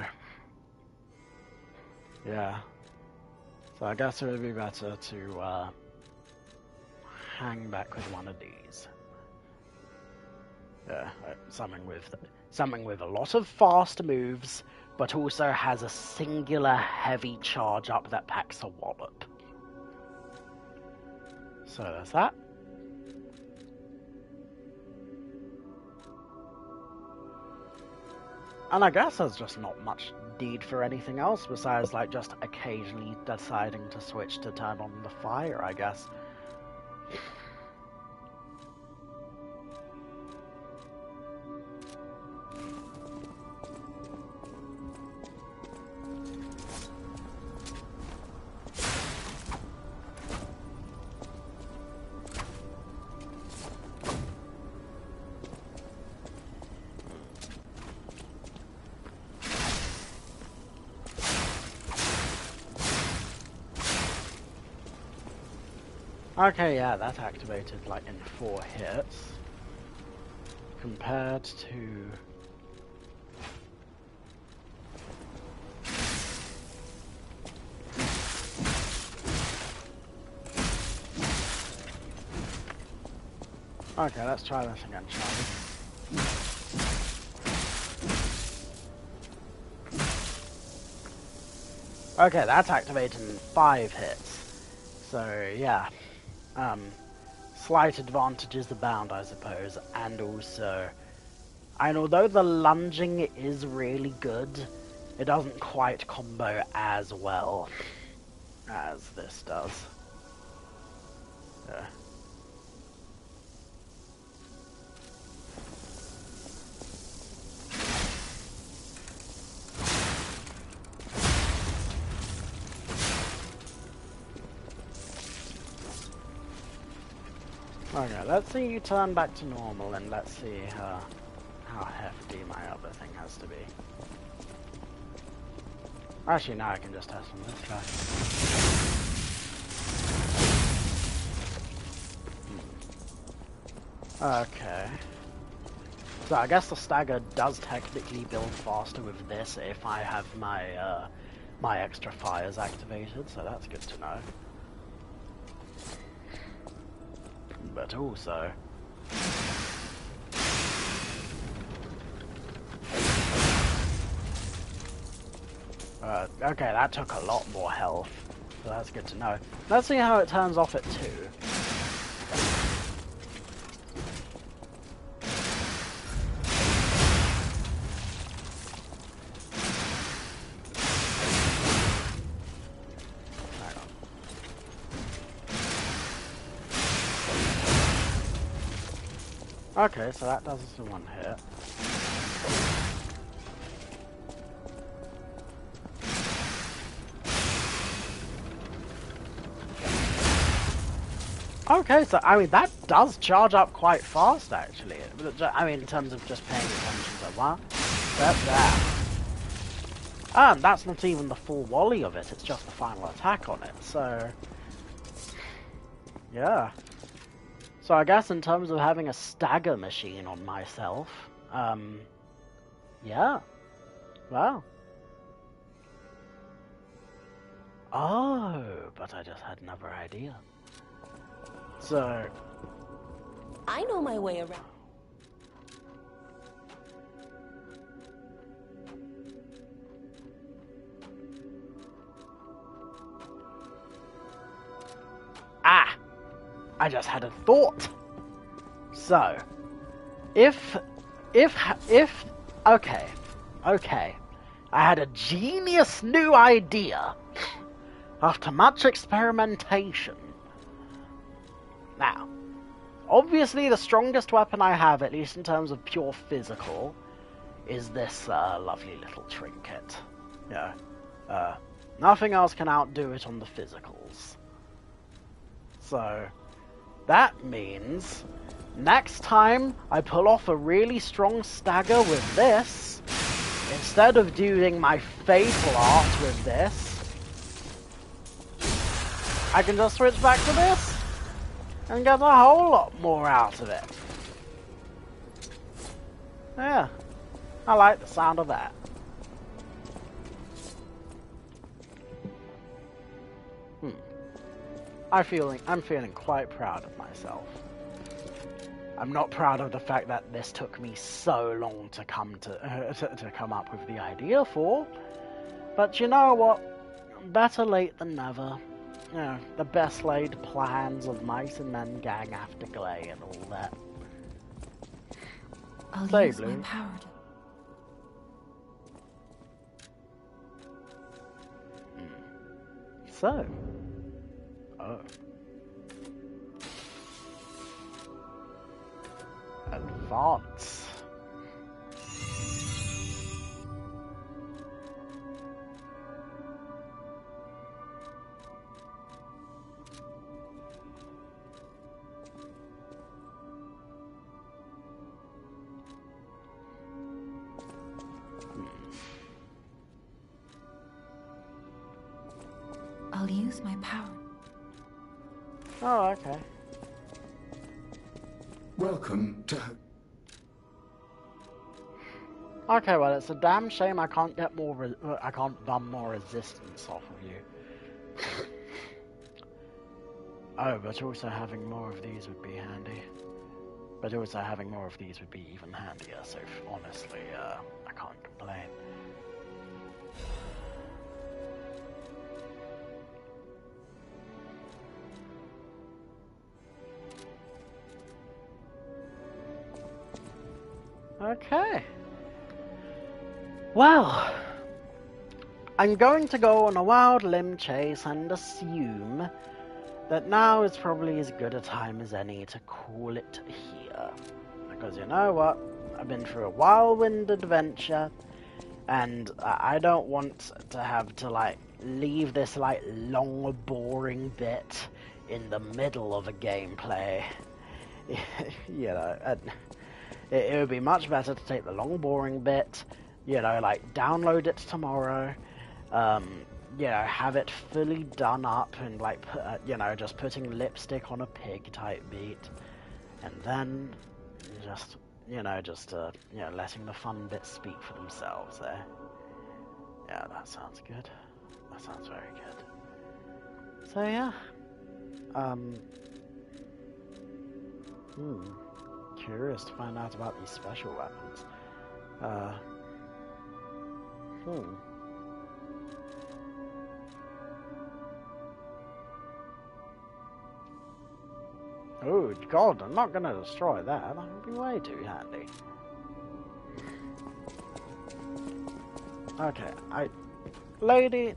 yeah. So I guess it would be better to, hang back with one of these. Yeah, something with a lot of fast moves, but also has a singular heavy charge up that packs a wallop. So there's that. And I guess there's just not much need for anything else besides, like, just occasionally deciding to switch to turn on the fire, I guess. Okay, yeah, that's activated like in 4 hits. Compared to... Okay, let's try this again, shall we? Okay, that's activated in 5 hits. So, yeah. Slight advantages abound, I suppose, and also... And although the lunging is really good, it doesn't quite combo as well as this does. Yeah. Okay, let's see you turn back to normal and let's see how hefty my other thing has to be. Actually, now I can just test on this guy. Okay. So I guess the stagger does technically build faster with this if I have my my extra fires activated, so that's good to know. But also... okay, that took a lot more health, so that's good to know. Let's see how it turns off at 2. Okay, so that does us in 1 hit. Okay, so I mean that does charge up quite fast actually. I mean in terms of just paying attention to what? That's that. And that's not even the full volley of it, it's just the final attack on it, so... Yeah. So I guess in terms of having a stagger machine on myself, yeah. Wow. Oh, but I just had another idea. So... I know my way around. Ah! I just had a thought. So, if, okay, I had a genius new idea after much experimentation. Now, obviously the strongest weapon I have, at least in terms of pure physical, is this lovely little trinket. Yeah, nothing else can outdo it on the physicals. So, that means next time I pull off a really strong stagger with this, instead of doing my fatal art with this, I can just switch back to this and get a whole lot more out of it. Yeah, I like the sound of that. I'm feeling quite proud of myself. I'm not proud of the fact that this took me so long to come up with the idea for, but you know what? Better late than never. You know, the best laid plans of mice and men gang after Glay and all that. I'll Say, use Blue. my power to... So. Oh. Advance. I'll use my power. Oh, okay. Welcome to... Okay, well, it's a damn shame I can't get more. I can't bum more resistance off of you. Oh, but also having more of these would be handy. But also having more of these would be even handier. So honestly, I can't complain. Okay. Well, I'm going to go on a wild limb chase and assume that now is probably as good a time as any to call it here. Because you know what? I've been through a whirlwind adventure, and I don't want to have to, like, leave this, like, long, boring bit in the middle of a gameplay. You know, it would be much better to take the long, boring bit, you know, like, download it tomorrow, you know, have it fully done up and, like, you know, just putting lipstick on a pig type beat, and then just, you know, letting the fun bits speak for themselves there. Yeah, that sounds good. That sounds very good. So, yeah. Curious to find out about these special weapons. Oh, God, I'm not gonna destroy that. That would be way too handy. Okay, Lady,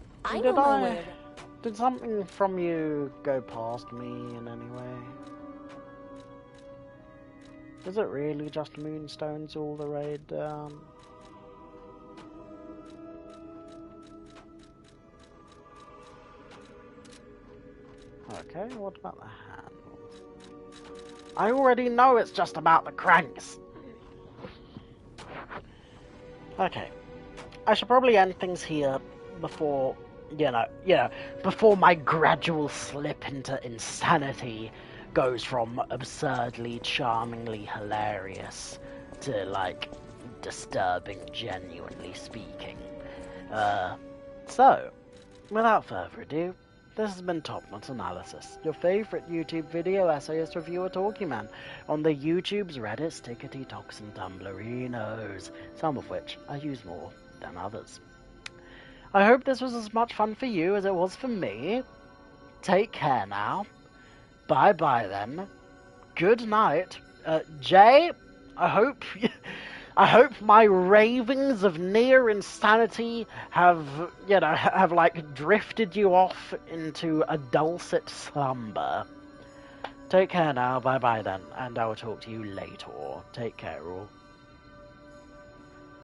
did something from you go past me in any way? Is it really just moonstones all the way down? Okay, what about the handles? I already know it's just about the cranks! Okay. I should probably end things here before, before my gradual slip into insanity goes from absurdly, charmingly hilarious to, like, disturbing, genuinely speaking. So, without further ado, this has been Top Knot Analysis, your favourite YouTube video essayist reviewer talking man, on the YouTube's Reddit's Tickety Tox and Tumblerinos, some of which I use more than others. I hope this was as much fun for you as it was for me. Take care now. Bye bye then. Good night. Jay, I hope my ravings of near insanity have like drifted you off into a dulcet slumber. Take care now. Bye bye then, and I will talk to you later. Take care all.